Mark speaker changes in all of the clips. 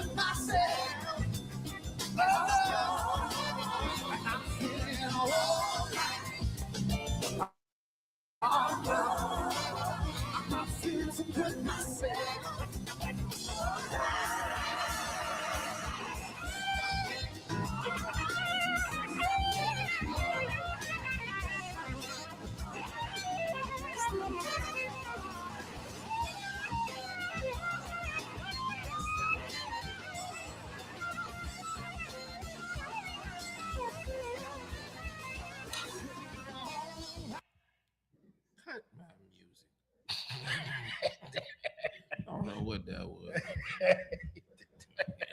Speaker 1: good myself. Oh, I'm feeling all right. I'm not feeling so good myself.
Speaker 2: Cut my music. I don't know what that was.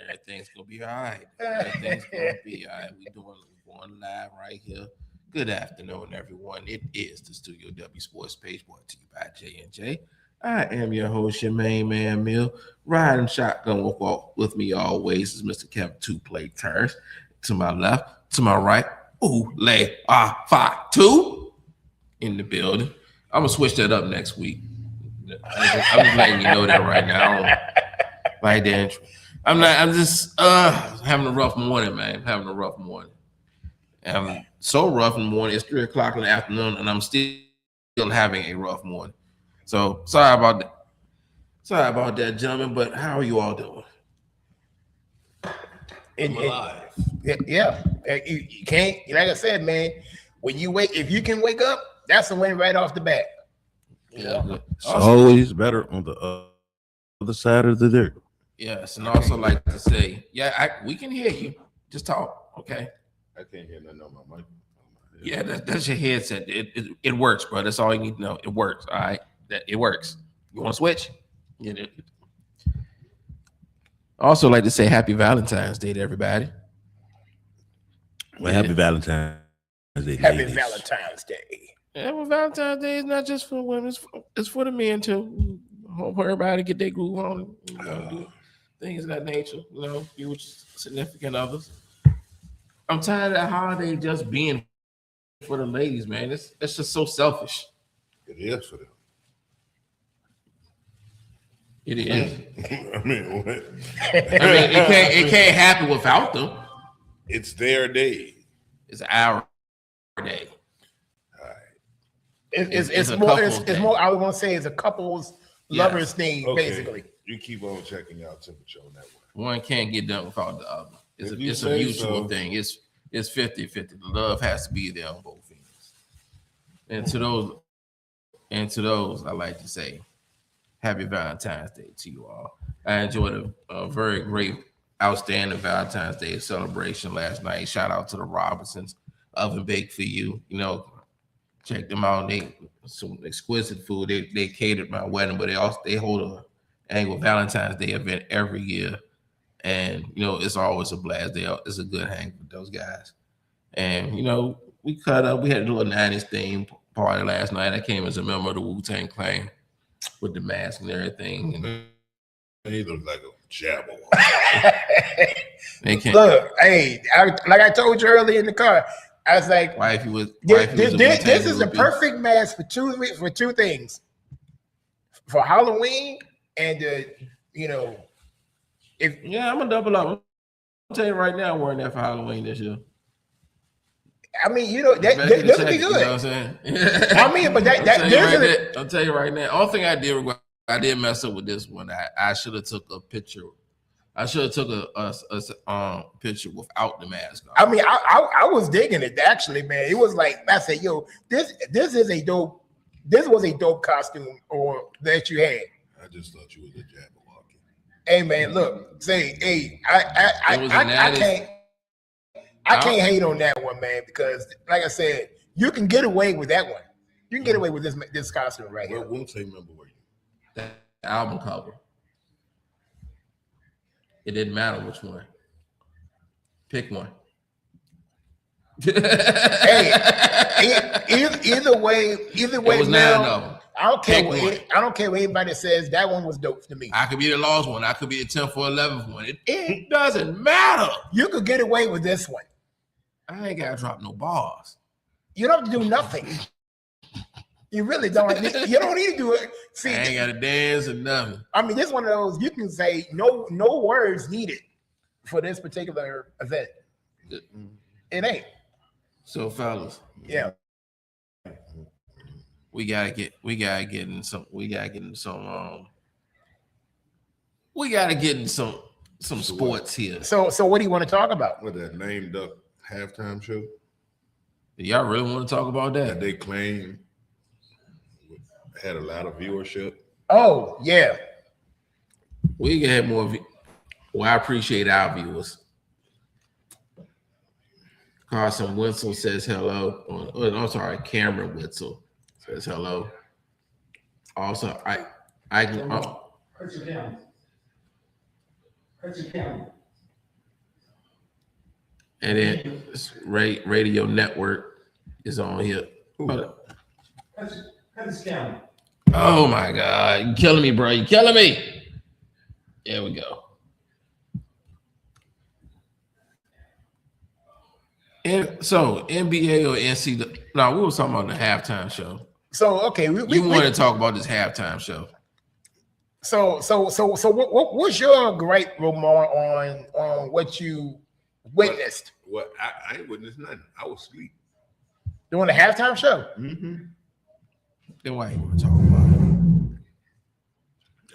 Speaker 2: Everything's gonna be all right. Everything's gonna be all right. We're going live right here. Good afternoon, everyone. It is the Studio W Sports page brought to you by J&J. I am your host, your main man, Mill. Riding shotgun with me always is Mr. Kevin Two Play Turns. To my left, to my right, Two in the building. I'm gonna switch that up next week. I'm just letting you know that right now. Like the intro. I'm just having a rough morning, man. Having a rough morning. I'm so rough in the morning. It's 3:00 in the afternoon, and I'm still having a rough morning. So sorry about that. Sorry about that, gentlemen. But how are you all doing?
Speaker 3: I'm alive. Yeah. You can't, like I said, man, when you wake, if you can wake up, that's a win right off the bat.
Speaker 4: Yeah. It's always better on the other side of the dirt.
Speaker 2: Yes, and also like to say, we can hear you. Just talk, okay?
Speaker 4: I can't hear nothing on my mic.
Speaker 2: Yeah, that's your headset. It works, bro. That's all you need to know. It works, all right? It works. You want to switch? Yeah. Also, like to say Happy Valentine's Day to everybody.
Speaker 4: Well, Happy Valentine's Day.
Speaker 3: Happy Valentine's Day.
Speaker 2: Yeah, well, Valentine's Day is not just for women; it's for the men too. Hope everybody get their groove on. Do things of that nature. Be with significant others. I'm tired of that holiday just being for the ladies, man. It's just so selfish.
Speaker 4: It is for them.
Speaker 2: It is.
Speaker 4: I mean, what?
Speaker 2: it can't happen without them.
Speaker 4: It's their day.
Speaker 2: It's our day.
Speaker 4: All right.
Speaker 3: It's more. I would want to say it's a couple's lovers thing, basically.
Speaker 4: You keep on checking out temperature on that one.
Speaker 2: One can't get done without the other. It's a mutual thing. It's 50-50. The love has to be there on both ends. And to those, I like to say, Happy Valentine's Day to you all. I enjoyed a very great, outstanding Valentine's Day celebration last night. Shout out to the Robinsons, Oven Baked for You. Check them out. They some exquisite food. They catered my wedding, but they hold a annual Valentine's Day event every year. And it's always a blast. It's a good hang with those guys. And we cut up. We had a little 90s theme party last night. I came as a member of the Wu-Tang Clan with the mask and everything. And
Speaker 4: he looked like a jabber.
Speaker 3: Look, hey, like I told you earlier in the car, I was like, this is the perfect mask for two things: for Halloween and I'm
Speaker 2: gonna double up. I'll tell you right now, I'm wearing that for Halloween this year.
Speaker 3: I mean, that would be good.
Speaker 2: You know what I'm saying?
Speaker 3: I mean, but
Speaker 2: I'll tell you right now. All thing I did mess up with this one. I should have took a picture. I should have took a picture without the mask on.
Speaker 3: I mean, I was digging it actually, man. It was like I said, yo, this was a dope costume that you had.
Speaker 4: I just thought you was a Jabberwocky.
Speaker 3: Hey man, look, I can't hate on that one, man, because like I said, you can get away with that one. You can get away with this costume right here.
Speaker 4: What Wu-Tang member were you?
Speaker 2: The album cover. It didn't matter which one. Pick one.
Speaker 3: Hey, either way,
Speaker 2: it was
Speaker 3: now, I don't care what anybody says. That one was dope to me.
Speaker 2: I could be the lost one. I could be the 10th or 11th one. It doesn't matter.
Speaker 3: You could get away with this one.
Speaker 2: I ain't gotta drop no bars.
Speaker 3: You don't have to do nothing. You really don't. You don't need to do it.
Speaker 2: See, I ain't got to dance or nothing.
Speaker 3: I mean, this is one of those you can say no words needed for this particular event. It ain't.
Speaker 2: So, fellas,
Speaker 3: yeah,
Speaker 2: we gotta get in some sports here.
Speaker 3: So what do you want to talk about?
Speaker 4: With that named up halftime show?
Speaker 2: Do y'all really want to talk about that?
Speaker 4: They claim had a lot of viewership.
Speaker 3: Oh, yeah.
Speaker 2: We can have more. Well, I appreciate our viewers. Carson Witzel says hello. I'm sorry, Cameron Witzel says hello. Also, I can.
Speaker 1: Cut your camera. Cut your camera.
Speaker 2: And then Radio Network is on here.
Speaker 1: Cut his camera.
Speaker 2: Oh my God. You're killing me, bro. You're killing me. There we go. And so NBA or NCAA? No, we were talking about the halftime show.
Speaker 3: So okay,
Speaker 2: you wanted to talk about this halftime show.
Speaker 3: So what's your great remark on what you witnessed?
Speaker 4: What I ain't witnessed nothing. I was asleep
Speaker 3: during the halftime show.
Speaker 4: Mm-hmm.
Speaker 2: Then why you want to talk about it?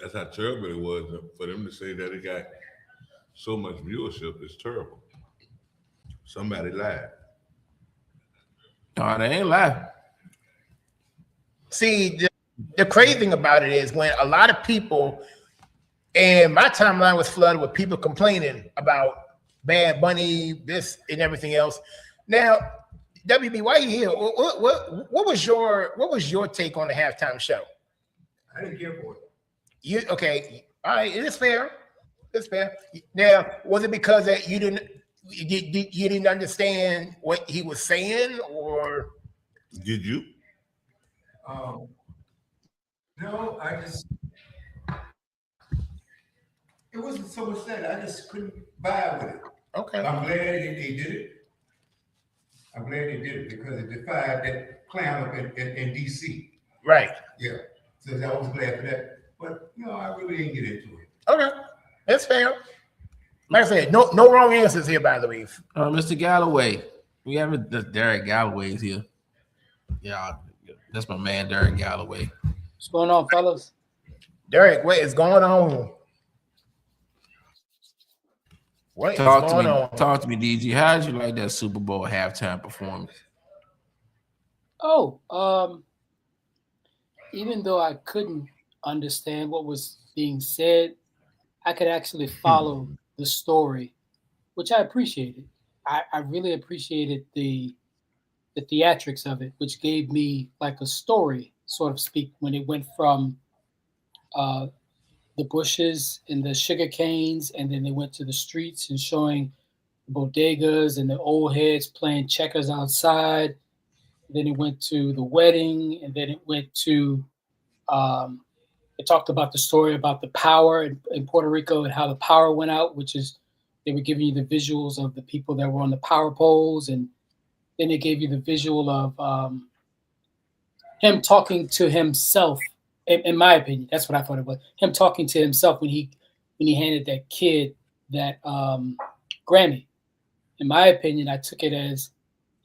Speaker 4: That's how terrible it was for them to say that it got so much viewership. It's terrible. Somebody lied.
Speaker 2: No, they ain't lying.
Speaker 3: See, the crazy thing about it is when a lot of people, and my timeline was flooded with people complaining about Bad Bunny, this and everything else. Now, WB, why are you here? What was your take on the halftime show?
Speaker 1: I didn't care for it.
Speaker 3: You okay? All right, it is fair. It's fair. Now, was it because that you didn't understand what he was saying, or
Speaker 4: did you?
Speaker 1: No, it wasn't so much that I just couldn't vibe with it.
Speaker 3: Okay.
Speaker 1: I'm glad they did it. I'm glad they did it because it defied that clown up in DC.
Speaker 3: Right.
Speaker 1: Yeah. So I was glad for that. But I really didn't get into it.
Speaker 3: Okay. That's fair. Like I said, no wrong answers here, by the way.
Speaker 2: Mr. Galloway. We have Derek Galloway's here. Yeah, that's my man, Derek Galloway.
Speaker 5: What's going on, fellas?
Speaker 3: Derek, what is going on?
Speaker 2: Talk to me, DG. How did you like that Super Bowl halftime performance?
Speaker 5: Even though I couldn't understand what was being said, I could actually follow the story, which I appreciated. I really appreciated the theatrics of it, which gave me like a story, sort of speak, when it went from the bushes and the sugar canes, and then they went to the streets and showing bodegas and the old heads playing checkers outside. Then it went to the wedding, and then it went to it talked about the story about the power in Puerto Rico and how the power went out, which is they were giving you the visuals of the people that were on the power poles, and then they gave you the visual of him talking to himself. In my opinion, that's what I thought it was. Him talking to himself when he handed that kid that Grammy. In my opinion, I took it as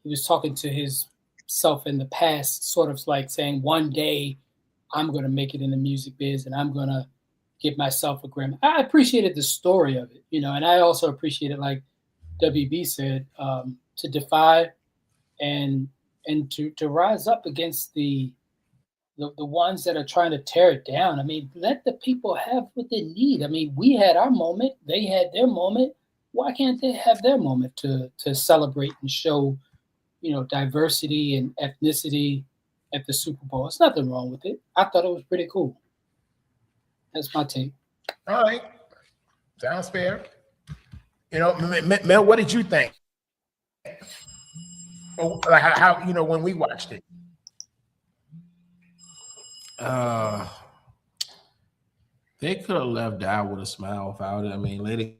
Speaker 5: he was talking to his self in the past, sort of like saying, one day I'm going to make it in the music biz and I'm going to give myself a Grammy. I appreciated the story of it, and I also appreciated, like WB said, to defy and to rise up against the ones that are trying to tear it down. I mean, let the people have what they need. I mean, we had our moment, they had their moment. Why can't they have their moment to celebrate and show, diversity and ethnicity at the Super Bowl? There's nothing wrong with it. I thought it was pretty cool. That's my take.
Speaker 3: All right. Sounds fair. Mel, what did you think? Like how when we watched it?
Speaker 2: They could have left out with a smile without it. I mean, Lady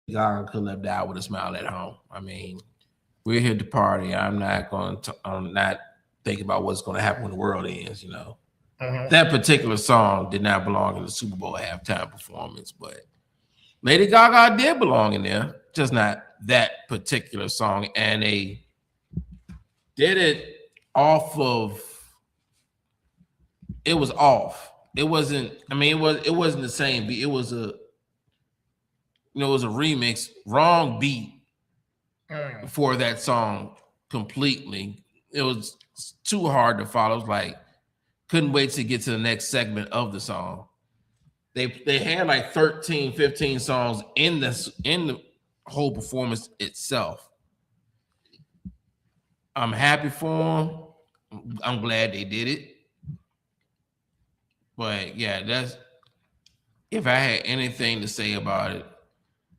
Speaker 2: Gaga could have left out with a smile at home. I mean, we're here to party. I'm not think about what's going to happen when the world ends. You know, that particular song did not belong in the Super Bowl halftime performance, but Lady Gaga did belong in there, just not that particular song. And they did it off of. It was off. It wasn't. I mean, it wasn't the same beat. It was a. It was a remix, wrong beat for that song completely. It was too hard to follow. It was like, couldn't wait to get to the next segment of the song. They had like 13, 15 songs in the whole performance itself. I'm happy for them. I'm glad they did it. But yeah, that's if I had anything to say about it.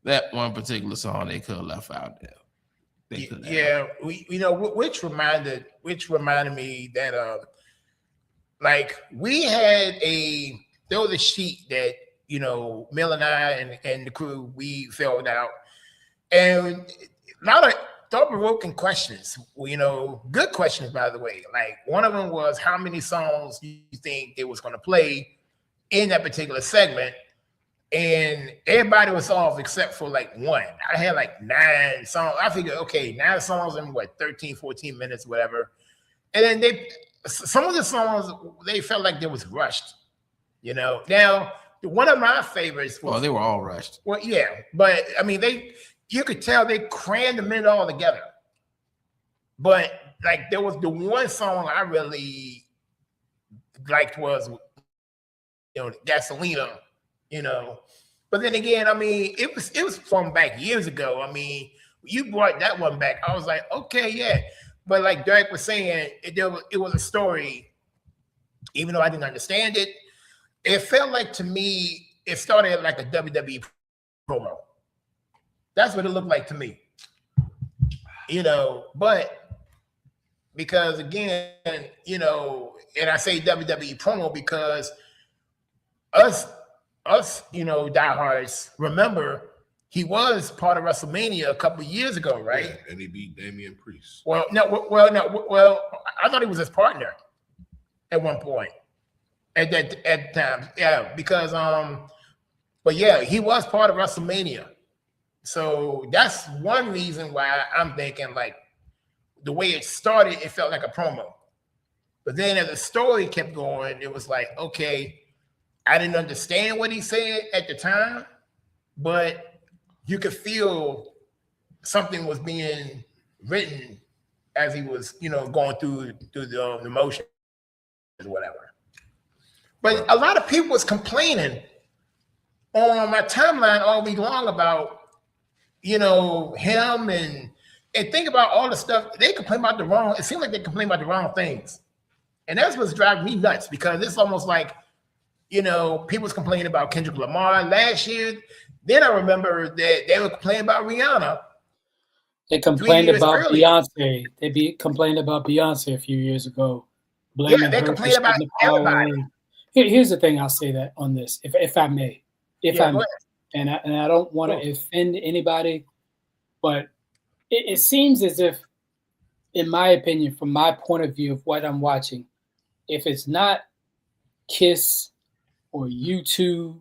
Speaker 2: That one particular song they could have left out there.
Speaker 3: Which reminded me that like we had there was a sheet that Mill and I and the crew we filled out, and a lot of thought-provoking questions. Good questions, by the way. Like one of them was, how many songs do you think they was going to play in that particular segment? And everybody was off except for like one. I had like 9 songs. I figured, okay, 9 songs in 13, 14 minutes, whatever. And then some of the songs, they felt like they was rushed. Now one of my favorites was,
Speaker 2: they were all rushed.
Speaker 3: Well, yeah, but I mean, you could tell they crammed them in all together. But like there was the one song I really liked was Gasolina. But then again, I mean, it was from back years ago. I mean, you brought that one back. I was like, okay, yeah. But like Derek was saying, it was a story. Even though I didn't understand it, it felt like to me, it started like a WWE promo. That's what it looked like to me. But because again, and I say WWE promo because us, diehards remember he was part of WrestleMania a couple of years ago, right?
Speaker 4: Yeah, and he beat Damian Priest.
Speaker 3: Well, I thought he was his partner at one point. At that time, yeah, because but yeah, he was part of WrestleMania. So that's one reason why I'm thinking like the way it started, it felt like a promo. But then as the story kept going, it was like, okay, I didn't understand what he said at the time, but you could feel something was being written as he was, going through the motions or whatever. But a lot of people was complaining on my timeline all week long about, him and think about all the stuff they complain about it seemed like they complain about the wrong things. And that's what's driving me nuts because it's almost like, people was complaining about Kendrick Lamar last year. Then I remember that they were complaining about Rihanna.
Speaker 5: They complained about Beyonce. They complained about Beyonce a few years ago.
Speaker 3: Yeah, they complained about everybody.
Speaker 5: Here's the thing. I'll say that on this, if I may, and I don't want to offend anybody, but it seems as if, in my opinion, from my point of view of what I'm watching, if it's not Kiss or U2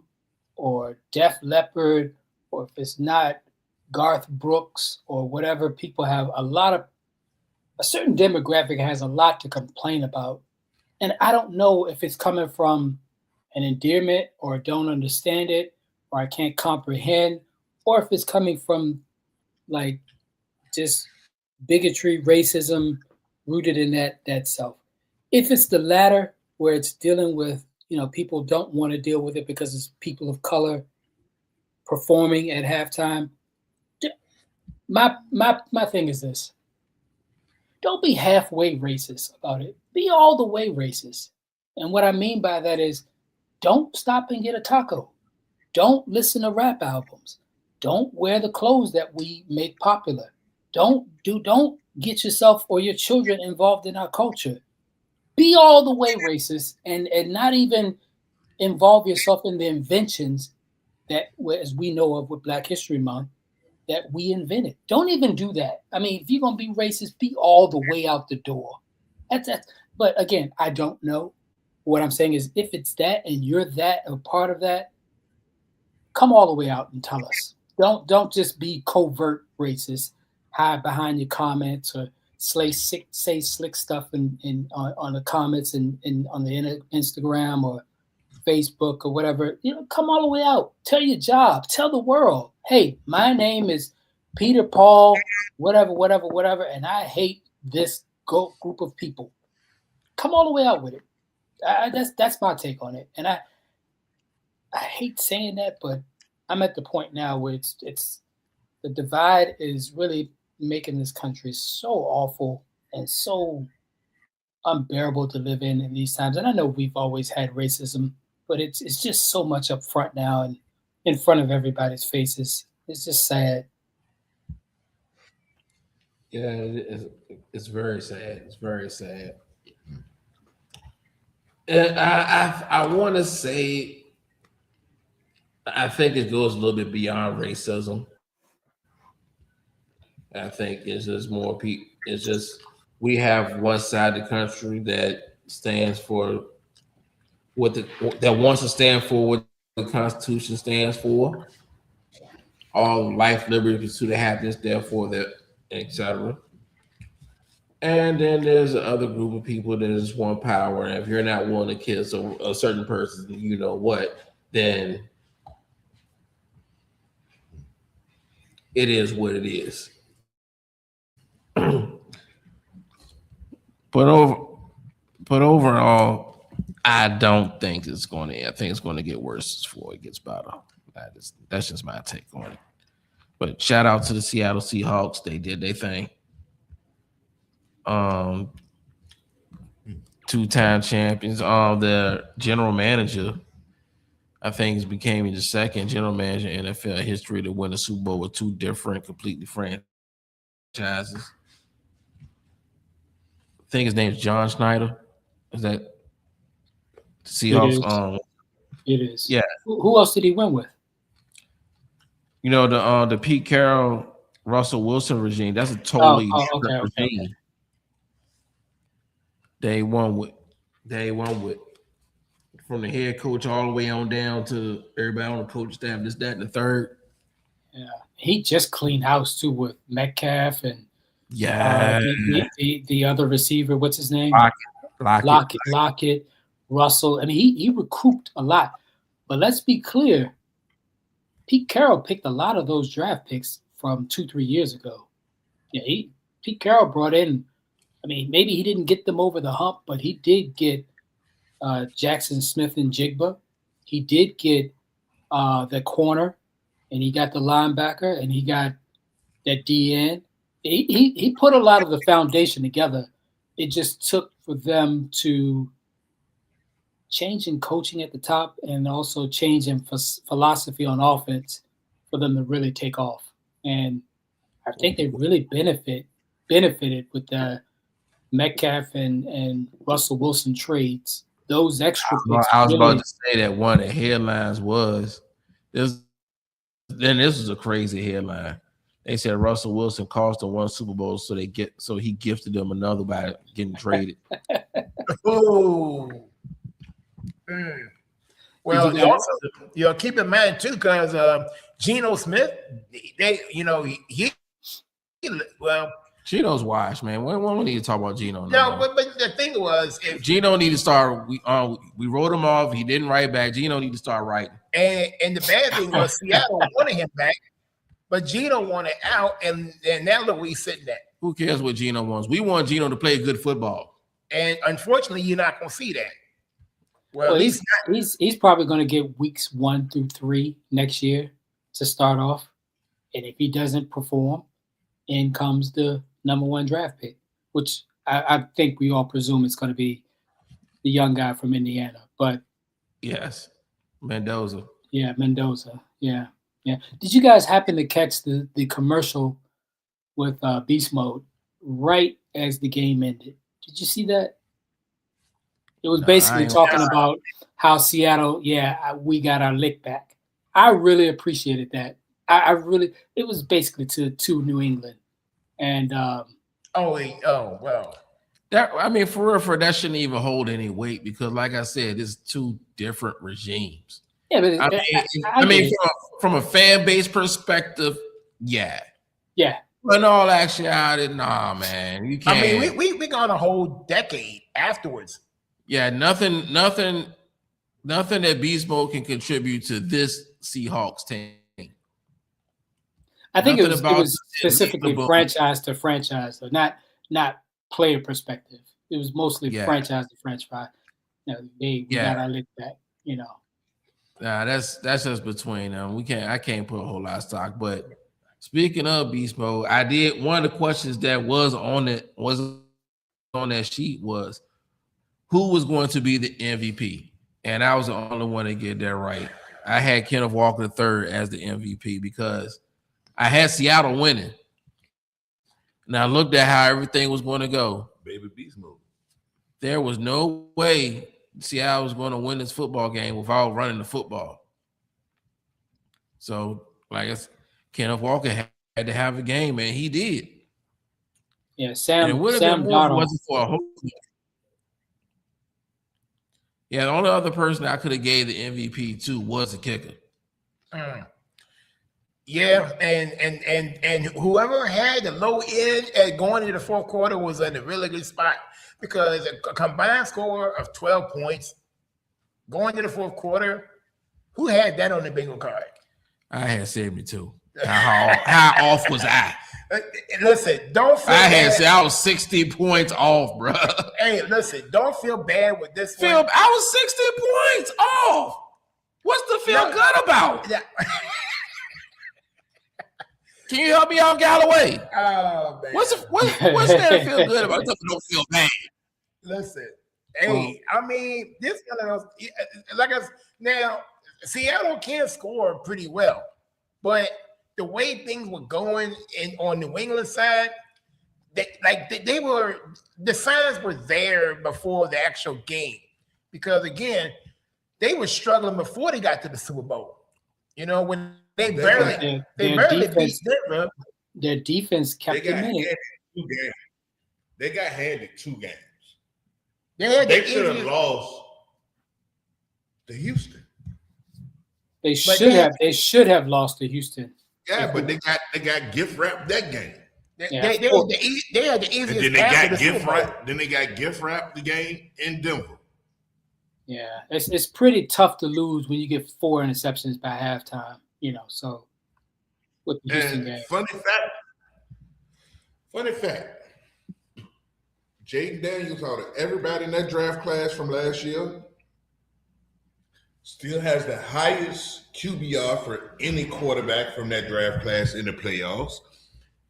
Speaker 5: or Def Leppard, or if it's not Garth Brooks or whatever, people have a certain demographic has a lot to complain about. And I don't know if it's coming from an endearment or don't understand it or I can't comprehend, or if it's coming from like just bigotry, racism rooted in that self. If it's the latter, where it's dealing with, people don't want to deal with it because it's people of color performing at halftime. My thing is this. Don't be halfway racist about it. Be all the way racist. And what I mean by that is don't stop and get a taco. Don't listen to rap albums. Don't wear the clothes that we make popular. Don't get yourself or your children involved in our culture. Be all the way racist and not even involve yourself in the inventions that, as we know of with Black History Month, that we invented. Don't even do that. I mean, if you're going to be racist, be all the way out the door. But again, I don't know. What I'm saying is, if it's that and you're that a part of that, come all the way out and tell us. Don't just be covert racist, hide behind your comments or say slick stuff on the comments and on the Instagram or Facebook or whatever. Come all the way out. Tell your job. Tell the world. Hey, my name is Peter Paul, whatever, and I hate this group of people. Come all the way out with it. That's my take on it. And I hate saying that, but I'm at the point now where it's the divide is really making this country so awful and so unbearable to live in these times. And I know we've always had racism, but it's just so much up front now and in front of everybody's faces. It's just sad.
Speaker 2: Yeah, it's very sad. It's very sad. And I want to say, I think it goes a little bit beyond racism. I think it's just more people. It's just we have one side of the country that stands for that wants to stand for what the Constitution stands for. All life, liberty, pursuit of happiness, therefore that, etc. And then there's another group of people that just want power. And if you're not willing to kiss a certain person, you know what, then it is what it is. But overall, I don't think it's going to. I think it's going to get worse before it gets better. That's just my take on it. But shout out to the Seattle Seahawks. They did their thing. Two-time champions. The general manager, I think, became the second general manager in NFL history to win a Super Bowl with two different, completely franchises. I think his name's John Schneider. Is that Seahawks?
Speaker 5: It is.
Speaker 2: Yeah.
Speaker 5: Who else did he win with?
Speaker 2: The Pete Carroll, Russell Wilson regime. That's a totally different regime. Okay. They won with from the head coach all the way on down to everybody on the coach staff. This, that, and the third.
Speaker 5: Yeah, he just cleaned house too with Metcalf and the other receiver. What's his name? Lockett. Russell. I mean, he recouped a lot. But let's be clear. Pete Carroll picked a lot of those draft picks from 2-3 years ago. Yeah, Pete Carroll brought in. I mean, maybe he didn't get them over the hump, but he did get Jackson Smith and Jigba. He did get the corner, and he got the linebacker, and he got that DN. He put a lot of the foundation together. It just took for them to change in coaching at the top and also change in philosophy on offense for them to really take off. And I think they really benefited with the Metcalf and Russell Wilson trades. Those extra picks.
Speaker 2: I was about to say that one of the headlines was this. Then this was a crazy headline. They said Russell Wilson cost them one Super Bowl, so he gifted them another by getting traded.
Speaker 3: Oh. Well, you also keep in mind too, because Geno Smith,
Speaker 2: Geno's washed, man. We don't need to talk about Geno.
Speaker 3: No, but the thing was, if
Speaker 2: Geno need to start, we wrote him off. He didn't write back. Geno need to start writing.
Speaker 3: And the bad thing was Seattle wanted him back, but Geno wanted out, and now look where he's sitting at.
Speaker 2: Who cares what Geno wants? We want Geno to play good football.
Speaker 3: And unfortunately, you're not going to see that. Well,
Speaker 5: he's probably going to get weeks 1 through 3 next year to start off, and if he doesn't perform, in comes the number 1 draft pick, which I think we all presume it's going to be the young guy from Indiana. But
Speaker 2: yes, Mendoza.
Speaker 5: Yeah, Mendoza. Yeah. Did you guys happen to catch the commercial with Beast Mode right as the game ended? Did you see that? It was basically talking about how Seattle, we got our lick back. I really appreciated that. It was basically to New England. And
Speaker 3: well,
Speaker 2: That I mean, for real, that shouldn't even hold any weight because, like I said, it's two different regimes.
Speaker 5: Yeah, but
Speaker 2: I mean, from a fan base perspective, yeah. But in all actuality, nah, man, you can't.
Speaker 3: I mean, we got a whole decade afterwards.
Speaker 2: Yeah, nothing that Beast Mode can contribute to this Seahawks team.
Speaker 5: I think it was specifically franchise to franchise, so not player perspective. It was mostly franchise to franchise. We gotta look back,
Speaker 2: Nah, that's just between them. I can't put a whole lot of stock. But speaking of Beast Mode, I did one of the questions that was on that sheet was who was going to be the MVP, and I was the only one to get that right. I had Kenneth Walker III as the MVP because I had Seattle winning. And I looked at how everything was going to go.
Speaker 4: Baby Beast Mode.
Speaker 2: There was no way Seattle was going to win this football game without running the football. So, like I said, Kenneth Walker had to have a game, and he did.
Speaker 5: Yeah, Sam Darnold wasn't for a whole.
Speaker 2: Yeah, the only other person I could have gave the MVP to was the kicker.
Speaker 3: Yeah, and whoever had the low end at going into the fourth quarter was in a really good spot because a combined score of 12 points going to the fourth quarter. Who had that on the bingo card?
Speaker 2: I had 72. How off was I?
Speaker 3: Listen, don't feel
Speaker 2: bad. I was 60 points off, bro.
Speaker 3: Hey, listen, don't feel bad with this one.
Speaker 2: I was 60 points off. What's the feel good about?
Speaker 3: Yeah.
Speaker 2: Can you help me out, Galloway?
Speaker 3: Oh, man.
Speaker 2: What's there to feel good about? Don't feel bad.
Speaker 3: Listen, hey, I mean, this kind of now Seattle can score pretty well, but the way things were going on New England side, the signs were there before the actual game, because again, they were struggling before they got to the Super Bowl. When they barely beat Denver.
Speaker 5: Their defense kept them in it.
Speaker 4: They got handed 2 games.
Speaker 3: They
Speaker 4: should have lost to Houston.
Speaker 5: They should have lost to Houston.
Speaker 4: Yeah, but they got gift wrapped that game.
Speaker 3: They had the easiest.
Speaker 4: And then they got gift wrapped. Then they got gift wrapped the game in Denver.
Speaker 5: Yeah, it's pretty tough to lose when you get 4 interceptions by halftime. So with the Houston game.
Speaker 4: Funny fact. Jaden Daniels, out of everybody in that draft class from last year, still has the highest QBR for any quarterback from that draft class in the playoffs.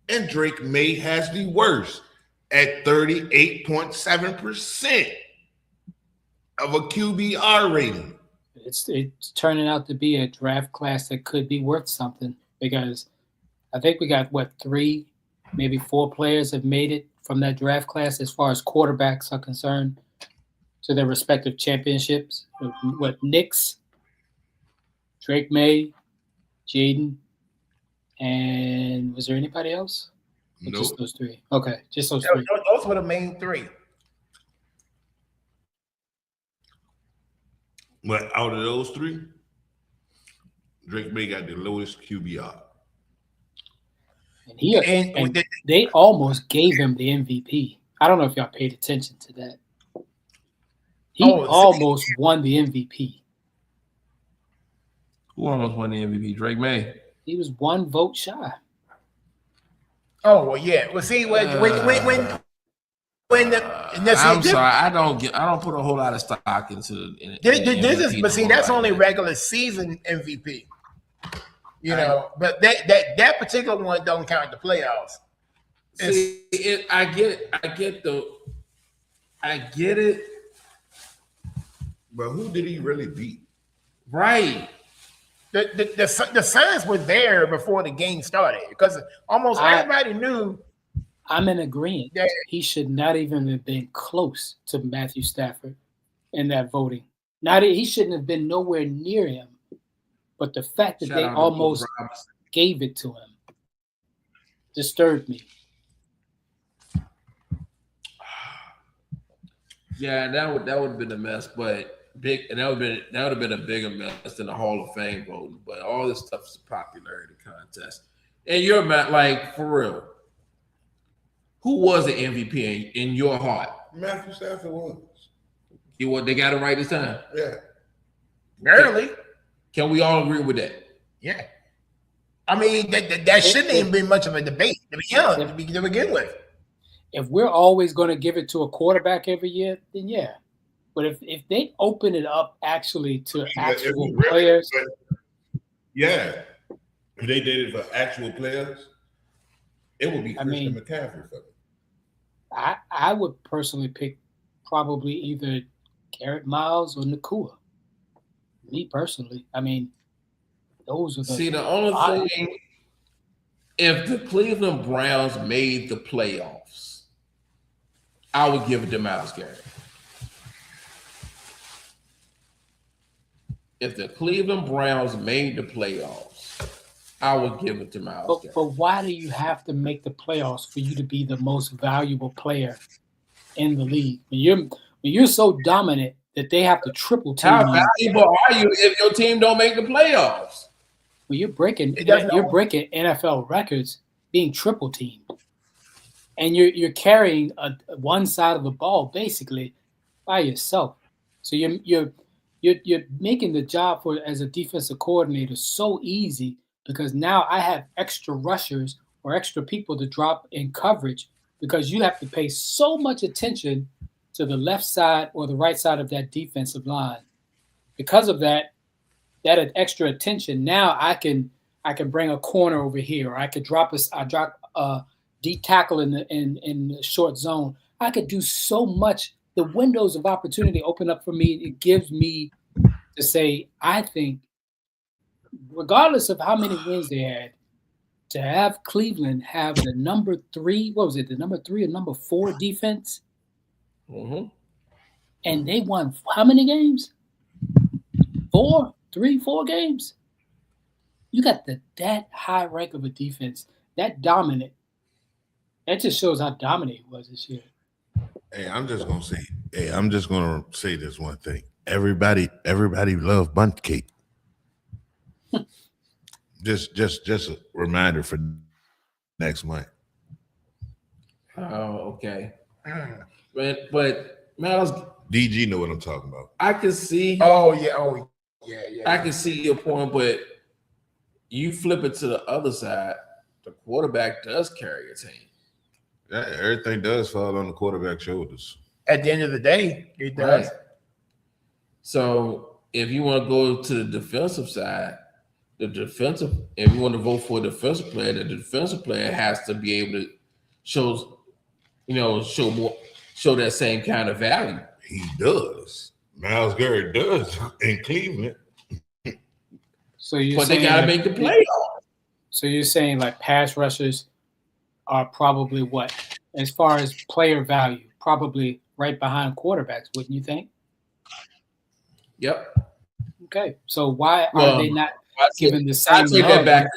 Speaker 4: And Drake May has the worst at 38.7% of a QBR rating.
Speaker 5: It's turning out to be a draft class that could be worth something, because I think we got 3, maybe 4 players have made it from that draft class as far as quarterbacks are concerned to their respective championships. Knicks, Drake May, Jaden, and was there anybody else?
Speaker 4: Nope.
Speaker 5: Just those 3. Okay, just those 3.
Speaker 3: Those were the main 3.
Speaker 4: But out of those 3, Drake May got the lowest QBR.
Speaker 5: And they almost gave him the MVP. I don't know if y'all paid attention to that. He almost won the MVP.
Speaker 2: Who almost won the MVP? Drake May.
Speaker 5: He was 1 vote shy.
Speaker 3: Oh well, yeah. Well, see, when
Speaker 2: I'm sorry, I don't put a whole lot of stock into
Speaker 3: that's only regular season MVP. But that particular one don't count the playoffs.
Speaker 2: I get it.
Speaker 4: But who did he really beat?
Speaker 2: Right.
Speaker 3: The signs were there before the game started, because almost everybody knew.
Speaker 5: I'm in agreement. He should not even have been close to Matthew Stafford in that voting. He shouldn't have been nowhere near him. But the fact that they almost gave it to him disturbed me.
Speaker 2: Yeah, that would have been a mess, but that would have been a bigger mess than the Hall of Fame voting. But all this stuff is a popularity contest, and you're like for real. Who was the MVP in your heart?
Speaker 4: Matthew Stafford was.
Speaker 2: They got it right this time.
Speaker 4: Yeah,
Speaker 3: barely.
Speaker 2: Can we all agree with that?
Speaker 3: Yeah. I mean, that shouldn't even be much of a debate to begin with.
Speaker 5: If we're always going to give it to a quarterback every year, then yeah. But if they open it up actually to actual players,
Speaker 4: yeah, if they did it for actual players, it would be Christian McCaffrey for me.
Speaker 5: I would personally pick probably either Garrett Miles or Nakua. Me personally, I mean, those are
Speaker 2: the only thing. If the Cleveland Browns made the playoffs, I would give it to Myles Garrett. If the Cleveland Browns made the playoffs, I would give it to Myles Garrett.
Speaker 5: But why do you have to make the playoffs for you to be the most valuable player in the league? When you're so dominant that they have to triple team you.
Speaker 2: How valuable are you if your team don't make the playoffs?
Speaker 5: Well, you're breaking NFL records being triple teamed, and you're carrying one side of the ball basically by yourself. So you're making the job as a defensive coordinator so easy because now I have extra rushers or extra people to drop in coverage because you have to pay so much attention to the left side or the right side of that defensive line. Because of that extra attention, now I can bring a corner over here, or I could drop a deep tackle in the short zone. I could do so much. The windows of opportunity open up for me. It gives me to say, I think, regardless of how many wins they had, to have Cleveland have the number 3, the number 3 or number 4 defense, and they won how many games? 4 games. You got that high rank of a defense, that dominant. That just shows how dominant it was this year.
Speaker 4: Hey, I'm just gonna say this one thing. Everybody love bundt cake. just a reminder for next month.
Speaker 2: Oh, okay. But Miles,
Speaker 4: DG know what I'm talking about.
Speaker 2: I can see.
Speaker 3: Oh yeah.
Speaker 2: I can see your point, but you flip it to the other side. The quarterback does carry a team.
Speaker 4: Yeah, everything does fall on the quarterback's shoulders.
Speaker 3: At the end of the day, it does.
Speaker 2: Right. So if you want to go to the defensive side, if you want to vote for a defensive player, the defensive player has to be able to show that same kind of value.
Speaker 4: He does. Myles Garrett does in Cleveland.
Speaker 2: But they got to make the playoffs.
Speaker 5: So you're saying like pass rushers are probably what, as far as player value, probably right behind quarterbacks, wouldn't you think?
Speaker 2: Yep.
Speaker 5: Okay. So why are they not given the same?
Speaker 2: I take that back.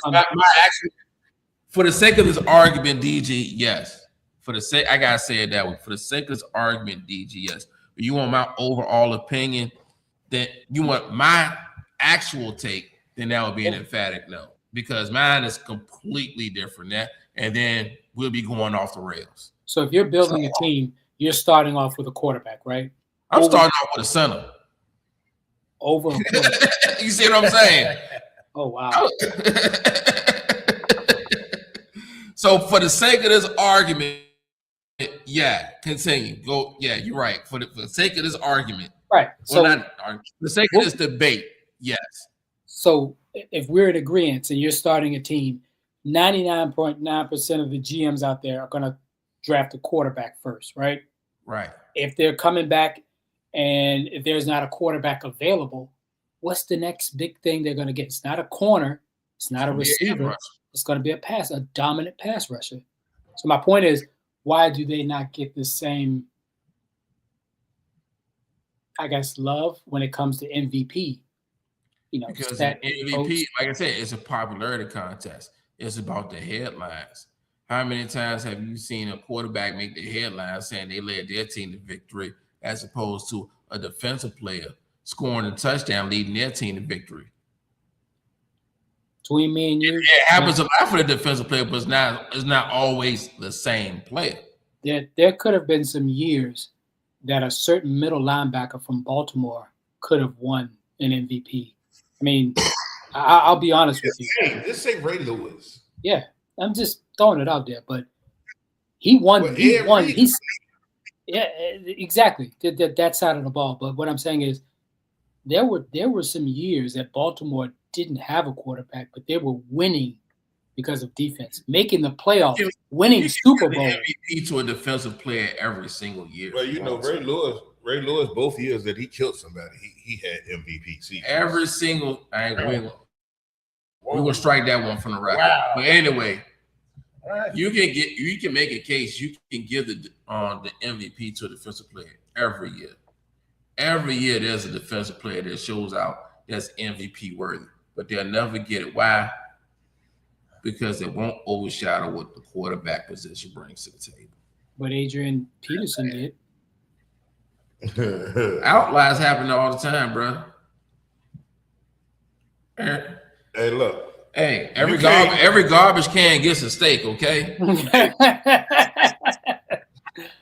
Speaker 2: For the sake of this argument, DG, yes. I gotta say it that way. For the sake of this argument, DG, yes. But you want my overall opinion, that you want my actual take, then that would be an emphatic no. Because mine is completely different. And then we'll be going off the rails.
Speaker 5: So if you're building a team, you're starting off with a quarterback, right?
Speaker 2: I'm starting off with a center.
Speaker 5: Over a quarterback.
Speaker 2: You see what I'm saying?
Speaker 5: Oh, wow.
Speaker 2: So for the sake of this argument, yeah, continue. Go. Yeah, you're right. For the sake of this argument.
Speaker 5: Right. So
Speaker 2: for the sake of this debate, yes.
Speaker 5: So if we're in agreement and you're starting a team, 99.9% of the GMs out there are going to draft a quarterback first, right?
Speaker 2: Right.
Speaker 5: If they're coming back and if there's not a quarterback available, what's the next big thing they're going to get? It's not a corner. It's not a receiver. It's going to be a dominant pass rusher. So my point is, why do they not get the same, I guess, love when it comes to MVP?
Speaker 2: Because MVP, like I said, it's a popularity contest. It's about the headlines. How many times have you seen a quarterback make the headlines saying they led their team to victory as opposed to a defensive player scoring a touchdown, leading their team to victory.
Speaker 5: Between me and you,
Speaker 2: it happens a lot for the defensive player, but it's not always the same player.
Speaker 5: There could have been some years that a certain middle linebacker from Baltimore could have won an MVP. I mean, I'll be honest with you.
Speaker 4: Hey, just say Ray Lewis.
Speaker 5: Yeah, I'm just throwing it out there, but he won. Well, he won. Yeah, exactly. That side of the ball. But what I'm saying is, there were some years that Baltimore didn't have a quarterback, but they were winning because of defense, making the playoffs, winning Super Bowl.
Speaker 2: MVP to a defensive player every single year.
Speaker 4: Well, you know, Ray Lewis, both years that he killed somebody, he had MVP season.
Speaker 2: Every single. We're gonna strike that one from the record.
Speaker 3: Wow.
Speaker 2: But anyway, you can make a case. You can give the MVP to a defensive player every year. Every year, there's a defensive player that shows out that's MVP worthy, but they'll never get it. Why? Because it won't overshadow what the quarterback position brings to the table.
Speaker 5: But Adrian Peterson did.
Speaker 2: Outliers happen all the time, bro.
Speaker 4: Hey, look.
Speaker 2: Hey, every garbage can gets a steak, okay?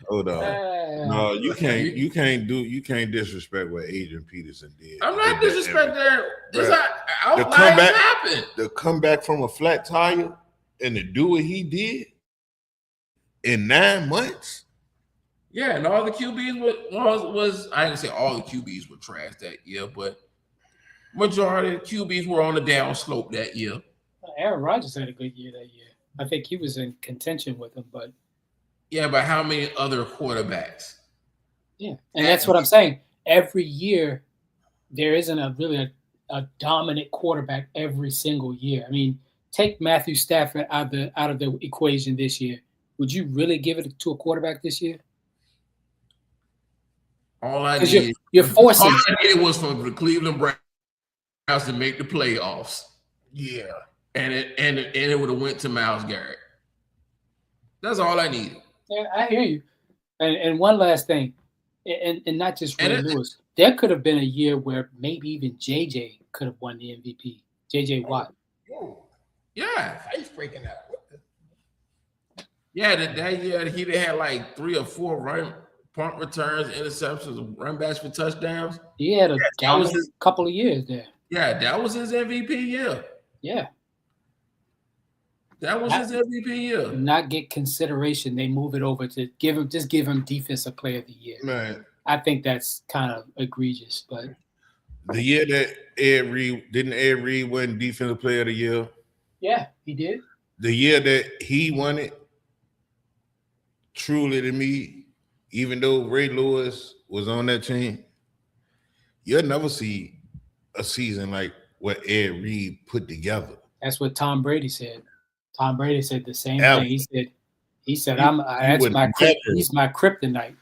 Speaker 4: Hold on. No, you can't disrespect what Adrian Peterson did.
Speaker 2: I'm not disrespecting outliers happen.
Speaker 4: To come back from a flat tire and to do what he did in 9 months.
Speaker 2: Yeah, and all the QBs was I didn't say all the QBs were trash that year, but majority of the QBs were on the down slope that year.
Speaker 5: Aaron Rodgers had a good year that year. I think he was in contention with him, but
Speaker 2: yeah, but how many other quarterbacks?
Speaker 5: Yeah, and that's what I'm saying. Every year, there isn't a dominant quarterback every single year. I mean, take Matthew Stafford out of the equation this year. Would you really give it to a quarterback this year?
Speaker 2: All I did,
Speaker 5: you're forcing.
Speaker 2: All I did was for the Cleveland Browns to make the playoffs.
Speaker 3: Yeah,
Speaker 2: and it would have went to Myles Garrett. That's all I needed.
Speaker 5: Yeah, I hear you. And one last thing, and not just Ray Lewis. There could have been a year where maybe even JJ could have won the MVP. JJ Watt.
Speaker 2: Yeah,
Speaker 3: face breaking out.
Speaker 2: Yeah, that year he had like 3 or 4 punt returns, interceptions, run backs for touchdowns.
Speaker 5: He had a couple of years there.
Speaker 2: Yeah, that was his MVP year.
Speaker 5: Yeah.
Speaker 2: That was his MVP year.
Speaker 5: Not get consideration. They move it over to give him Defensive Player of the Year.
Speaker 4: Man,
Speaker 5: I think that's kind of egregious. But
Speaker 4: the year that Ed Reed win Defensive Player of the Year?
Speaker 5: Yeah, he did.
Speaker 4: The year that he won it, truly to me, even though Ray Lewis was on that team, you'll never see a season like what Ed Reed put together. That's
Speaker 5: what Tom Brady said. Tom Brady said the same thing. He said, he's my kryptonite.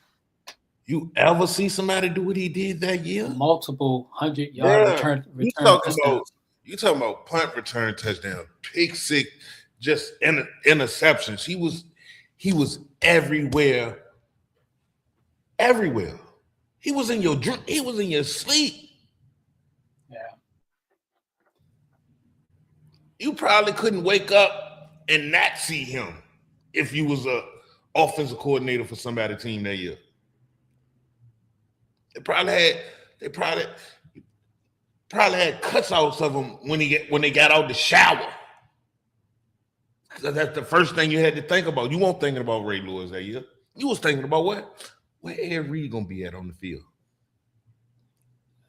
Speaker 4: You ever see somebody do what he did that year?
Speaker 5: Multiple 100-yard return touchdowns.
Speaker 4: You talking about punt return touchdown, pick six, just interceptions. He was everywhere. Everywhere. He was in your dream. He was in your sleep.
Speaker 5: Yeah.
Speaker 4: You probably couldn't wake up and not see him if you was a offensive coordinator for somebody's team that year. They probably had cutouts of him when they got out the shower. Because that's the first thing you had to think about. You weren't thinking about Ray Lewis that year. You was thinking about what? Where Ed Reed gonna be at on the field?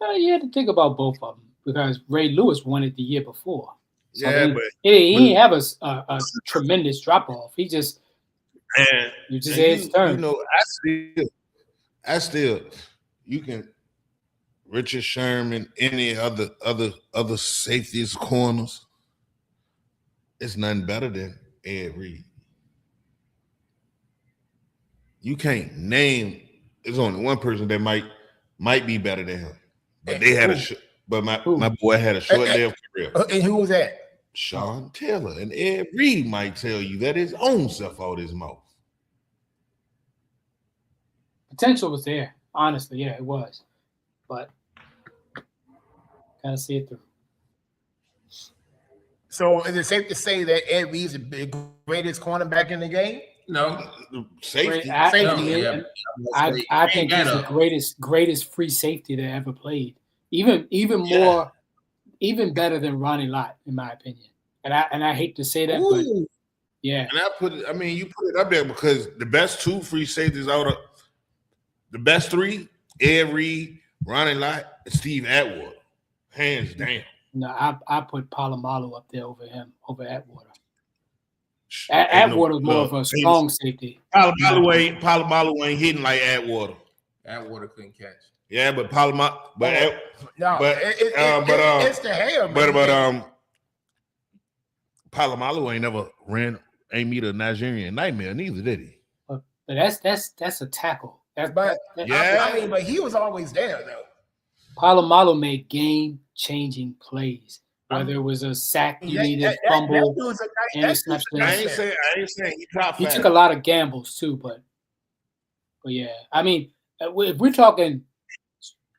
Speaker 5: You had to think about both of them because Ray Lewis won it the year before. So
Speaker 4: yeah,
Speaker 5: he didn't have a tremendous drop off. He just his turn.
Speaker 4: You know, I still you can Richard Sherman, any other safeties, corners. It's nothing better than Ed Reed. You can't name. There's only one person that might be better than him, but they had my boy had a short lived career.
Speaker 3: And who was that?
Speaker 4: Sean Taylor. And Ed Reed might tell you that his own stuff out his mouth.
Speaker 5: Potential was there. Honestly, yeah, it was. But gotta see it through.
Speaker 3: So is it safe to say that Ed Reed's the greatest cornerback in the game?
Speaker 2: No,
Speaker 4: safety.
Speaker 5: I think he's the greatest free safety that ever played. Even better than Ronnie Lott, in my opinion. And I hate to say that, but yeah.
Speaker 4: And you put it up there because the best two free safeties out of the best three, Ed Reed, Ronnie Lott, and Steve Atwater. Hands down.
Speaker 5: No, I put Palomalu up there over Atwater. Atwater was more of a strong safety.
Speaker 4: Palomalu ain't hitting like Atwater.
Speaker 2: Atwater couldn't catch.
Speaker 4: Yeah, but Palomalu,
Speaker 3: it's the hair.
Speaker 4: Palomalu ain't never meet a Nigerian nightmare neither, did he?
Speaker 5: But that's a tackle.
Speaker 3: But he was always there though.
Speaker 5: Palomalu made game-changing plays. Whether it was a sack you needed, fumble, interception.
Speaker 4: I ain't saying he dropped.
Speaker 5: He took a lot of gambles too, but yeah. I mean, if we're talking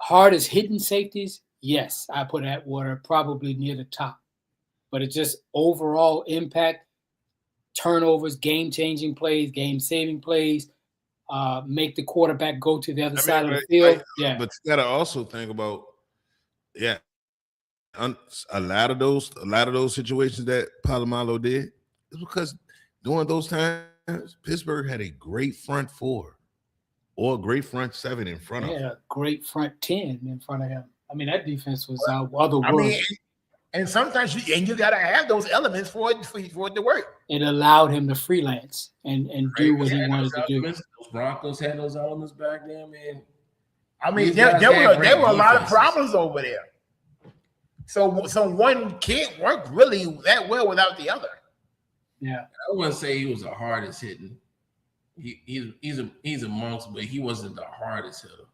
Speaker 5: hardest hitting safeties, yes, I put Atwater probably near the top. But it's just overall impact, turnovers, game-changing plays, game-saving plays, make the quarterback go to the other side of the field.
Speaker 4: But you gotta also think about, a lot of those situations that Palomalu did is because during those times, Pittsburgh had a great front four or a great front seven in front of him.
Speaker 5: Yeah, a great front 10 in front of him. I mean, that defense was otherworldly.
Speaker 3: And sometimes you gotta have those elements for it to work.
Speaker 5: It allowed him to freelance and do what he wanted to do.
Speaker 2: Those Broncos had those elements back then, man.
Speaker 3: I mean, there were a lot of problems over there. So one can't work really that well without the other.
Speaker 5: Yeah,
Speaker 2: I wouldn't say he was the hardest hitting. He's amongst, but he wasn't the hardest hitter.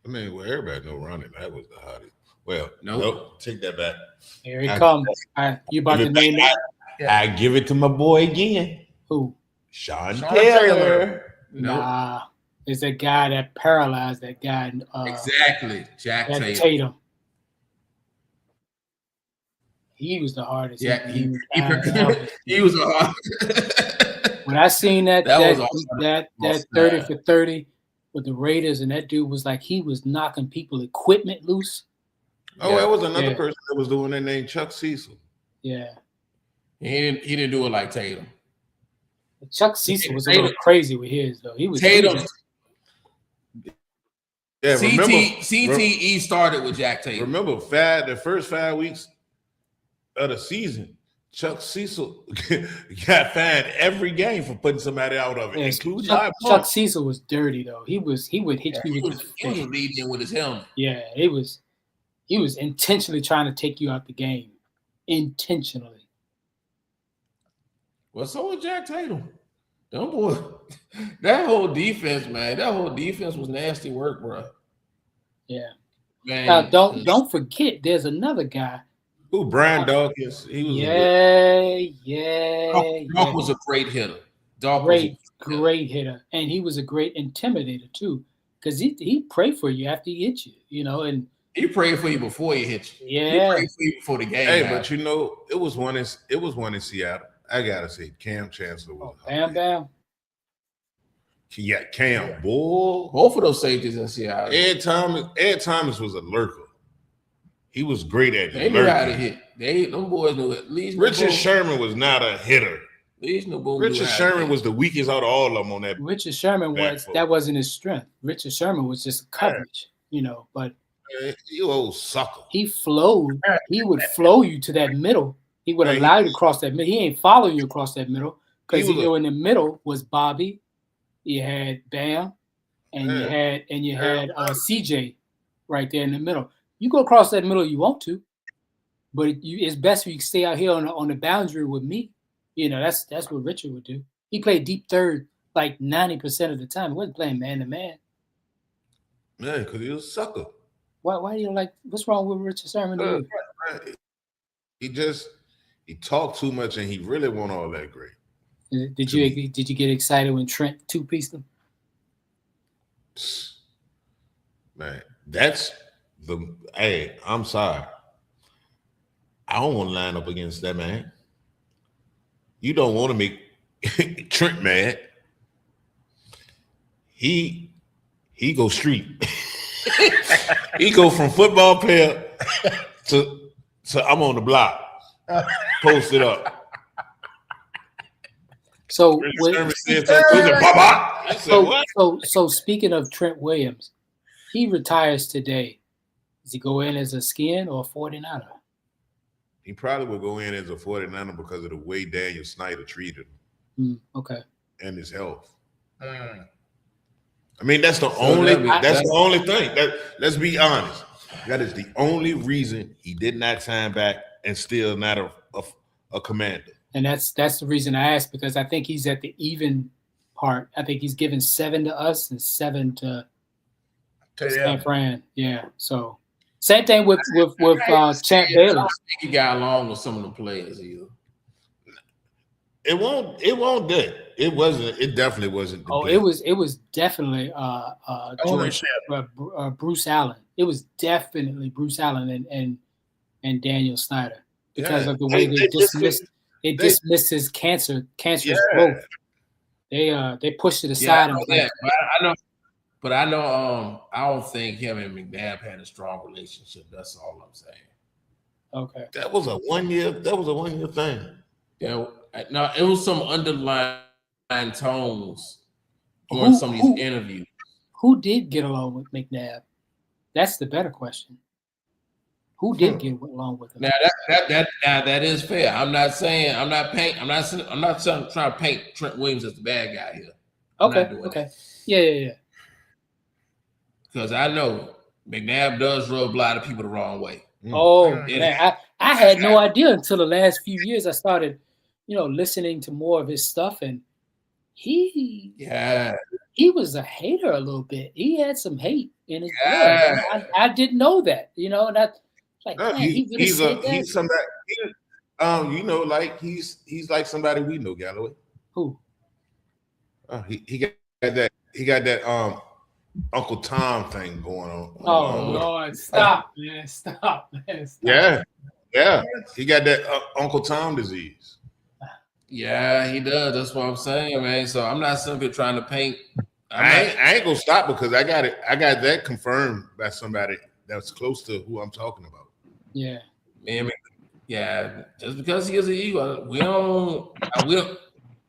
Speaker 4: I mean, well, everybody know Ronnie that was the hardest. Well, nope, take that back.
Speaker 5: Here he comes. You about to name that?
Speaker 4: I give it to my boy again.
Speaker 5: Who?
Speaker 4: Sean Taylor.
Speaker 5: Nah, it's that guy that paralyzed that guy.
Speaker 2: Exactly, Jack
Speaker 5: Tatum. He was the hardest.
Speaker 2: Yeah, he was the hardest.
Speaker 5: When I seen that 30 for 30 with the Raiders, and that dude was like he was knocking people equipment loose.
Speaker 4: Oh, that was another person that was doing that named Chuck Cecil.
Speaker 5: Yeah.
Speaker 2: He didn't do it like Tatum.
Speaker 5: Chuck Cecil was a little crazy with his though. He was
Speaker 2: Tatum.
Speaker 4: Yeah,
Speaker 2: CTE started with Jack Tatum.
Speaker 4: Remember, the first 5 weeks of the season, Chuck Cecil got fined every game for putting somebody out of it.
Speaker 5: Chuck Cecil was dirty though. He would hit you.
Speaker 2: He was leading with his helmet.
Speaker 5: Yeah, he was intentionally trying to take you out the game, intentionally.
Speaker 2: Well, so was Jack Tatum. Them boy, that whole defense, man. That whole defense was nasty work, bro.
Speaker 5: Yeah.
Speaker 2: Man,
Speaker 5: now don't forget, there's another guy.
Speaker 4: Who Brian Dawkins? He was
Speaker 2: Dawk was a great hitter.
Speaker 5: Great hitter, and he was a great intimidator too, because he prayed for you after he hit you, and
Speaker 2: he prayed for you before he hit you.
Speaker 5: Yeah,
Speaker 2: he prayed for you before the game.
Speaker 4: Hey, but it was one in Seattle. I gotta say, Cam Chancellor was
Speaker 5: Bam.
Speaker 4: Yeah, Cam, boy.
Speaker 2: Both of those safeties in Seattle.
Speaker 4: Ed Thomas was a lurker. He was great at
Speaker 2: They knew how to hit. Them boys knew at least.
Speaker 4: Richard Sherman was not a hitter. Richard Sherman was the weakest out of all of them on that.
Speaker 5: Richard Sherman that wasn't his strength. Richard Sherman was just coverage, but
Speaker 4: you old sucker.
Speaker 5: He flowed. He would flow you to that middle. He would allow you to cross that middle. He ain't following you across that middle because in the middle was Bobby. You had Bam, and you had CJ right there in the middle. You go across that middle, you want to, but it's best if you stay out here on the boundary with me. That's what Richard would do. He played deep third like 90% of the time. He wasn't playing man to man.
Speaker 4: Man, because he was a sucker.
Speaker 5: Why do you like? What's wrong with Richard Sherman?
Speaker 4: He talked too much, and he really wasn't all that great.
Speaker 5: Did you get excited when Trent two-pieced him?
Speaker 4: Man, that's the. Hey, I'm sorry. I don't want to line up against that man. You don't want to make Trent mad. He go street. He go from football player to I'm on the block. Post it up.
Speaker 5: So,
Speaker 4: so
Speaker 5: speaking of Trent Williams, he retires today. Does he go in as a skin or a 49er?
Speaker 4: He probably will go in as a 49er because of the way Daniel Snyder treated him.
Speaker 5: Okay.
Speaker 4: And his health. I mean, that's the only thing. Let's be honest. That is the only reason he did not sign back and still not a commander.
Speaker 5: And that's the reason I asked, because I think he's at the even part. I think he's given 7 to us and 7 to San Fran. Yeah. So same thing with Champ Bailey.
Speaker 2: I think he got along with some of the players either.
Speaker 4: It won't do. It definitely wasn't.
Speaker 5: It was definitely Bruce Allen. It was definitely Bruce Allen and Daniel Snyder because of the way they dismissed his cancerous growth. They pushed it aside.
Speaker 2: But I know I don't think him and McNabb had a strong relationship. That's all I'm saying.
Speaker 5: Okay.
Speaker 4: That was a 1 year thing.
Speaker 2: Yeah. No, it was some underlying tones during some of these interviews.
Speaker 5: Who did get along with McNabb? That's the better question. Who did get along with him?
Speaker 2: Now that is fair. I'm not trying to paint Trent Williams as the bad guy here.
Speaker 5: Okay. Yeah.
Speaker 2: Because I know McNabb does rub a lot of people the wrong way.
Speaker 5: Oh man, I had no idea until the last few years. I started, listening to more of his stuff, and he was a hater a little bit. He had some hate in his blood. I didn't know that, and that's like, man, he's
Speaker 4: somebody. He's like somebody we know, Galloway.
Speaker 5: Who?
Speaker 4: He got that Uncle Tom thing going on.
Speaker 5: Oh Lord, stop, man.
Speaker 4: Yeah. He got that Uncle Tom disease.
Speaker 2: Yeah, he does. That's what I'm saying, man. So I'm not simply trying to paint.
Speaker 4: I ain't gonna stop because I got that confirmed by somebody that's close to who I'm talking about.
Speaker 5: Yeah.
Speaker 2: Man, yeah. Just because he is an Eagle,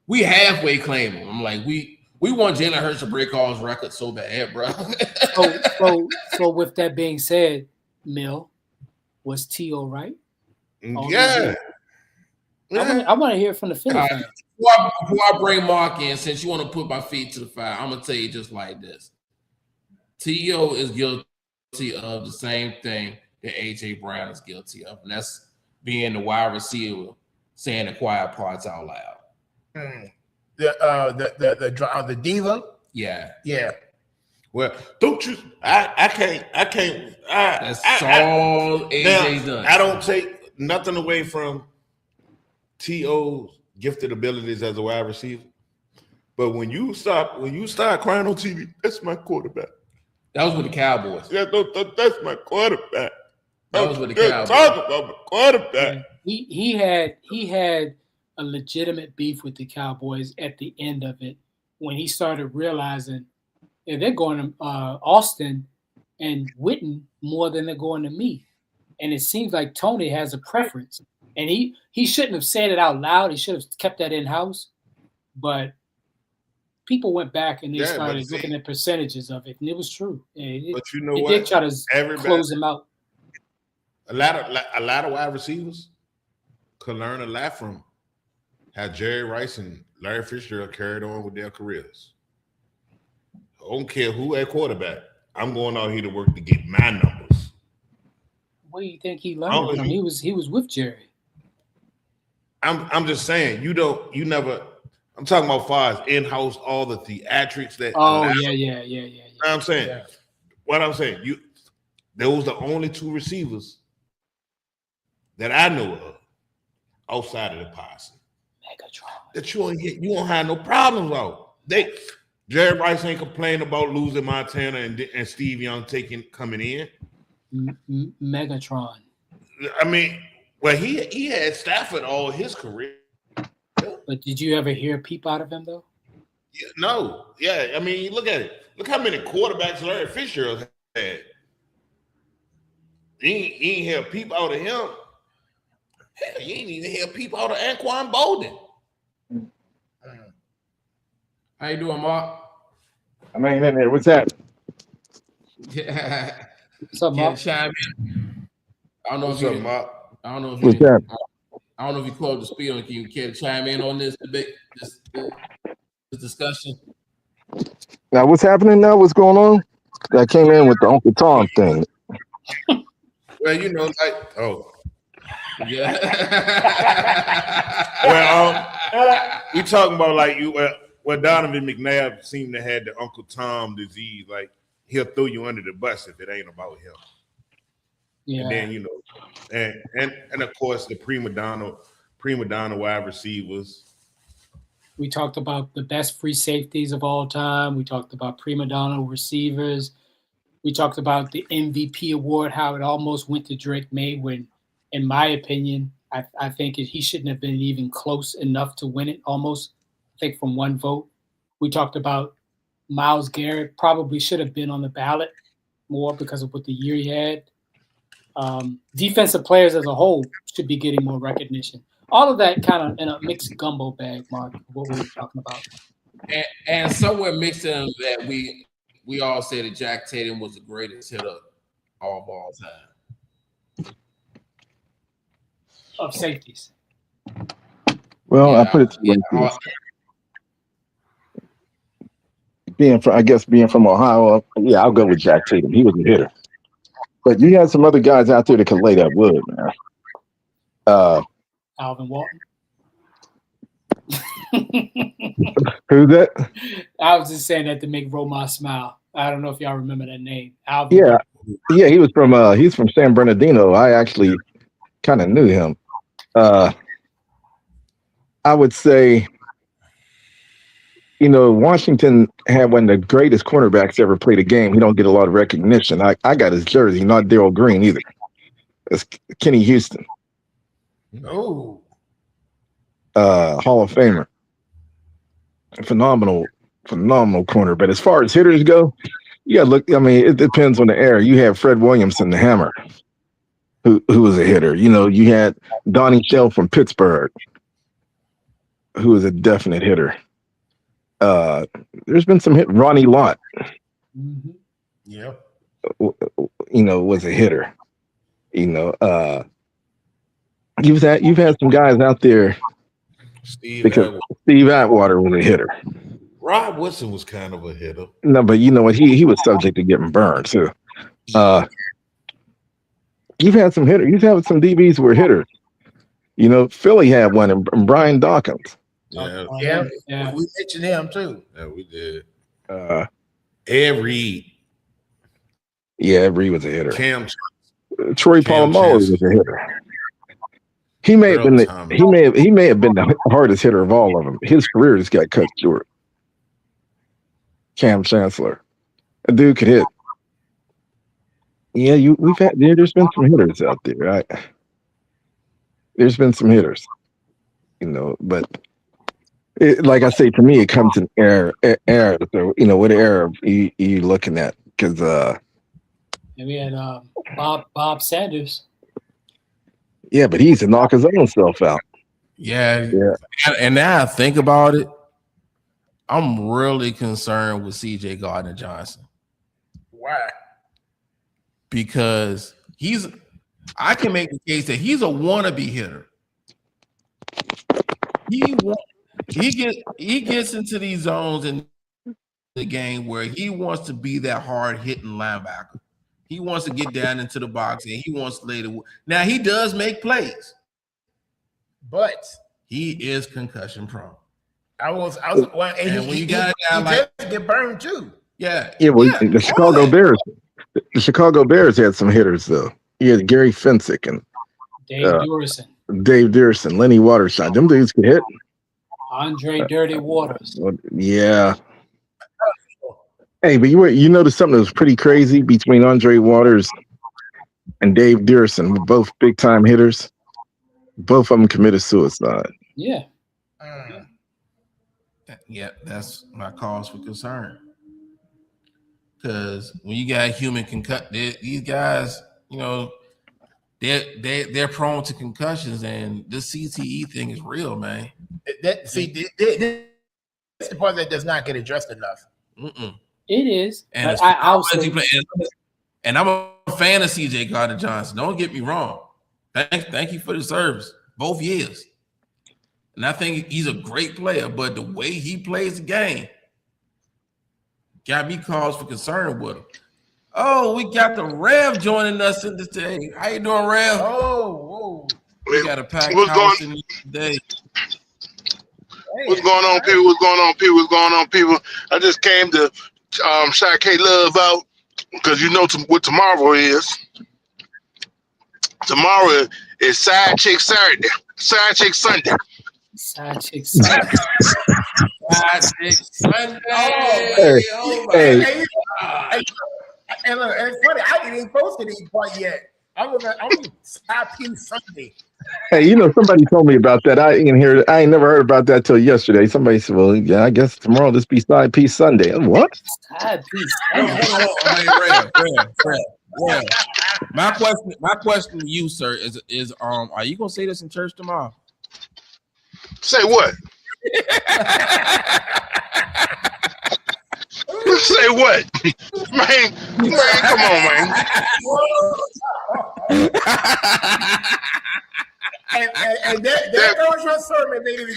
Speaker 2: we halfway claim him. I'm like, we want Jalen Hurts to break all his records so bad, bro.
Speaker 5: So with that being said, Mill, was T.O. right?
Speaker 4: Yeah.
Speaker 5: I want to hear from the Philly fans.
Speaker 2: Before I bring Mark in, since you want to put my feet to the fire, I'm going to tell you just like this. T.O. is guilty of the same thing that A.J. Brown is guilty of, and that's being the wide receiver saying the quiet parts out loud.
Speaker 3: The diva.
Speaker 2: Yeah.
Speaker 4: Well, don't you? I can't.
Speaker 2: That's all AJ does.
Speaker 4: I don't take nothing away from T.O.'s gifted abilities as a wide receiver, but when you start crying on TV, that's my quarterback.
Speaker 2: That was with the Cowboys.
Speaker 4: Yeah, that's my quarterback.
Speaker 2: That was with the Cowboys.
Speaker 4: Talk about my quarterback.
Speaker 5: He had a legitimate beef with the Cowboys at the end of it when he started realizing they're going to Austin and Witten more than they're going to me. And it seems like Tony has a preference. And he shouldn't have said it out loud. He should have kept that in-house. But people went back and they started looking at percentages of it, and it was true.
Speaker 4: But you know what?
Speaker 5: They did try to close him out.
Speaker 4: A lot of wide receivers could learn a lot from how Jerry Rice and Larry Fitzgerald carried on with their careers. I don't care who at quarterback. I'm going out here to work to get my numbers.
Speaker 5: What do you think he learned from? He was with Jerry.
Speaker 4: I'm just saying, you never. I'm talking about far as in-house, all the theatrics that.
Speaker 5: Oh yeah.
Speaker 4: You know what I'm saying? Yeah. What I'm saying, those the only two receivers that I know of outside of the posse that you won't have no problems on. Jerry Rice ain't complaining about losing Montana and Steve Young coming in.
Speaker 5: Megatron.
Speaker 4: I mean, well, he had Stafford all his career.
Speaker 5: But did you ever hear a peep out of him though?
Speaker 4: Yeah, no. Yeah, I mean, look at it. Look how many quarterbacks Larry Fitzgerald had. He ain't hear a peep out of him. Hell, you ain't even hear a peep out of Anquan Bolden.
Speaker 2: How you doing, Mark?
Speaker 6: I mean, in there. What's that?
Speaker 2: Yeah.
Speaker 5: What's up, Mark?
Speaker 2: Chime in. I don't know
Speaker 4: What's
Speaker 2: if
Speaker 4: up,
Speaker 2: you.
Speaker 4: Mark?
Speaker 2: I don't know if
Speaker 6: What's
Speaker 2: you.
Speaker 6: that?
Speaker 2: I don't know if you closed the spiel. Can you care to chime in on this debate, this discussion?
Speaker 6: Now, what's happening now? What's going on? I came in with the Uncle Tom thing.
Speaker 4: Well, you know, like, oh.
Speaker 2: Yeah.
Speaker 4: Well, we talking about like you. Well, Donovan McNabb seemed to have the Uncle Tom disease. Like he'll throw you under the bus if it ain't about him.
Speaker 5: Yeah.
Speaker 4: And then you know, and of course the prima donna wide receivers.
Speaker 5: We talked about the best free safeties of all time. We talked about prima donna receivers. We talked about the MVP award, how it almost went to Drake May when, in my opinion, I think he shouldn't have been even close enough to win it almost, I think from one vote. We talked about Myles Garrett probably should have been on the ballot more because of what the year he had. Defensive players as a whole should be getting more recognition. All of that kind of in a mixed gumbo bag, Mark, what we were talking about.
Speaker 2: And somewhere mixed in that we all say that Jack Tatum was the greatest hitter of all time.
Speaker 5: Of safeties.
Speaker 6: Well, I put it to you like this. Being from Ohio, yeah, I'll go with Jack Tatum. He was a hitter. But you had some other guys out there that could lay that wood, man.
Speaker 5: Alvin Walton.
Speaker 6: Who's that?
Speaker 5: I was just saying that to make Roma smile. I don't know if y'all remember that name. Alvin
Speaker 6: Yeah.
Speaker 5: Walton.
Speaker 6: Yeah, he's from San Bernardino. I actually kind of knew him. I would say, Washington had one of the greatest cornerbacks ever played a game. He don't get a lot of recognition. I got his jersey, not Darryl Green either. It's Kenny Houston.
Speaker 3: Oh.
Speaker 6: Hall of Famer. Phenomenal corner. But as far as hitters go, you gotta look. I mean, it depends on the era. You have Fred Williamson, the Hammer, who was a hitter. You had Donnie Shell from Pittsburgh, who was a definite hitter. There's been some hit. Ronnie Lott,
Speaker 5: Mm-hmm.
Speaker 3: Yeah.
Speaker 6: Was a hitter. You've had some guys out there.
Speaker 4: Steve
Speaker 6: Atwater was a hitter.
Speaker 4: Rob Wilson was kind of a hitter.
Speaker 6: No, but you know what? He was subject to getting burned too. You've had some hitters. You've had some DBs who were hitters. Philly had one, and Brian Dawkins.
Speaker 4: Yeah.
Speaker 5: Yeah.
Speaker 3: We mentioned him too.
Speaker 4: Yeah, we did.
Speaker 6: Ed
Speaker 4: Reed.
Speaker 6: Yeah, Ed Reed was a hitter.
Speaker 4: Cam
Speaker 6: Troy Polamalu was a hitter. He may have been the hardest hitter of all of them. His career just got cut short. Cam Chancellor, a dude could hit. Yeah, there's been some hitters out there, right? There's been some hitters, but like I say, to me, it comes in era. So what era are you looking at? Because
Speaker 5: And we had Bob Sanders.
Speaker 6: Yeah, but he's to knock his own self out.
Speaker 2: Yeah. And now I think about it, I'm really concerned with CJ Gardner-Johnson.
Speaker 3: Why?
Speaker 2: Because I can make the case that he's a wannabe hitter. He gets into these zones in the game where he wants to be that hard hitting linebacker. He wants to get down into the box and he wants to lay the. Now he does make plays,
Speaker 3: but
Speaker 2: he is concussion prone.
Speaker 3: And when
Speaker 2: you got a guy like
Speaker 3: get burned too.
Speaker 2: Yeah.
Speaker 6: The Chicago Bears had some hitters though. You had Gary Fensick and Dave Durson, Lenny Waterside. Them dudes could hit.
Speaker 5: Andre Dirty Waters.
Speaker 6: Yeah. Hey, but you noticed something that was pretty crazy between Andre Waters and Dave Dearson, both big time hitters. Both of them committed suicide.
Speaker 5: Yeah.
Speaker 2: Yeah, that's my cause for concern. Because when you got human concussion, these guys, you know, they're prone to concussions, and this CTE thing is real, man.
Speaker 3: That's the part that does not get addressed enough.
Speaker 5: It is.
Speaker 2: And I'm a fan of CJ Gardner-Johnson. Don't get me wrong. Thank you for the service both years. And I think he's a great player, but the way he plays the game got me cause for concern with him. Oh, we got the Rev joining us in today. How you doing, Rev?
Speaker 3: Oh,
Speaker 2: we got a packed house in today.
Speaker 7: What's going on, people? What's going on, people? What's going on, people? I just came to shout K Love out because you know what tomorrow is. Tomorrow is Side Chick Saturday, Side Chick Sunday.
Speaker 5: Side Chick Sunday.
Speaker 2: Side Chick Sunday.
Speaker 3: Hey, and look, it's funny. I didn't even post it quite yet. I'm Side Chick Sunday.
Speaker 6: Hey, you know, somebody told me about that. I ain't never heard about that till yesterday. Somebody said, "Well, yeah, I guess tomorrow this be Side Piece Sunday." What?
Speaker 5: Side Piece
Speaker 2: Rev. My question to you, sir, is are you gonna say this in church tomorrow?
Speaker 7: Say what? Say what? man, come on, man.
Speaker 3: And there goes your sermon, baby.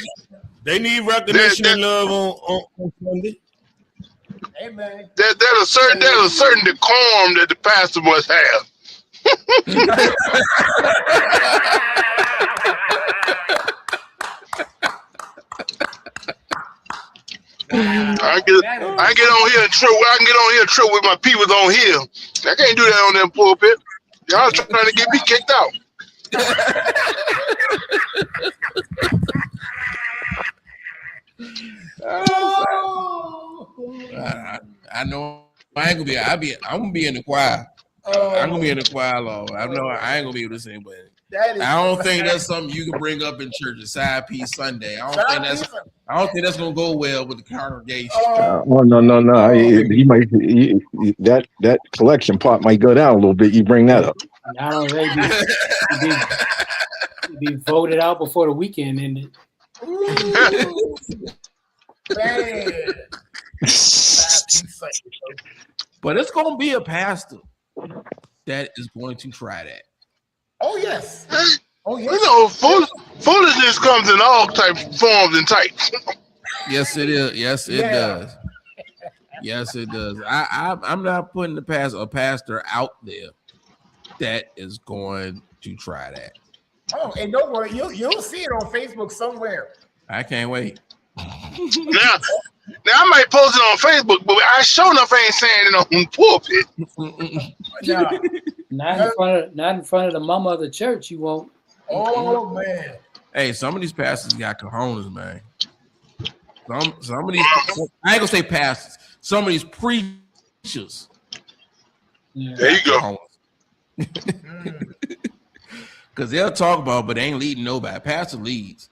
Speaker 4: They need recognition and love on Sunday.
Speaker 7: Hey, man. There's a certain decorum that the pastor must have. I can get on here and trip with my people on here. I can't do that on that pulpit. Y'all trying to get me kicked out.
Speaker 2: I know I ain't gonna be. I'm gonna be in the choir. I'm gonna be in the choir, Lord. I know I ain't gonna be able to sing, but I don't think that's something you can bring up in church. A Side Piece Sunday. I don't think that's gonna go well with the congregation.
Speaker 6: No. He might that collection part might go down a little bit. You bring that up.
Speaker 5: Not already be voted out before the weekend ended.
Speaker 2: But it's gonna be a pastor that is going to try that.
Speaker 3: Oh yes. Oh yes.
Speaker 7: You know, foolishness comes in all types, forms, and types.
Speaker 2: Yes, it is. Yes, it does. Yes, it does. I'm not putting a pastor out there that is going to try that.
Speaker 3: Oh, and don't worry, you'll see it on Facebook somewhere.
Speaker 2: I can't wait.
Speaker 7: Now I might post it on Facebook, but I sure enough ain't saying it on pulpit.
Speaker 5: Not in front of the mama of the church. You won't.
Speaker 3: Oh man.
Speaker 2: Hey, some of these pastors got cojones, man. Some of these, I ain't gonna say pastors. Some of these preachers.
Speaker 7: Yeah. There you go.
Speaker 2: Because they'll talk about, but they ain't leading nobody. Pastor leads.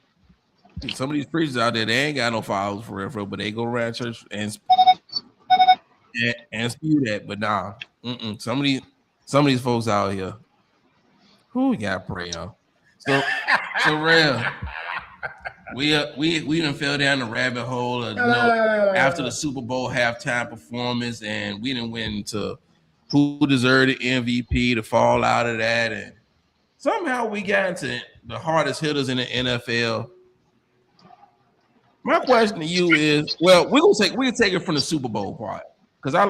Speaker 2: Some of these preachers out there, they ain't got no followers for real, but they go around church and spew that. But nah, some of these folks out here, who we gotta pray on. So real. We done fell down the rabbit hole of, after the Super Bowl halftime performance, and we done went into who deserved the MVP to fall out of that, and somehow we got into the hardest hitters in the NFL. My question to you is, well, we can take it from the Super Bowl part, because I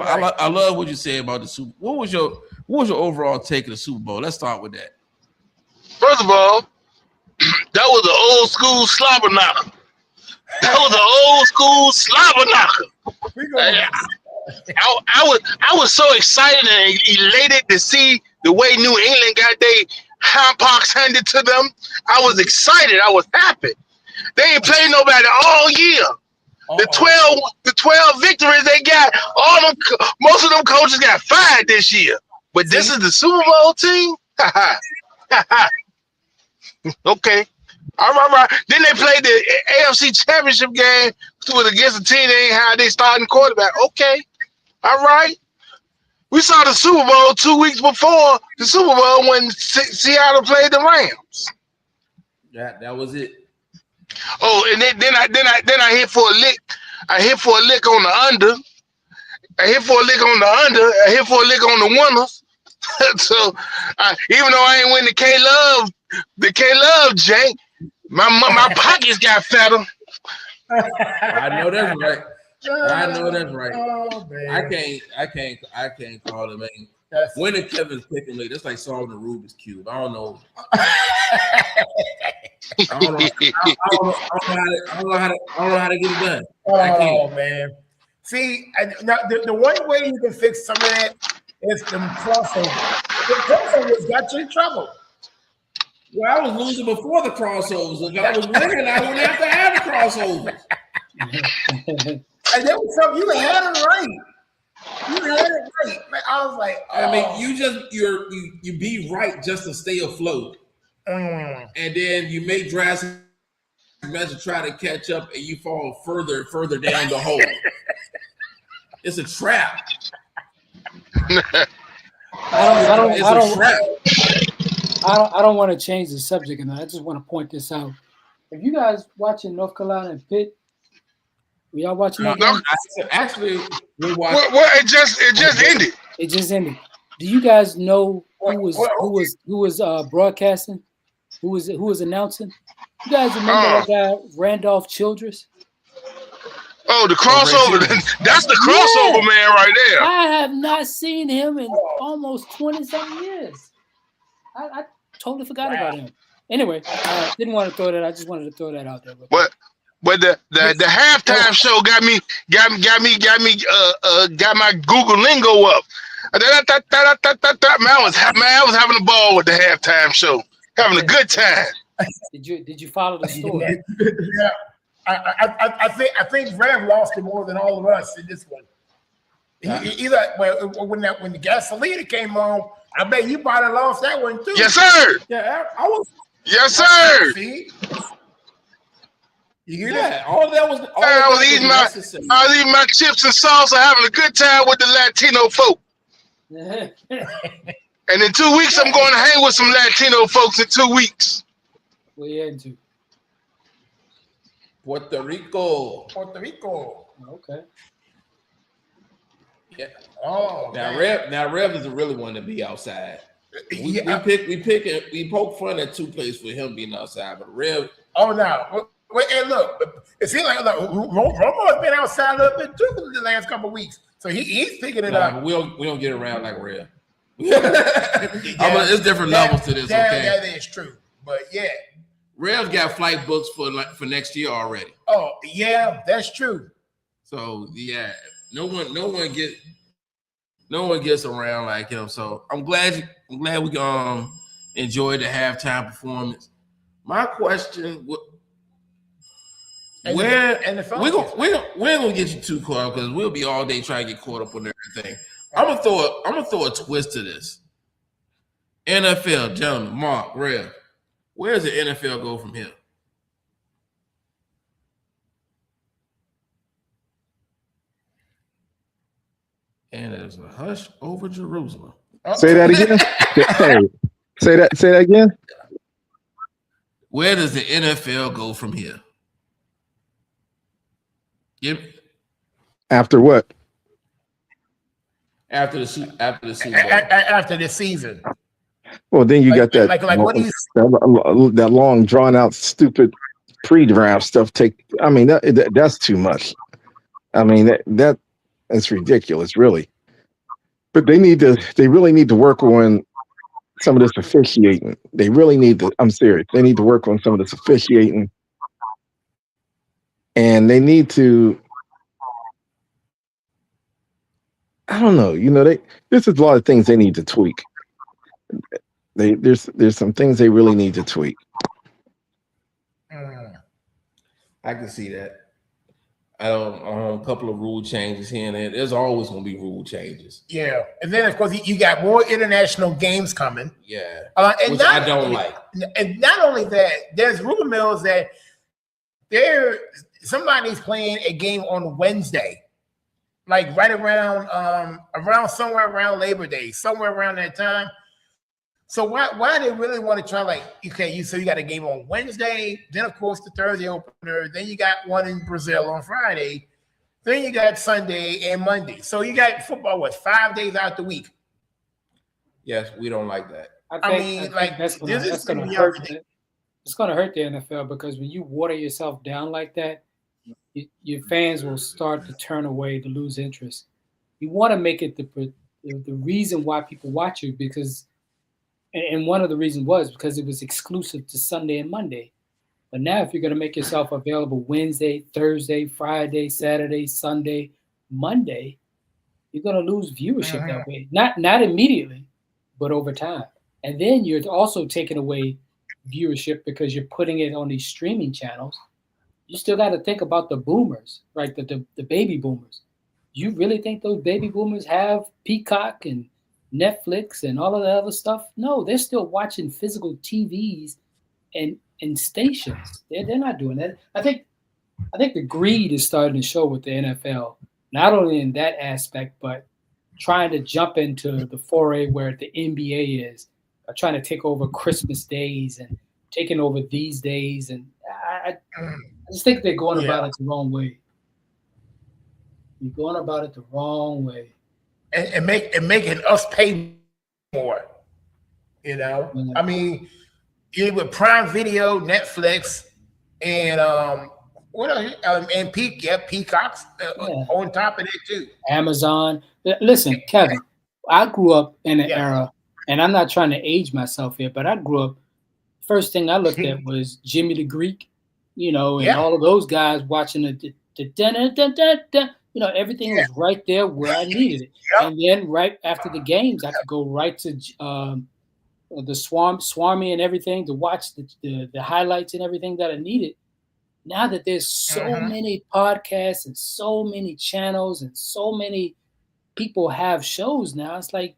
Speaker 2: love what you said about the Super. What was your overall take of the Super Bowl? Let's start with that.
Speaker 7: First of all, that was an old school slobber knocker. I was so excited and elated to see the way New England got their handpox handed to them. I was excited. I was happy. They ain't played nobody all year. the 12 victories they got, most of them coaches got fired this year. But this is the Super Bowl team? Okay. All right. Then they played the AFC Championship game against a team they ain't had their starting quarterback. Okay. All right. We saw the Super Bowl 2 weeks before the Super Bowl when Seattle played the Rams.
Speaker 2: Yeah, that was it.
Speaker 7: Oh, and then I hit for a lick. I hit for a lick on the under. I hit for a lick on the under. I hit for a lick on the winners. So even though I ain't win the K-Love jank, my pockets got fatter.
Speaker 2: I know that's right. I know that's right.
Speaker 3: Oh, man.
Speaker 2: I can't call it, man. Winning Kevin's picking me, that's like solving a Rubik's Cube. I don't know. I don't know how to get it done.
Speaker 3: Oh, man. See, now the one way you can fix some of that is them crossovers. The crossovers got you in trouble.
Speaker 2: Well, I was losing before the crossovers. If I was winning, I wouldn't have to have the crossovers.
Speaker 3: And there was something you had it right. You had it right. Man, I was like, oh.
Speaker 2: I mean, you be right just to stay afloat. And then you make drastic measures try to catch up, and you fall further and further down the hole. It's a trap.
Speaker 5: I don't want to change the subject, and I just want to point this out. Have you guys watching North Carolina and Pitt? Were y'all watching that game?
Speaker 2: Actually, we watched.
Speaker 7: Well, it just ended.
Speaker 5: It just ended. Do you guys know who was broadcasting? Who was announcing? You guys remember that guy Randolph Childress?
Speaker 7: Oh, the crossover. That's the crossover man right there.
Speaker 5: I have not seen him in almost 20-something years. I totally forgot about him. Anyway, I didn't want to throw that. I just wanted to throw that out there.
Speaker 7: But the halftime show got my Google lingo up. Man, I was having a ball with the halftime show, having a good time.
Speaker 5: Did you follow the story?
Speaker 3: Yeah. I think Rev lost it more than all of us in this one. When the Gasolina came on, I bet you probably lost that one too.
Speaker 7: Yes, sir.
Speaker 3: Yeah, I was.
Speaker 7: Yes, sir.
Speaker 3: See, you hear
Speaker 2: that? All that was.
Speaker 7: I was eating my chips and salsa, having a good time with the Latino folk. And in 2 weeks, I'm going to hang with some Latino folks in 2 weeks.
Speaker 5: Where you heading to?
Speaker 2: Puerto Rico.
Speaker 5: Okay.
Speaker 2: Yeah.
Speaker 3: Oh.
Speaker 2: Now Rev doesn't really want to be outside. We poke fun at two places for him being outside, but Rev.
Speaker 3: Oh no. And look, it seems like Romo's been outside a little bit too for the last couple of weeks, so he's picking it up.
Speaker 2: But we don't get around like Rev. It's different levels to this.
Speaker 3: That is true, but yeah.
Speaker 2: Rev's got flight books for next year already.
Speaker 3: Oh yeah, that's true.
Speaker 2: So yeah, no one gets around like him. So I'm glad we enjoyed the halftime performance. My question, we're gonna get you too caught up because we'll be all day trying to get caught up on everything. I'm gonna throw a twist to this. NFL, gentlemen, Mark, Rev. Where does the NFL go from here? And there's a hush over Jerusalem.
Speaker 6: Say that again. Say that again.
Speaker 2: Where does the NFL go from here? Yep.
Speaker 3: After what?
Speaker 2: After the Super Bowl.
Speaker 3: After the season.
Speaker 6: Well, then you got that
Speaker 3: what do you
Speaker 6: that long drawn out stupid pre-draft stuff. That's too much. I mean that's ridiculous, really. But they really need to work on some of this officiating. I'm serious. They need to work on some of this officiating. And they need to, I don't know, there's a lot of things they need to tweak. There's some things they really need to tweak.
Speaker 2: I can see that. A couple of rule changes here and there. There's always going to be rule changes.
Speaker 3: Yeah, and then of course you got more international games coming.
Speaker 2: Yeah,
Speaker 3: and
Speaker 2: which I don't like.
Speaker 3: And not only that, there's rumor mills that somebody's playing a game on Wednesday, like right around somewhere around Labor Day, somewhere around that time. So why they really want to try, like, okay, so you got a game on Wednesday, then of course the Thursday opener, then you got one in Brazil on Friday, then you got Sunday and Monday. So you got football 5 days out the week.
Speaker 2: Yes, we don't like that.
Speaker 5: I think that's going to hurt. It's going to hurt the NFL, because when you water yourself down like that, your fans will start to turn away, to lose interest. You want to make it the reason why people watch you, because, and one of the reasons was because it was exclusive to Sunday and Monday. But now if you're going to make yourself available Wednesday, Thursday, Friday, Saturday, Sunday, Monday, you're going to lose viewership that way. Not immediately, but over time. And then you're also taking away viewership because you're putting it on these streaming channels. You still got to think about the boomers, right? The baby boomers. You really think those baby boomers have Peacock and Netflix and all of the other stuff? No, they're still watching physical TVs and stations. They're not doing that. I think the greed is starting to show with the NFL, not only in that aspect, but trying to jump into the foray where the NBA is, trying to take over Christmas days and taking over these days. And I just think they're going about it the wrong way. You're going about it the wrong way.
Speaker 3: And making us pay more. You know? Yeah. I mean, with Prime Video, Netflix, and what else? And Peacocks on top of it too.
Speaker 5: Amazon. Listen, Kevin, I grew up in an era, and I'm not trying to age myself here, but I grew up, first thing I looked at was Jimmy the Greek, and all of those guys watching everything was right there where I needed it. And then right after the games, I could go right to the Swarmy and everything to watch the highlights and everything that I needed. Now that there's so many podcasts and so many channels and so many people have shows now, it's like,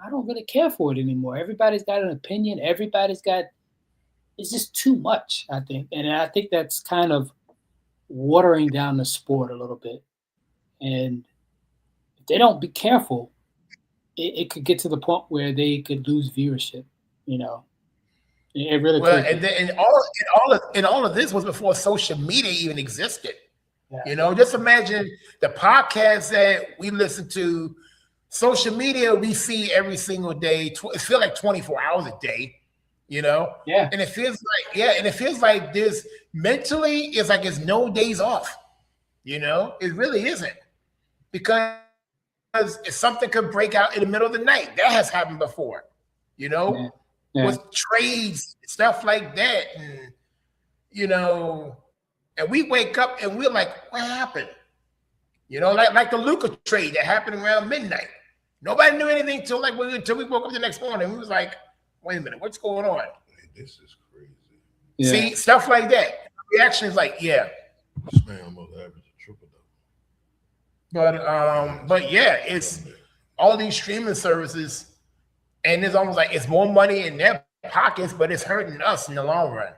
Speaker 5: I don't really care for it anymore. Everybody's got an opinion. It's just too much, I think. And I think that's kind of watering down the sport a little bit. And if they don't be careful, it could get to the point where they could lose viewership, It really could.
Speaker 3: And all of this was before social media even existed. Yeah. Just imagine the podcasts that we listen to, social media we see every single day. It feels like 24 hours a day, Yeah. And it feels like this mentally, it's like it's no days off. It really isn't, because if something could break out in the middle of the night, that has happened before, with trades, stuff like that, and and we wake up and we're like, what happened? Like the Luka trade that happened around midnight. Nobody knew anything until we woke up the next morning. We was like, wait a minute, what's going on?
Speaker 4: This is crazy.
Speaker 3: Yeah. See, stuff like that. The reaction is like,
Speaker 4: this man almost averaged a triple double.
Speaker 3: But it's all these streaming services, and it's almost like it's more money in their pockets, but it's hurting us in the long run.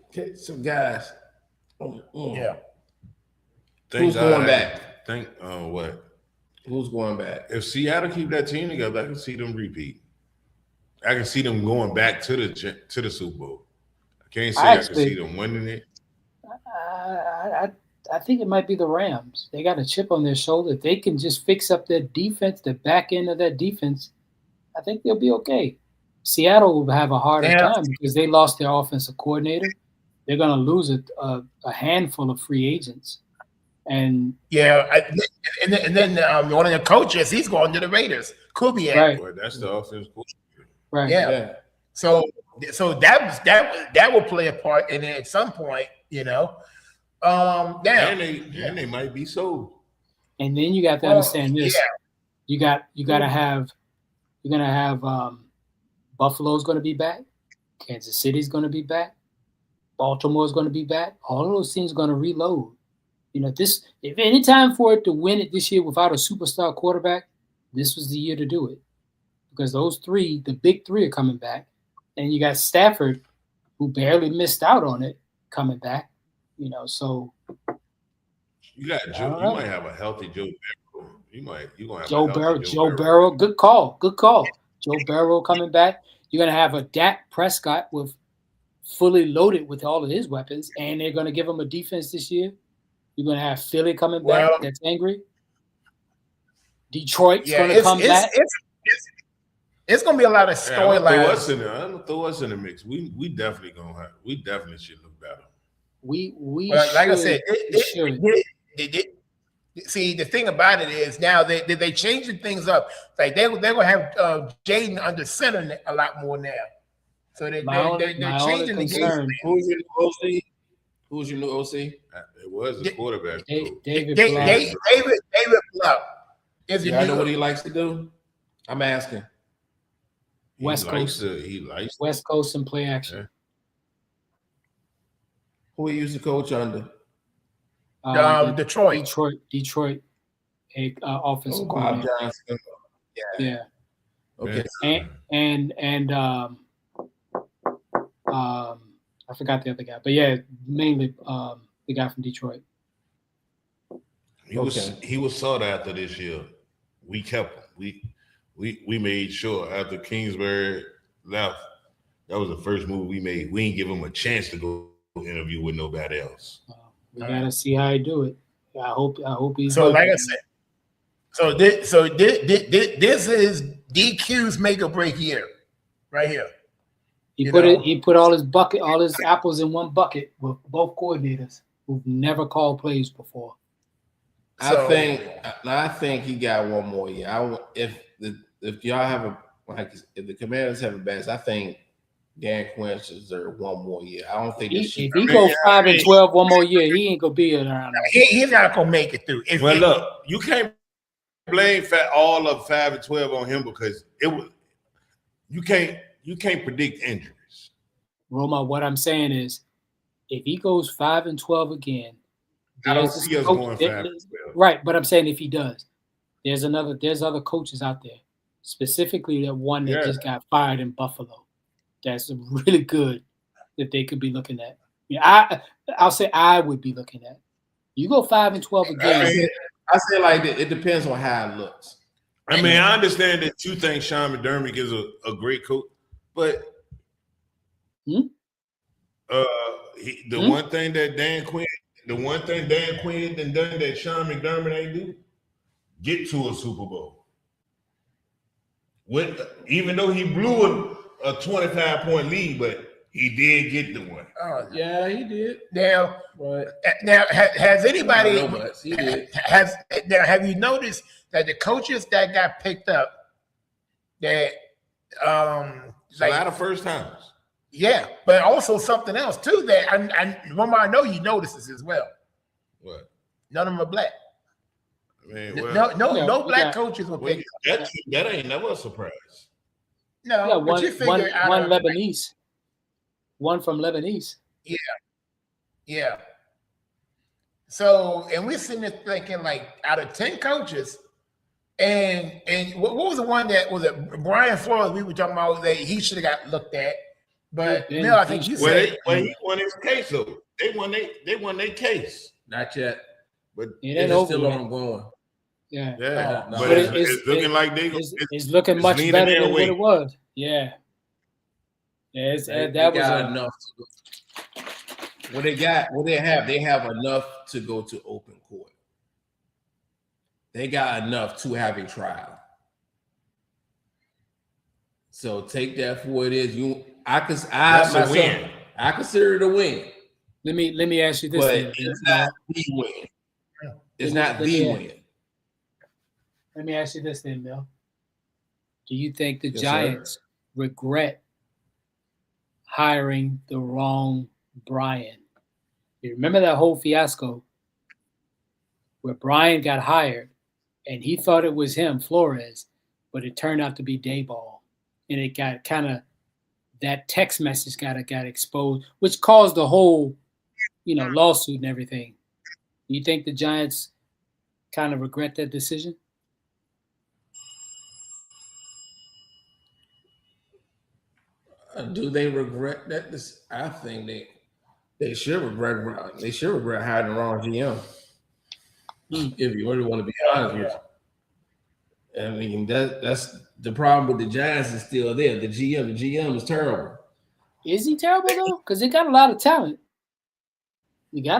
Speaker 2: Okay, so guys,
Speaker 4: who's
Speaker 2: going back?
Speaker 4: What?
Speaker 2: Who's going back?
Speaker 4: If Seattle keep that team together, I can see them repeat. I can see them going back to the Super Bowl. I can't say I can see them winning it.
Speaker 5: I think it might be the Rams. They got a chip on their shoulder. If they can just fix up their defense, the back end of that defense, I think they'll be okay. Seattle will have a harder time because they lost their offensive coordinator. They're going to lose a handful of free agents. And
Speaker 3: and then one of the coaches, he's going to the Raiders. Kubiak.
Speaker 2: Right.
Speaker 4: Boy, that's the offense coach.
Speaker 5: Right.
Speaker 3: Yeah. So that will play a part in it at some point, And
Speaker 4: they might be sold.
Speaker 5: And then you got to understand this. Yeah. You're gonna have Buffalo's going to be back. Kansas City's going to be back. Baltimore is going to be back. All of those teams are going to reload. If any time for it to win it this year without a superstar quarterback, this was the year to do it. Because those three, the big three, are coming back. And you got Stafford, who barely missed out on it, coming back. So
Speaker 4: you might have a healthy Joe Burrow. You're gonna have
Speaker 5: Joe Burrow. Joe Burrow. Good call. Joe Burrow coming back. You're gonna have a Dak Prescott with fully loaded with all of his weapons, and they're gonna give him a defense this year. You're gonna have Philly coming back. That's angry. Detroit's gonna come back.
Speaker 3: It's gonna be a lot of storylines.
Speaker 4: I'm gonna throw us in the mix. We definitely should look better.
Speaker 5: We
Speaker 3: like I said, see, the thing about it is now they changing things up. Like they're gonna have Jaden under center a lot more now. So they're changing the game.
Speaker 2: Who's your new OC? Who's your new OC?
Speaker 4: It was the quarterback.
Speaker 5: David
Speaker 3: Blau.
Speaker 2: I know what he likes to do. I'm asking.
Speaker 5: West Coast.
Speaker 4: He likes
Speaker 5: West Coast and play action.
Speaker 4: Yeah.
Speaker 2: Who he used to coach under?
Speaker 3: Detroit.
Speaker 5: Offensive coordinator. Yeah.
Speaker 2: Okay.
Speaker 5: And I forgot the other guy, but yeah, mainly the guy from Detroit.
Speaker 4: He was sought after this year. We kept him. We made sure after Kingsbury left, that was the first move we made. We didn't give him a chance to go interview with nobody else.
Speaker 5: We gotta see how he do it. I hope he's.
Speaker 3: So like I said, this is DQ's make or break year, right here.
Speaker 5: He put all his apples in one bucket with both coordinators who've never called plays before.
Speaker 2: I think he got one more year. If y'all have if the Commanders have a best, I think Dan Quinn should deserve one more year. I don't think
Speaker 5: if he go 5-12 one more year, he ain't gonna be around.
Speaker 3: He's not gonna make it through.
Speaker 4: Look, you can't blame all of 5-12 on him because you can't predict injuries.
Speaker 5: Roma, what I'm saying is, if he goes 5-12 again,
Speaker 4: I don't see us going 5-12.
Speaker 5: Right, but I'm saying if he does, there's other coaches out there, specifically that one that just got fired in Buffalo. That's really good that they could be looking at. I'll say I would be looking at. You go 5-12 again.
Speaker 2: I say like that. It depends on how it looks.
Speaker 4: I understand that you think Sean McDermott is a great coach, but one thing Dan Quinn done that Sean McDermott ain't do, get to a Super Bowl. Even though he blew a 25-point lead, but he did get the one.
Speaker 3: Oh,
Speaker 2: yeah, he did.
Speaker 3: Now has anybody have you noticed that the coaches that got picked up that
Speaker 4: a lot of first timers?
Speaker 3: Yeah, but also something else too that I know you noticed this as well.
Speaker 4: What?
Speaker 3: None of them are black.
Speaker 4: No
Speaker 3: black coaches were picked up.
Speaker 4: That ain't never a surprise.
Speaker 3: No,
Speaker 5: one Lebanese. One from Lebanese.
Speaker 3: Yeah. So, and we're sitting there thinking, like, out of 10 coaches, and what was the one that was it? Brian Flores? We were talking about that he should have got looked at, but I think you said
Speaker 4: he won his case though. They won their case.
Speaker 2: Not yet,
Speaker 5: but it's still
Speaker 2: ongoing.
Speaker 5: Yeah.
Speaker 4: But it's looking like
Speaker 5: it's looking much better than what it was. Yeah. That was
Speaker 2: enough. What they have enough to go to open court. They got enough to have a trial. So take that for what it is. I consider it a win.
Speaker 5: Let me ask you this.
Speaker 2: But it's not the win. It's not the win.
Speaker 5: Let me ask you this then, Bill. Do you think the Giants regret hiring the wrong Brian? You remember that whole fiasco where Brian got hired and he thought it was him, Flores, but it turned out to be Dayball. And it got kind of that text message got exposed, which caused the whole, lawsuit and everything. You think the Giants kind of regret that decision?
Speaker 2: Do they regret that? I think they should regret. They should regret hiring the wrong GM. If you really want to be honest with you, I mean that's the problem with the Giants is still there. The GM is terrible.
Speaker 5: Is he terrible though? Because they got a lot of talent. Yeah.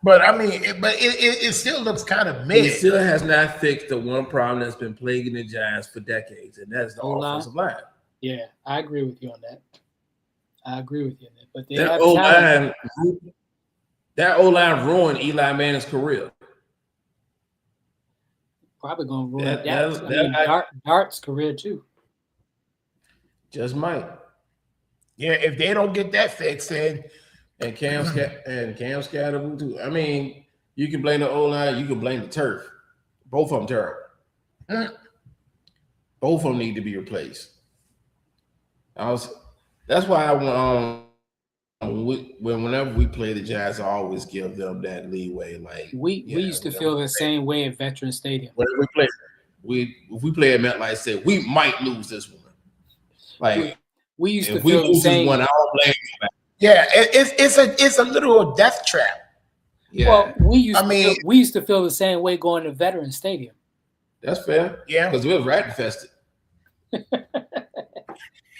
Speaker 3: But I mean, it still looks kind of mid.
Speaker 2: It still has not fixed the one problem that's been plaguing the Giants for decades, and that's the offensive line.
Speaker 5: Yeah, I agree with you on that. But they
Speaker 2: that
Speaker 5: have talent.
Speaker 2: That O-line ruined Eli Manning's career.
Speaker 5: Probably going to ruin Dart's career too.
Speaker 2: Just might.
Speaker 3: Yeah, if they don't get that fixed, then
Speaker 2: and Cam Scatterable too. I mean, you can blame the O-line, you can blame the turf. Both of them terrible. Both of them need to be replaced. That's why whenever we play the Giants, I always give them that leeway. Like
Speaker 5: we used to feel the same way at Veteran Stadium.
Speaker 2: Whenever we play, if we play at MetLife, said we might lose this one. Like
Speaker 5: we used to feel the same.
Speaker 2: One, I don't blame you.
Speaker 3: Yeah, it's a little death trap.
Speaker 2: Yeah.
Speaker 5: Well, we used to feel the same way going to Veteran Stadium.
Speaker 2: That's fair.
Speaker 3: Yeah,
Speaker 2: because we was rat infested.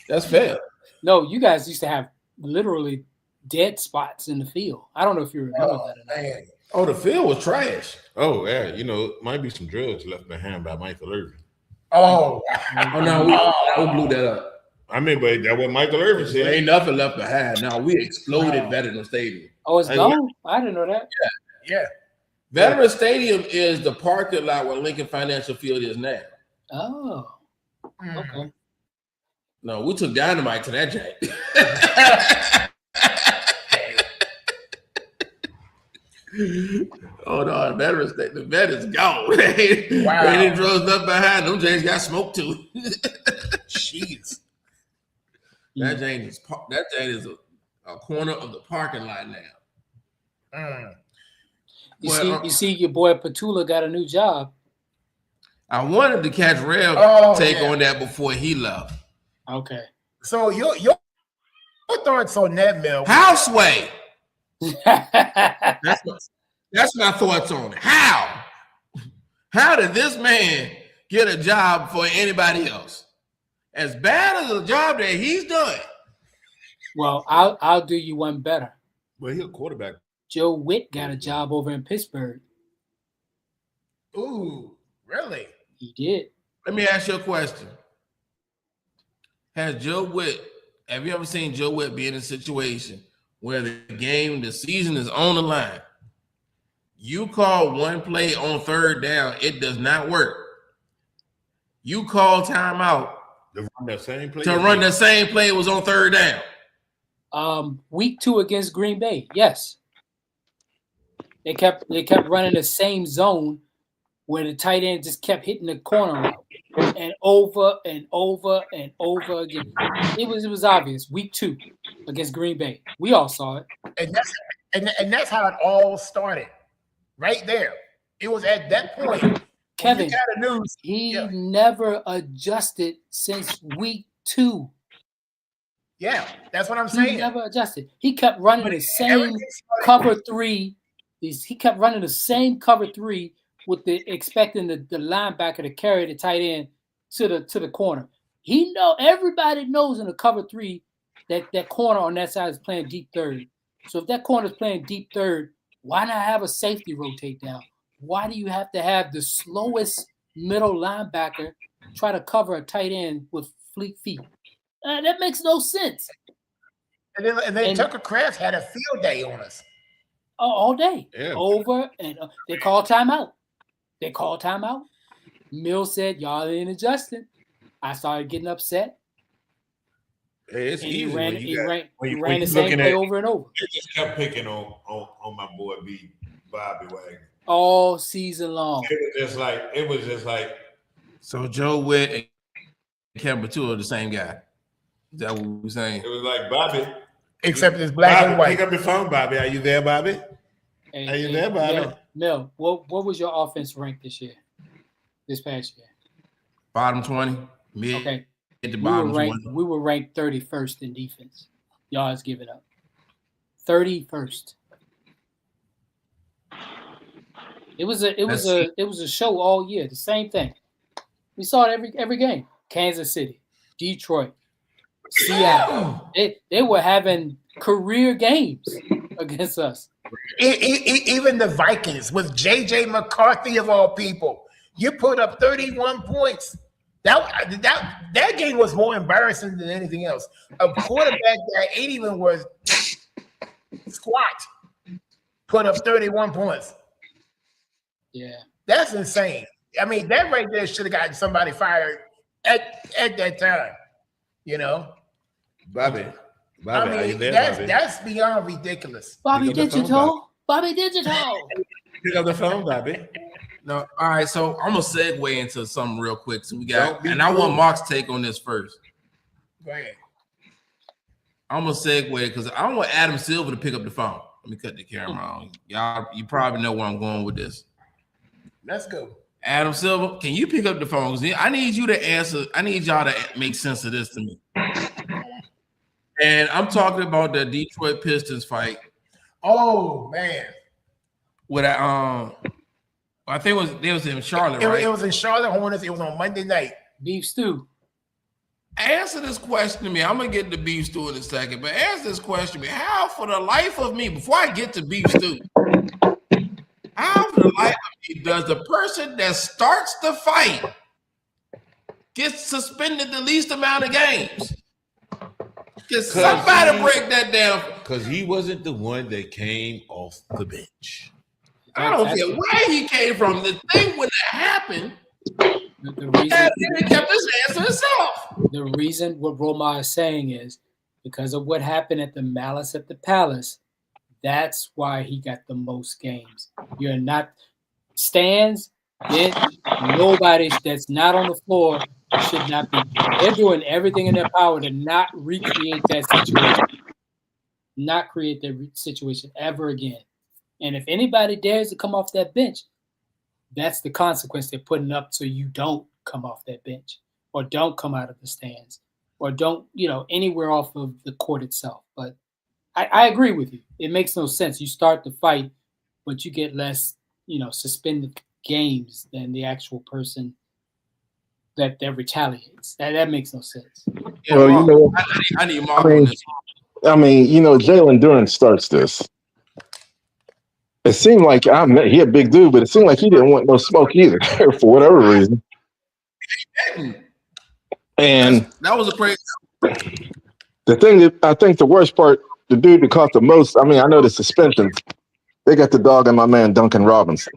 Speaker 2: That's fair.
Speaker 5: No, you guys used to have literally dead spots in the field. I don't know if you remember that or not.
Speaker 3: Man.
Speaker 2: Oh, the field was trash.
Speaker 4: Oh, yeah. Might be some drugs left behind by Michael Irvin.
Speaker 3: Oh
Speaker 2: no, we blew that up.
Speaker 4: I mean, but that's what Michael Irvin said.
Speaker 2: Ain't nothing left behind. Now we exploded Veteran Stadium.
Speaker 5: Oh, it's gone? I didn't know that.
Speaker 3: Yeah.
Speaker 2: Veteran Stadium is the parking lot where Lincoln Financial Field is now.
Speaker 5: Oh, okay.
Speaker 2: No, we took dynamite to that jank. Oh no, the Veterans gone. Wow. They didn't throw nothing behind them. James got smoked too.
Speaker 3: Jeez.
Speaker 2: That jank is a corner of the parking lot now.
Speaker 5: You see, your boy Petula got a new job.
Speaker 2: I wanted to catch Rev on that before he left.
Speaker 5: Okay.
Speaker 3: So your thoughts on that, Mel?
Speaker 2: Houseway. That's my thoughts on it. How did this man get a job for anybody else? As bad as the job that he's done.
Speaker 5: Well, I'll do you one better.
Speaker 4: Well, he's a quarterback.
Speaker 5: Joe Witt got a job over in Pittsburgh.
Speaker 3: Ooh, really?
Speaker 5: He did.
Speaker 2: Let me ask you a question. Have you ever seen Joe Witt be in a situation where the season is on the line? You call one play on third down, it does not work. You call timeout
Speaker 4: to run that same play.
Speaker 2: It was on third down.
Speaker 5: Week 2 against Green Bay, yes. They kept running the same zone where the tight end just kept hitting the corner route and over and over and over again. It was obvious. Week 2 against Green Bay, we all saw it,
Speaker 3: and that's how it all started, right there. It was at that point,
Speaker 5: Kevin. He never adjusted since week 2.
Speaker 3: Yeah, that's what I'm saying.
Speaker 5: He never adjusted. He kept running the same cover 3. He kept running the same cover 3 with expecting the linebacker to carry the tight end to the corner. Everybody knows in the cover 3 that corner on that side is playing deep third. So if that corner is playing deep third, why not have a safety rotate down? Why do you have to have the slowest middle linebacker try to cover a tight end with fleet feet? That makes no sense.
Speaker 3: And then Tucker Kraft had a field day on us.
Speaker 5: All day.
Speaker 4: Yeah.
Speaker 5: Over and they called timeout. Mills said, y'all ain't adjusting. I started getting upset.
Speaker 4: Hey, it's
Speaker 5: easy.
Speaker 4: He
Speaker 5: ran the same play over and over.
Speaker 4: He just kept picking on my boy Bobby Wagner
Speaker 5: all season long.
Speaker 4: It was just like.
Speaker 2: So Joe Witt and Kevin Petula are the same guy. Is that what we're saying?
Speaker 4: It was like Bobby.
Speaker 3: Except it's black
Speaker 4: Bobby,
Speaker 3: and white.
Speaker 4: Pick up your phone, Bobby. Are you there, Bobby?
Speaker 5: Hey,
Speaker 4: Are you there, Bobby?
Speaker 5: Mel, what was your offense ranked this past year?
Speaker 2: Bottom 20, mid.
Speaker 5: Okay.
Speaker 2: At the bottom 20.
Speaker 5: We were ranked 31st in defense. Yards given up. 31st. It was a show all year. The same thing. We saw it every game. Kansas City, Detroit, Seattle. They were having career games against us.
Speaker 3: Even the Vikings with J.J. McCarthy of all people, you put up 31 points. That game was more embarrassing than anything else. A quarterback that ain't even worth squat put up 31 points.
Speaker 5: Yeah,
Speaker 3: that's insane. I mean, that right there should have gotten somebody fired at that time. You know,
Speaker 4: Bobby. I mean,
Speaker 3: are you there, that's beyond ridiculous.
Speaker 5: Bobby Digital. Bobby Digital.
Speaker 4: Pick up the phone, Bobby.
Speaker 2: No, all right. So I'm gonna segue into something real quick. So we got, and I want Mark's take on this first.
Speaker 3: Go ahead.
Speaker 2: I'm gonna segue because I don't want Adam Silver to pick up the phone. Let me cut the camera on. Y'all, you probably know where I'm going with this.
Speaker 3: Let's go.
Speaker 2: Adam Silver, can you pick up the phone? I need you to answer. I need y'all to make sense of this to me. And I'm talking about the Detroit Pistons fight.
Speaker 3: Oh man.
Speaker 2: With I think it was in Charlotte, right?
Speaker 3: It was in Charlotte Hornets. It was on Monday night.
Speaker 5: Beef stew.
Speaker 2: Answer this question to me. I'm gonna get to beef stew in a second, but answer this question to me. How, for the life of me, before I get to beef stew, how for the life of me does the person that starts the fight get suspended the least amount of games? Can somebody break that down?
Speaker 4: Because he wasn't the one that came off the bench.
Speaker 2: I don't care where he came from. The thing when it happened,
Speaker 5: the reason
Speaker 2: he kept his hands to himself.
Speaker 5: The reason what Roma is saying is because of what happened at the Malice at the Palace. That's why he got the most games. You're not stands. Nobody that's not on the floor should not be. They're doing everything in their power to not recreate that situation, not create that situation ever again. And if anybody dares to come off that bench, that's the consequence they're putting up so you don't come off that bench or don't come out of the stands or don't, anywhere off of the court itself. But I agree with you. It makes no sense. You start the fight, but you get less, suspended games than the actual person that retaliates. That makes no sense.
Speaker 2: Yeah, well, I need Mark on this.
Speaker 6: I mean, Jalen Duren starts this. It seemed like he a big dude, but it seemed like he didn't want no smoke either for whatever reason. And
Speaker 2: that was a crazy.
Speaker 6: The thing that I think the worst part, the dude that caught the most, I know the suspensions, they got the dog on my man Duncan Robinson.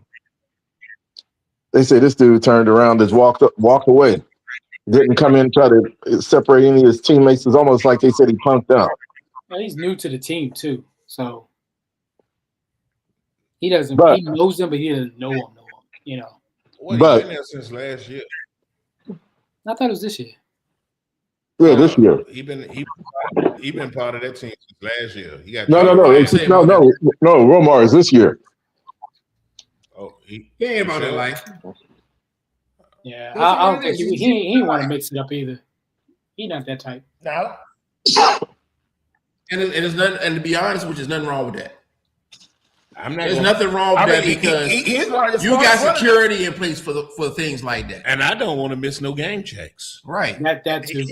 Speaker 6: They say this dude turned around, just walked away. Didn't come in and try to separate any of his teammates. It's almost like they said he punked out.
Speaker 5: Well, he's new to the team too, so he doesn't. He knows them, but he doesn't know them.
Speaker 4: He's been there since last year.
Speaker 5: I thought it was this year.
Speaker 6: Yeah, this year.
Speaker 4: He been part of that team since last year. He got
Speaker 6: no. Romar is this year.
Speaker 4: Oh, he
Speaker 2: ain't about that life.
Speaker 5: Yeah, I don't think he want to mix it up either. He not that type.
Speaker 3: No.
Speaker 2: And it's nothing. And to be honest, there's nothing wrong with that.
Speaker 4: There's
Speaker 2: nothing wrong with that because you got security in place for things like that.
Speaker 4: And I don't want to miss no game checks.
Speaker 2: Right.
Speaker 5: That too.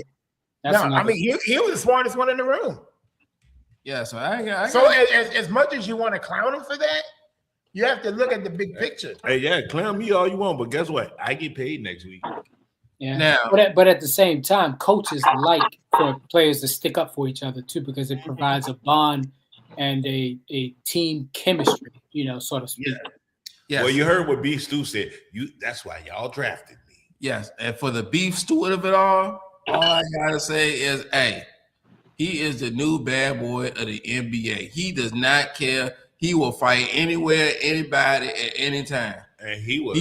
Speaker 3: He was the smartest one in the room.
Speaker 2: Yeah, so
Speaker 3: as much as you want to clown him for that, you have to look at the big picture.
Speaker 4: Hey, yeah, clown me all you want, but guess what? I get paid next week.
Speaker 5: Yeah.
Speaker 2: Now,
Speaker 5: but at the same time, coaches like for players to stick up for each other too, because it provides a bond and a team chemistry, so to speak.
Speaker 2: Yes.
Speaker 4: Well, you heard what Beef Stew said. That's why y'all drafted me.
Speaker 2: Yes, and for the beef steward of it all I gotta say is, hey, he is the new bad boy of the NBA. He does not care. He will fight anywhere, anybody, at any time.
Speaker 4: And he was.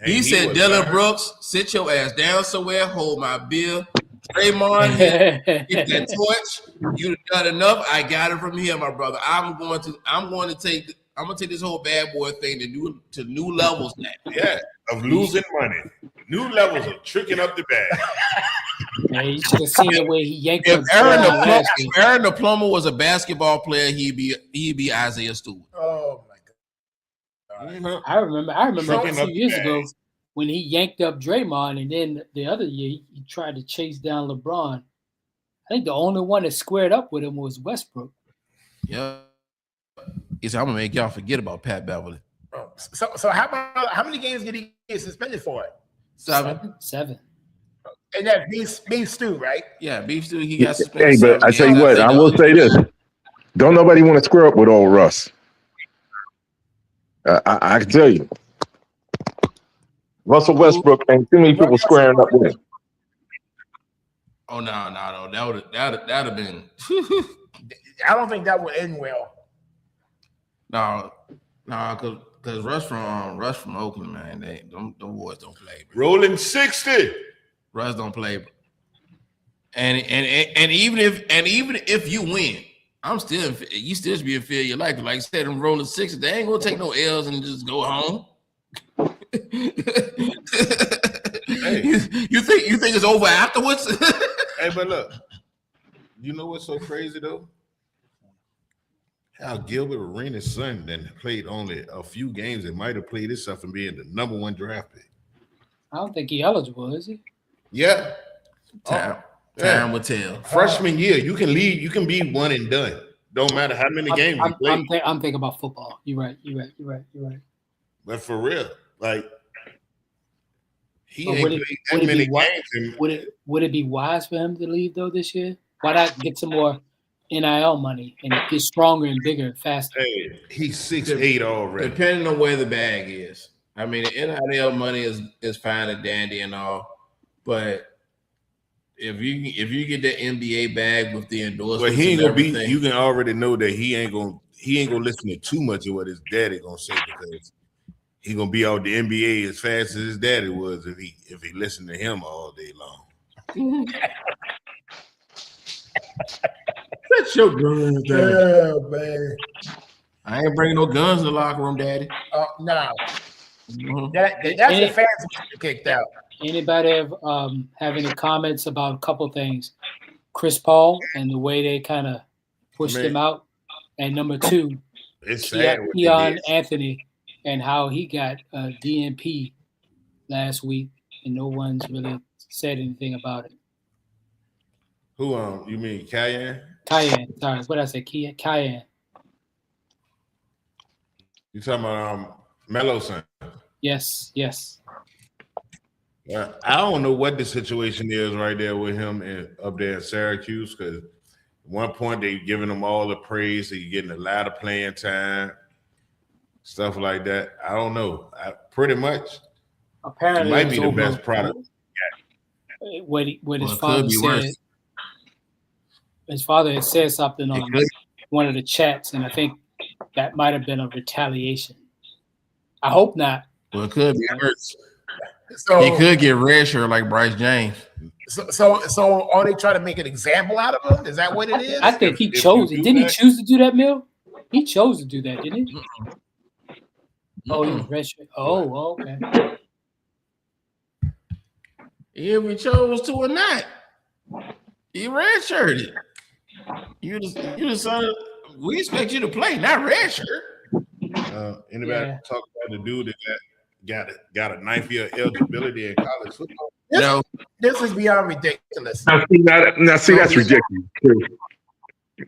Speaker 2: He said, Dylan Brooks, sit your ass down somewhere, hold my beer, Draymond hit that torch. You done enough. I got it from here, my brother. I'm going to take this whole bad boy thing to new levels now.
Speaker 4: Yeah, of losing money. New levels of tricking up the bag.
Speaker 5: Yeah, you should have seen the way he yanked
Speaker 2: If
Speaker 5: up
Speaker 2: Aaron the Plumber was a basketball player, he'd be Isaiah Stewart.
Speaker 3: Oh my God!
Speaker 5: I remember a few years ago when he yanked up Draymond, and then the other year he tried to chase down LeBron. I think the only one that squared up with him was Westbrook.
Speaker 2: Yeah, he said, "I'm gonna make y'all forget about Pat Beverly."
Speaker 3: Oh, so how many games did he get suspended for it?
Speaker 5: Seven.
Speaker 3: And that beef stew, right?
Speaker 2: Yeah, beef stew. He got suspended.
Speaker 6: Hey, but I tell you what, I will say this: don't nobody want to square up with old Russ. I can tell you, Russell Westbrook ain't too many people squaring up with him.
Speaker 2: Oh no, that'd have been.
Speaker 3: I don't think that would end well.
Speaker 2: No, because Russ from Oakland, man, them boys don't play. Bro.
Speaker 4: Rolling 60.
Speaker 2: Russ don't play, bro. And even if you win, you still should be in fear of your life. Like I said, them rolling 60, they ain't gonna take no L's and just go home.
Speaker 4: Hey.
Speaker 2: You think it's over afterwards?
Speaker 4: Hey, but look, you know what's so crazy though? How Gilbert Arenas' son then played only a few games and might have played himself and being the number 1 draft pick.
Speaker 5: I don't think he's eligible, is he?
Speaker 4: Yeah.
Speaker 2: Time will tell.
Speaker 4: Freshman year, you can leave, you can be one and done. Don't matter how many games you play.
Speaker 5: I'm thinking about football. You're right.
Speaker 4: But for real, like he
Speaker 5: But
Speaker 4: ain't played that many games.
Speaker 5: Would it be wise for him to leave though this year? Why not get some more NIL money and get stronger and bigger and faster?
Speaker 4: Hey, he's 6'8" already.
Speaker 2: Depending on where the bag is. I mean, the NIL money is fine and dandy and all, but if you get the NBA bag with the endorsement,
Speaker 4: well, he ain't gonna be. You can already know that he ain't gonna listen to too much of what his daddy gonna say because he gonna be out the NBA as fast as his daddy was if he listened to him all day long.
Speaker 2: That's your guns, Daddy.
Speaker 3: Oh man,
Speaker 2: I ain't bringing no guns in the locker room, Daddy.
Speaker 3: No.
Speaker 2: Mm-hmm.
Speaker 3: That's the fans kicked out.
Speaker 5: Anybody have any comments about a couple things? Chris Paul and the way they kind of pushed him out, and number 2,
Speaker 4: it's sad.
Speaker 5: Keon Anthony and how he got DNP last week, and no one's really said anything about it.
Speaker 4: Who you mean Cayenne?
Speaker 5: Cayenne, sorry, what did I say? Cayenne.
Speaker 4: You talking about Melo's son?
Speaker 5: Yes.
Speaker 4: I don't know what the situation is right there with him and up there in Syracuse because at one point they giving him all the praise. He's getting a lot of playing time, stuff like that. I don't know. Pretty much,
Speaker 5: apparently,
Speaker 4: it might be the best product.
Speaker 5: What his father said. His father had said something on one of the chats, and I think that might have been a retaliation. I hope not.
Speaker 2: Well, it could be worse.
Speaker 3: So
Speaker 2: he could get red shirt like Bryce James.
Speaker 3: So are they trying to make an example out of him? Is that what it is?
Speaker 5: I think he chose it. Didn't he choose to do that, Mill? He chose to do that, didn't he? Oh, he was red shirt. Oh, okay.
Speaker 2: If he chose to or not, he red shirted. You the son. We expect you to play, not red shirt.
Speaker 4: Anybody talk about the dude that got a 9th year eligibility in college football?
Speaker 3: This is beyond ridiculous.
Speaker 6: Now see, that's ridiculous too.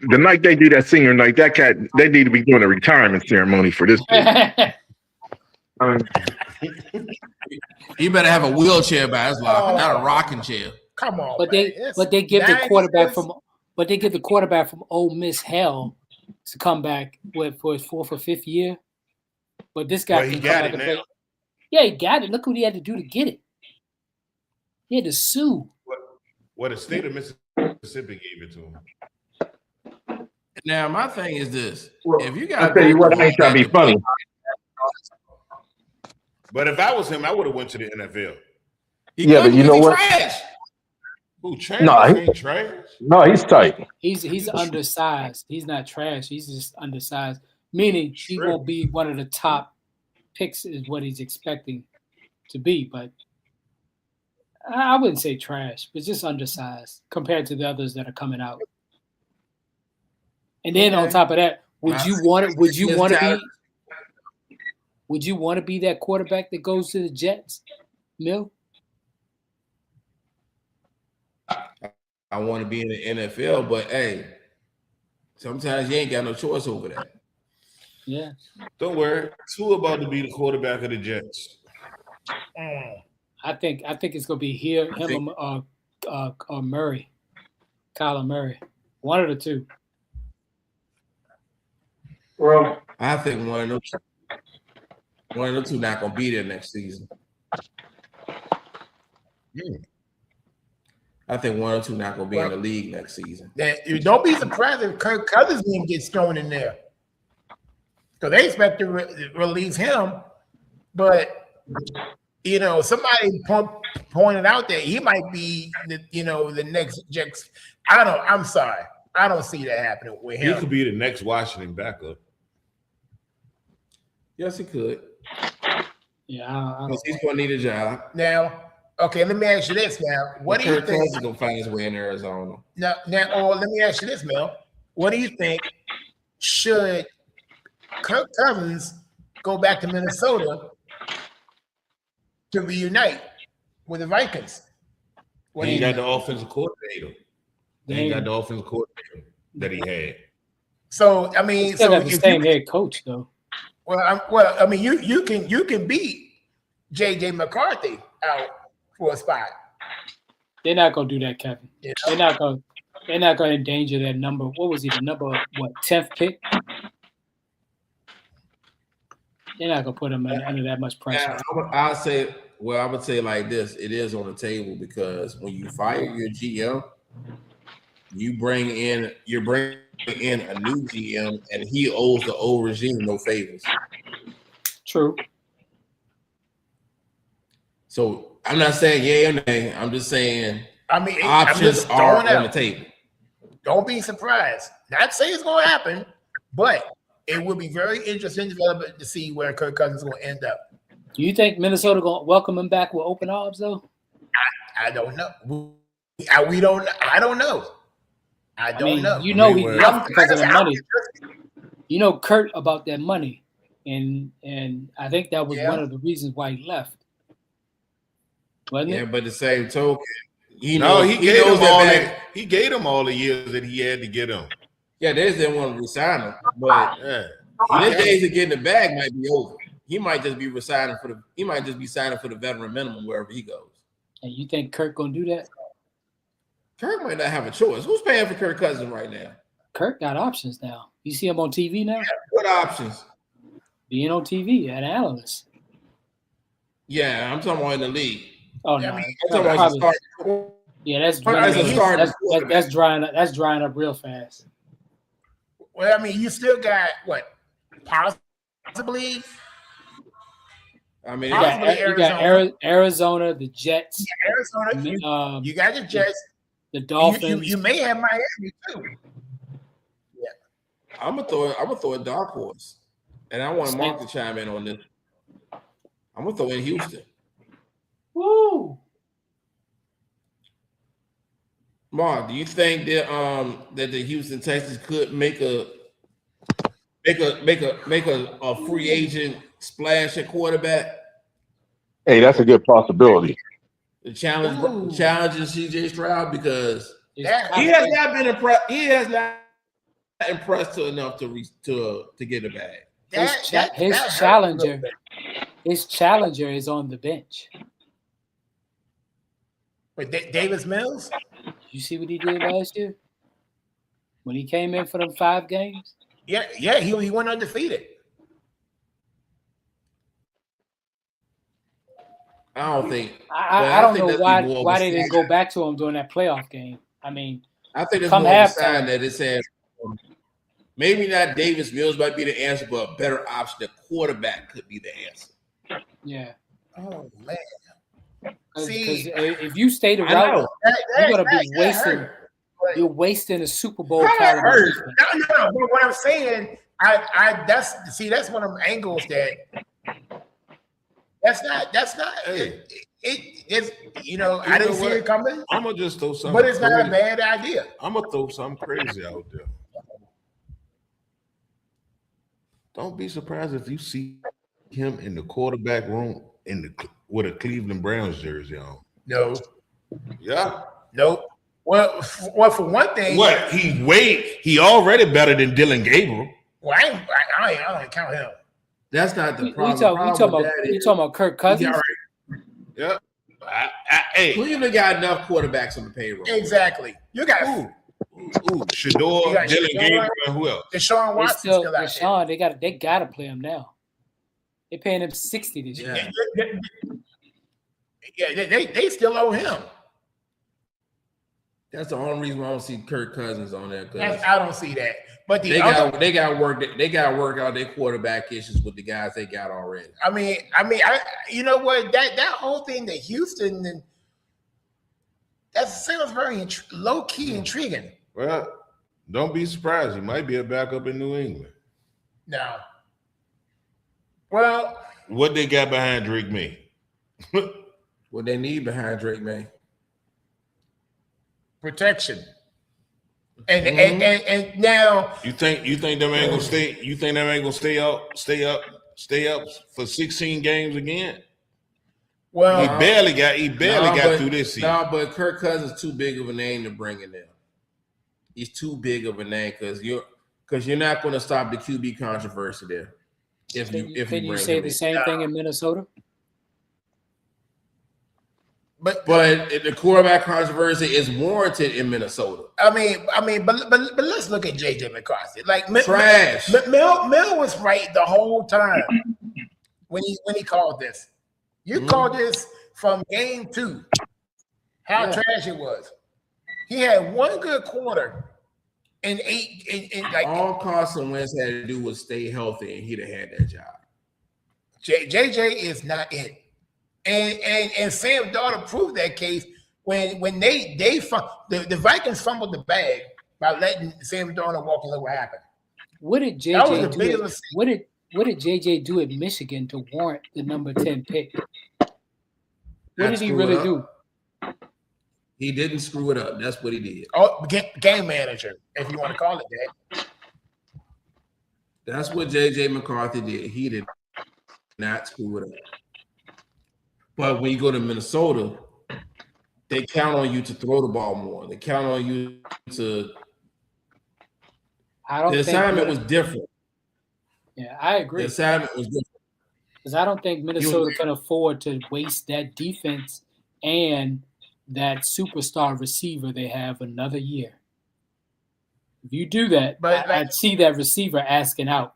Speaker 6: The night they do that senior night, that cat, they need to be doing a retirement ceremony for this.
Speaker 2: He better have a wheelchair by his locker, not a rocking chair.
Speaker 3: Come on,
Speaker 5: but they give the quarterback from Ole Miss hell to come back for his 4th or 5th year. But this guy
Speaker 4: he got it now.
Speaker 5: Yeah, he got it. Look what he had to do to get it. He had to sue.
Speaker 4: What the state of Mississippi gave it to him.
Speaker 2: Now, my thing is this: if you got,
Speaker 6: I'll tell you what, I ain't trying to be funny.
Speaker 4: But if I was him, I would have went to the NFL.
Speaker 6: But you know what?
Speaker 4: Who trash? Ain't trash.
Speaker 6: No, he's tight.
Speaker 5: He's undersized. He's not trash. He's just undersized. Meaning he won't be one of the top picks is what he's expecting to be. But I wouldn't say trash, but just undersized compared to the others that are coming out. And then on top of that, would you want to be that quarterback that goes to the Jets, Mill?
Speaker 2: I want to be in the NFL, but hey, sometimes you ain't got no choice over that.
Speaker 5: Yeah.
Speaker 4: Don't worry. Tua about to be the quarterback of the Jets.
Speaker 5: I think it's gonna be him or Murray, Kyler Murray, one of the two.
Speaker 2: Well, I think one of them two not gonna be there next season. I think one or two not gonna be in the league next season.
Speaker 3: Don't be surprised if Kirk Cousins name gets thrown in there, because they expect to release him. But somebody pointed out that he might be the next Jets. I'm sorry, I don't see that happening with him.
Speaker 4: He could be the next Washington backup.
Speaker 2: Yes, he could.
Speaker 5: Yeah,
Speaker 2: because he's gonna need a job
Speaker 3: now. Okay, let me ask you this now. What do you think?
Speaker 2: He's gonna find his way in Arizona.
Speaker 3: Now, let me ask you this, Mel. What do you think? Should Kirk Cousins go back to Minnesota to reunite with the Vikings?
Speaker 4: He got the offensive coordinator. He got the offensive coordinator that he had.
Speaker 3: So I mean,
Speaker 5: still got the same head coach though.
Speaker 3: Well, I mean, you can beat JJ McCarthy out for a spot.
Speaker 5: They're not gonna do that, Kevin.
Speaker 3: Yeah.
Speaker 5: They're not gonna endanger that number. What was he? The number 10th pick? They're not gonna put him under that much pressure.
Speaker 2: I would say like this: it is on the table because when you fire your GM, you're bringing in a new GM, and he owes the old regime no favors.
Speaker 5: True.
Speaker 2: So I'm not saying yay or nay. I'm just saying options
Speaker 3: are
Speaker 2: on the table.
Speaker 3: Don't be surprised. Not saying it's going to happen, but it will be very interesting development to see where Kirk Cousins is going to end up.
Speaker 5: Do you think Minnesota going to welcome him back with open arms, though?
Speaker 3: I don't know. I don't know. I don't know.
Speaker 5: He left because of the money. Kurt about that money, and I think that was one of the reasons why he left. Wasn't it?
Speaker 2: But the same token,
Speaker 4: he gave him all the years that he had to get him.
Speaker 2: Yeah, they didn't want to resign him, but his days of getting the bag might be over. He might just be signing for the veteran minimum wherever he goes.
Speaker 5: And you think Kirk gonna do that?
Speaker 2: Kirk might not have a choice. Who's paying for Kirk Cousins right now?
Speaker 5: Kirk got options now. You see him on TV now?
Speaker 2: What options?
Speaker 5: Being on TV, an analyst.
Speaker 2: Yeah, I'm talking about in the league.
Speaker 5: Oh no, that's drying up. That's drying up real fast.
Speaker 3: Well, I mean, you still got what? Possibly.
Speaker 5: I mean, you got Arizona, the Jets.
Speaker 3: Yeah, Arizona. You got the Jets.
Speaker 5: The Dolphins.
Speaker 3: You may have Miami too. Yeah.
Speaker 2: I'm gonna throw a dark horse, and I want Mark to chime in on this. I'm gonna throw in Houston.
Speaker 5: Woo!
Speaker 2: Mark, do you think that the Houston Texans could make a free agent splash at quarterback?
Speaker 6: Hey, that's a good possibility.
Speaker 2: The challenge is CJ Stroud because he has not been impressed. He has not impressed enough to get a bag.
Speaker 5: His challenger is on the bench.
Speaker 3: But Davis Mills?
Speaker 5: You see what he did last year when he came in for them 5 games?
Speaker 3: Yeah, he went undefeated.
Speaker 2: I don't think.
Speaker 5: I don't know why they didn't go back to him during that playoff game. I mean,
Speaker 2: I think it's more of a sign that it says maybe not Davis Mills might be the answer, but a better option. The quarterback could be the answer.
Speaker 5: Yeah.
Speaker 3: Oh man.
Speaker 5: Because if you stay the route, you're gonna be wasting. You're wasting a Super Bowl caliber defense.
Speaker 3: No. But what I'm saying, that's one of them angles that's not.
Speaker 4: Hey.
Speaker 3: It's I didn't see it coming.
Speaker 4: I'm gonna just throw something.
Speaker 3: But it's not a bad idea.
Speaker 4: I'm gonna throw something crazy out there. Don't be surprised if you see him in the quarterback room with a Cleveland Browns jersey on.
Speaker 3: No.
Speaker 4: Yeah.
Speaker 3: Nope. Well, for one thing,
Speaker 4: he already better than Dylan Gabriel.
Speaker 3: Well, I don't count him.
Speaker 2: That's not the problem.
Speaker 5: You talking about Kirk Cousins?
Speaker 4: Yeah.
Speaker 2: Hey, Cleveland got enough quarterbacks on the payroll.
Speaker 3: Exactly. You got
Speaker 4: Shador, Dylan Gabriel, and who else?
Speaker 3: Deshaun Watson still out
Speaker 5: Deshaun, there. They gotta play him now. They're paying him $60 this year.
Speaker 3: Yeah, they still owe him.
Speaker 2: That's the only reason why I don't see Kirk Cousins on there.
Speaker 3: I don't see that. But
Speaker 2: they got to work out their quarterback issues with the guys they got already.
Speaker 3: I mean, you know what? That whole thing that Houston and that sounds very low key intriguing.
Speaker 4: Well, don't be surprised. He might be a backup in New England.
Speaker 3: No. Well,
Speaker 4: what they got behind Drake May?
Speaker 2: What they need behind Drake May?
Speaker 3: Protection. And now
Speaker 4: you think them ain't gonna stay? You think them ain't gonna stay up for 16 games again?
Speaker 3: Well,
Speaker 4: he barely got through this season.
Speaker 2: No, but Kirk Cousins is too big of a name to bring in there. He's too big of a name because you're not going to stop the QB controversy there.
Speaker 5: Can you say the same thing in Minnesota?
Speaker 3: But
Speaker 2: the quarterback controversy is warranted in Minnesota.
Speaker 3: I mean, but let's look at JJ McCarthy. Like
Speaker 2: trash.
Speaker 3: Mel was right the whole time when he called this. You called this from game 2. How trash it was. He had one good quarter and 8 like
Speaker 2: all Carson Wentz had to do was stay healthy and he'd have had that job.
Speaker 3: JJ is not it. And Sam Darnold proved that case when the Vikings fumbled the bag by letting Sam Darnold walk and look what happened.
Speaker 5: What did JJ do? What did JJ do at Michigan to warrant the number 10 pick? What did he really do?
Speaker 2: He didn't screw it up. That's what he did.
Speaker 3: Oh, game manager, if you want to call it that.
Speaker 2: That's what JJ McCarthy did. He did not screw it up. But when you go to Minnesota, they count on you to throw the ball more. They count on you to. The assignment was different.
Speaker 5: Yeah, I agree.
Speaker 2: The assignment was different.
Speaker 5: Because I don't think Minnesota can afford to waste that defense and that superstar receiver they have another year. If you do that, I'd see that receiver asking out.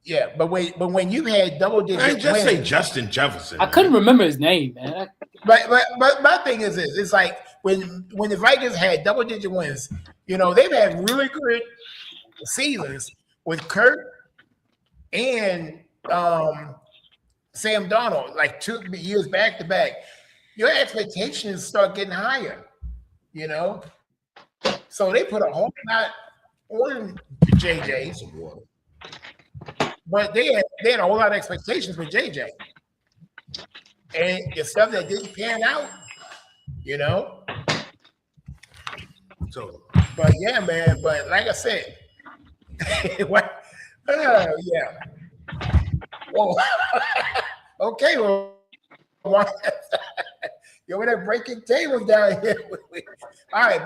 Speaker 3: Yeah, but when you had double digit
Speaker 4: wins, just say Justin Jefferson.
Speaker 5: I couldn't remember his name, man.
Speaker 3: But my thing is this: it's like when the Vikings had double digit wins, they've had really good seasons with Kurt and Sam Darnold, like 2 years back to back. Your expectations start getting higher, So they put a whole lot on JJ. But they had a whole lot of expectations for JJ. And the stuff that didn't pan out, So, but yeah, man. But like I said, yeah. Whoa. Okay, well, you're over there breaking tables down here. All right,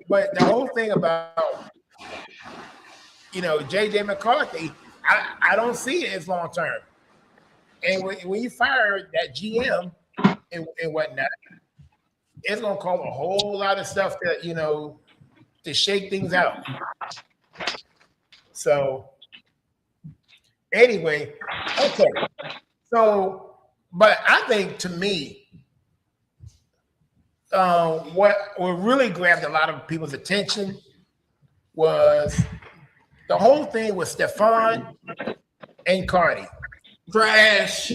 Speaker 3: but the whole thing about JJ McCarthy, I don't see it as long term. And when you fire that GM and whatnot, it's gonna cause a whole lot of stuff that to shake things out. So anyway, okay. So, but I think to me, what really grabbed a lot of people's attention was the whole thing with Stephon and Cardi.
Speaker 2: Trash.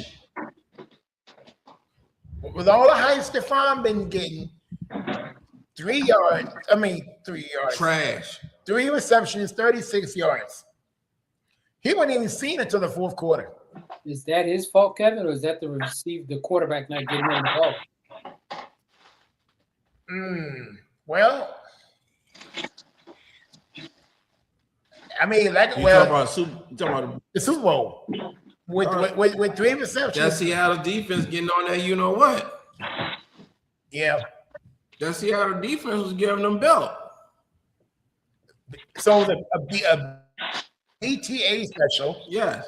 Speaker 3: with all the height Stephon been getting, 3 yards. 3 yards.
Speaker 2: Trash.
Speaker 3: 3 receptions, 36 yards. He wasn't even seen until the fourth quarter.
Speaker 5: Is that his fault, Kevin, or is that the quarterback not getting on the ball?
Speaker 3: Well, I mean,
Speaker 2: talking about
Speaker 3: the Super Bowl with 3 receptions.
Speaker 2: That Seattle defense getting on there, you know what?
Speaker 3: Yeah.
Speaker 2: That Seattle defense was giving them belt.
Speaker 3: So a BTA special.
Speaker 2: Yes.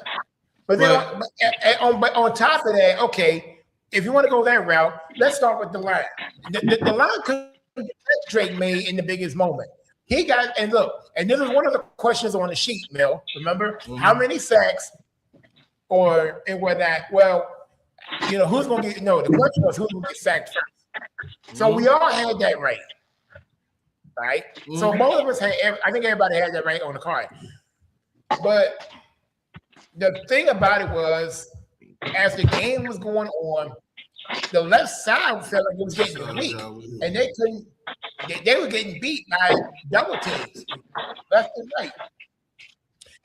Speaker 3: But on top of that, okay, if you want to go that route, let's start with the line. The line could Drake made in the biggest moment. He got, and look, and this is one of the questions on the sheet, Mel. Remember, how many sacks and whatnot? Well, who's going to get, the question was who's going to get sacked first. So we all had that right. Right? So both of us I think everybody had that right on the card. But the thing about it was, as the game was going on, the left side felt like it was getting weak, and they were getting beat by double teams, left and right.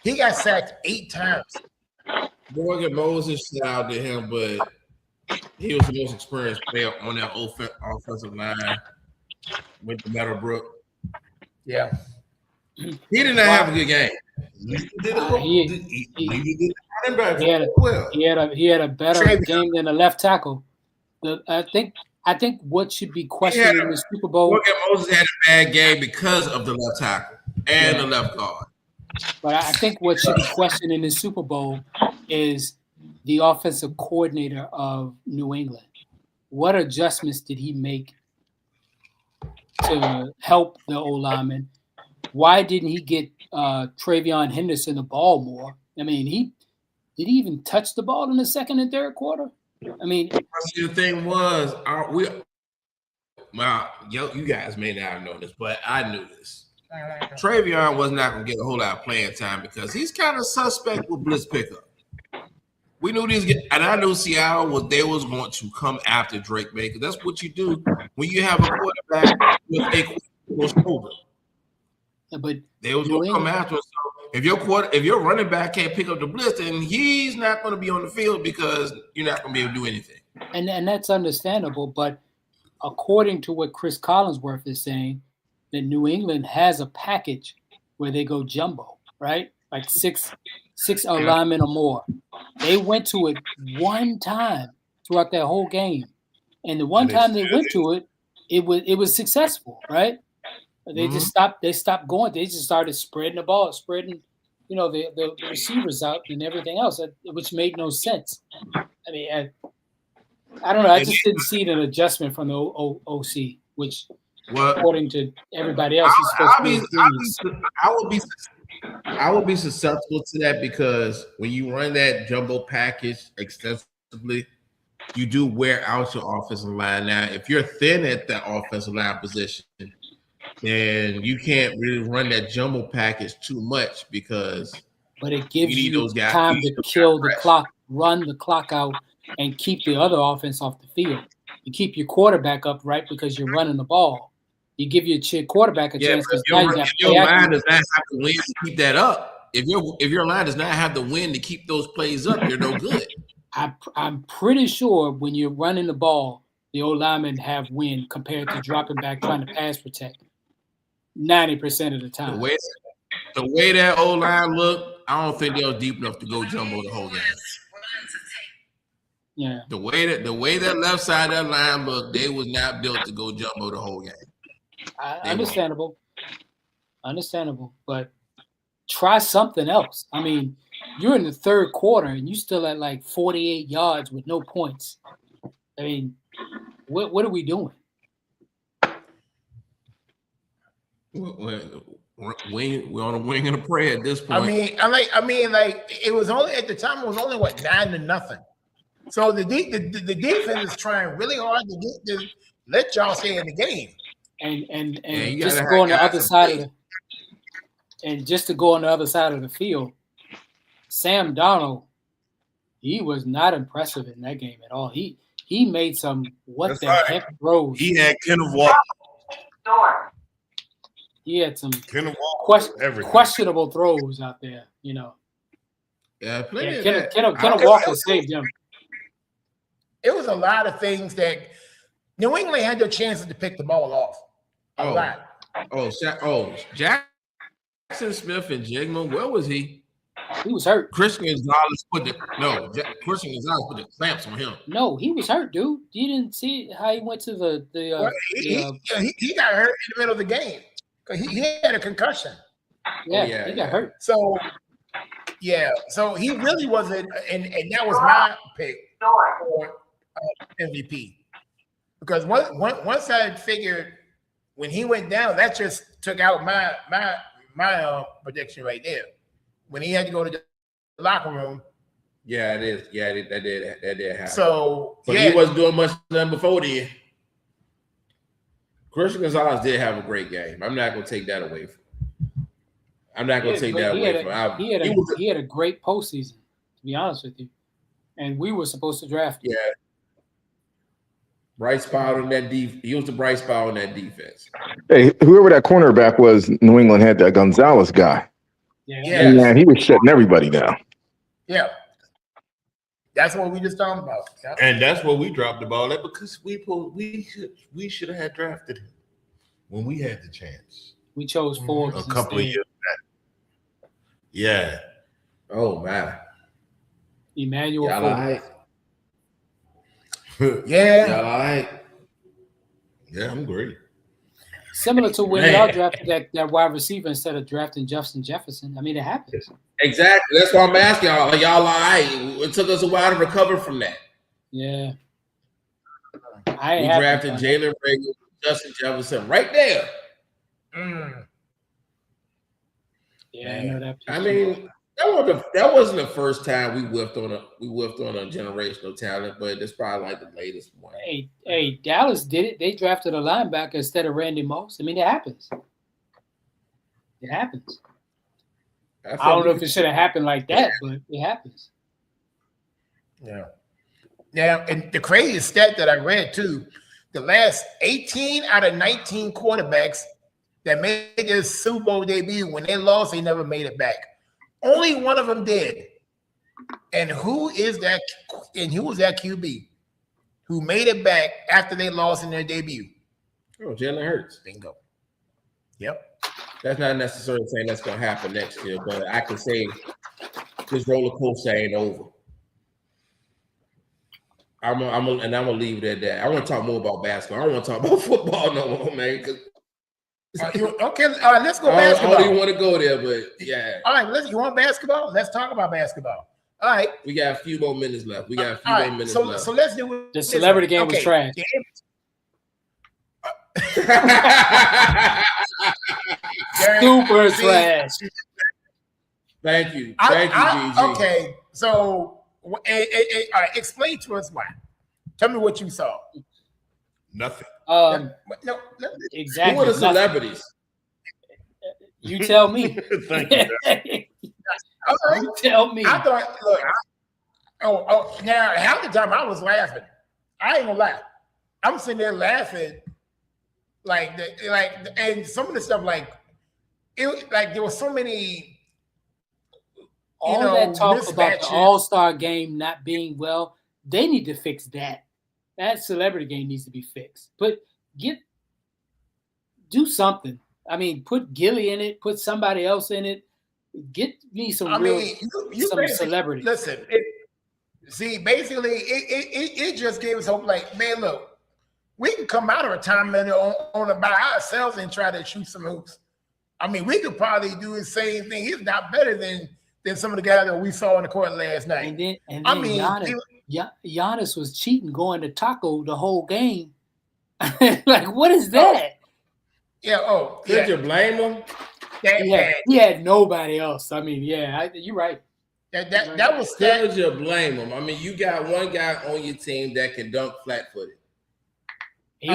Speaker 3: He got sacked 8 times.
Speaker 2: Morgan Moses, shout out to him, but he was the most experienced player on that offensive line with the Meadowbrook.
Speaker 3: Yeah.
Speaker 2: He did not have a good game.
Speaker 5: He had a better game than the left tackle. I think what should be questioned in the Super Bowl.
Speaker 2: Morgan Moses had a bad game because of the left tackle and the left guard.
Speaker 5: But I think what should be questioned in the Super Bowl is the offensive coordinator of New England. What adjustments did he make to help the O-lineman? Why didn't he get Travion Henderson the ball more? I mean, did he even touch the ball in the second and third quarter? I mean,
Speaker 2: the thing was, you guys may not have known this, but I knew this. Travion was not going to get a whole lot of playing time because he's kind of suspect with blitz pickup. We knew these, and I knew Seattle was going to come after Drake May because that's what you do when you have a quarterback with a shoulder.
Speaker 5: Yeah, but
Speaker 2: they was going to come after him. So if your running back can't pick up the blitz, then he's not going to be on the field because you're not going to be able to do anything.
Speaker 5: And that's understandable, but according to what Chris Collinsworth is saying, that New England has a package where they go jumbo, right? Like six linemen or more. They went to it one time throughout that whole game, and the one time they went to it, it was successful, right? They just stopped. They stopped going. They just started spreading the ball, spreading, the receivers out and everything else, which made no sense. I mean, I don't know. I just didn't see an adjustment from the OC, which, according to everybody else, is supposed to be.
Speaker 2: I would be susceptible to that because when you run that jumbo package extensively, you do wear out your offensive line. Now, if you're thin at that offensive line position, then you can't really run that jumbo package too much because
Speaker 5: it gives you those guys time to kill the clock, run the clock out, and keep the other offense off the field. You keep your quarterback upright because you're running the ball. You give your quarterback a chance.
Speaker 2: If your line does not have the win to keep that up, if your line does not have the win to keep those plays up, you're no good.
Speaker 5: I'm pretty sure when you're running the ball, the O-linemen have win compared to dropping back trying to pass protect 90% of the time.
Speaker 2: The way that O-line looked, I don't think they were deep enough to go jumbo the whole game.
Speaker 5: Yeah.
Speaker 2: The way that left side of that line looked, they was not built to go jumbo the whole game.
Speaker 5: Understandable, but try something else. I mean, you're in the third quarter and you still at like 48 yards with no points. I mean, what are we doing?
Speaker 2: We're on a wing and a prayer at this point.
Speaker 3: I mean, it was only at the time. It was only 9-0. So the defense is trying really hard to let y'all stay in the game.
Speaker 5: And just to go on the other side of the field, Sam Darnold, he was not impressive in that game at all. He he made some
Speaker 4: That's right.
Speaker 5: heck throws.
Speaker 4: He had Kenneth Walker.
Speaker 5: He had some
Speaker 4: everything.
Speaker 5: questionable throws out there, you know.
Speaker 2: Yeah,
Speaker 5: Kenneth Walker saved him.
Speaker 3: It was a lot of things that New England had their chances to pick the ball off. A lot.
Speaker 2: Jackson Smith and Jigma, where was he?
Speaker 5: He was hurt.
Speaker 2: Christian Gonzalez put the clamps on him.
Speaker 5: No, he was hurt, dude. You didn't see how he went to
Speaker 3: he got hurt in the middle of the game. He had a concussion.
Speaker 5: Yeah, he got hurt.
Speaker 3: So he really wasn't, and that was my pick for MVP. Because once I figured when he went down, that just took out my prediction right there. When he had to go to the locker room.
Speaker 2: Yeah, it is. Yeah, that did happen.
Speaker 3: So,
Speaker 2: but he wasn't doing much then before then. Christian Gonzalez did have a great game. I'm not going to take that away from him. I'm not going to take that away from him.
Speaker 5: He had a great postseason, to be honest with you. And we were supposed to draft him.
Speaker 2: Yeah. Bright spot on that defense. He was the bright spot on that defense.
Speaker 6: Hey, whoever that cornerback was, New England had that Gonzalez guy.
Speaker 3: Yeah.
Speaker 6: Man, he was shutting everybody down.
Speaker 3: Yeah. That's what we just talking about. Yeah.
Speaker 4: And that's what we dropped the ball at because we should have had drafted him when we had the chance.
Speaker 5: We chose Forbes
Speaker 4: a couple of years back. Yeah.
Speaker 2: Oh man.
Speaker 5: Emmanuel Forbes.
Speaker 3: Yeah.
Speaker 4: Yeah, I'm great.
Speaker 5: Similar to when y'all drafted that wide receiver instead of drafting Justin Jefferson. I mean, it happens.
Speaker 2: Exactly. That's why I'm asking y'all. Y'all all right? It took us a while to recover from that.
Speaker 5: Yeah.
Speaker 2: We drafted Jalen Reagor, Justin Jefferson right there.
Speaker 5: Yeah, I know that.
Speaker 2: I mean, that wasn't the first time we whiffed on a generational talent, but it's probably like the latest one.
Speaker 5: Hey, Dallas did it. They drafted a linebacker instead of Randy Moss. I mean, it happens. It happens. I don't know if it should have happened like that, but it happens.
Speaker 3: Yeah. Yeah, and the craziest stat that I read too, the last 18 out of 19 quarterbacks that made their Super Bowl debut, when they lost, they never made it back. Only one of them did. And who is that? And who was that QB who made it back after they lost in their debut?
Speaker 2: Oh, Jalen Hurts.
Speaker 3: Bingo. Yep.
Speaker 2: That's not necessarily saying that's going to happen next year, but I can say this roller coaster ain't over. I'm gonna leave it at that. I want to talk more about basketball. I don't want to talk about football no more, man.
Speaker 3: Okay, all right, let's go basketball.
Speaker 2: I don't even want to go there, but yeah.
Speaker 3: All right, you want basketball? Let's talk about basketball. All right.
Speaker 2: We got a few more minutes left. left.
Speaker 3: So let's do it.
Speaker 5: The celebrity game was trash. Super trash.
Speaker 2: Thank you, Gigi.
Speaker 3: Okay, so all right, explain to us why. Tell me what you saw.
Speaker 4: Nothing.
Speaker 3: No,
Speaker 5: exactly.
Speaker 2: Who are the celebrities?
Speaker 5: You tell me.
Speaker 4: Thank you.
Speaker 3: Okay.
Speaker 5: You tell me.
Speaker 3: I thought, look, now half the time I was laughing. I ain't gonna lie. I'm sitting there laughing, and some of the stuff there was so many.
Speaker 5: All that talk about the All-Star game not being well, they need to fix that. That celebrity game needs to be fixed. Do something. I mean, put Gilly in it. Put somebody else in it. Get me some some celebrity.
Speaker 3: Listen, basically, it just gave us hope. Like, man, look, we can come out of retirement on by ourselves and try to shoot some hoops. I mean, we could probably do the same thing. He's not better than some of the guys that we saw on the court last night.
Speaker 5: And then Giannis was cheating, going to taco the whole game. Like, what is that?
Speaker 2: Could you blame him?
Speaker 5: He had nobody else. I mean, you're right.
Speaker 3: That was
Speaker 2: Could you blame him? I mean, you got one guy on your team that can dunk flat-footed.
Speaker 5: He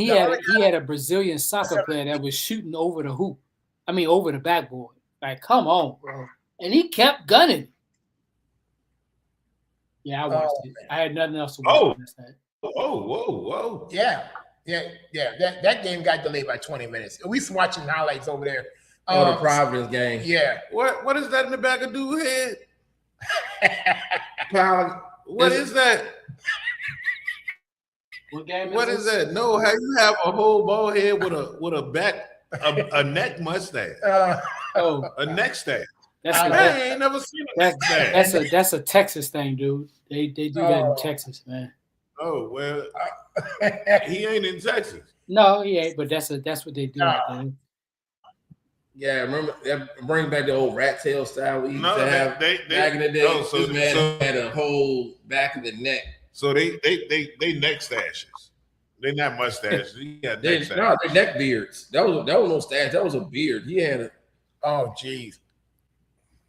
Speaker 5: had a Brazilian soccer player that was shooting over the hoop. I mean, over the backboard. Like, come on, bro. And he kept gunning. Yeah, I watched it. I had nothing else to watch.
Speaker 4: Whoa.
Speaker 3: Yeah. That game got delayed by 20 minutes. We was watching highlights over there.
Speaker 2: The Providence game.
Speaker 3: Yeah.
Speaker 4: What is that in the back of dude's head? What is that?
Speaker 5: What game
Speaker 4: What is that? No, how you have a whole bald head with a neck mustache? A neck stash. I ain't never seen a neck stash.
Speaker 5: That's a Texas thing, dude. They do that in Texas, man.
Speaker 4: Oh well, he ain't in Texas.
Speaker 5: No, he ain't. But that's what they do.
Speaker 2: Yeah, remember that bring back the old rat tail style we used to have back in the day. This man had a whole back of the neck.
Speaker 4: So they neck stashes. They not mustaches.
Speaker 2: No, they neck beards. That was no stash. That was a beard. He had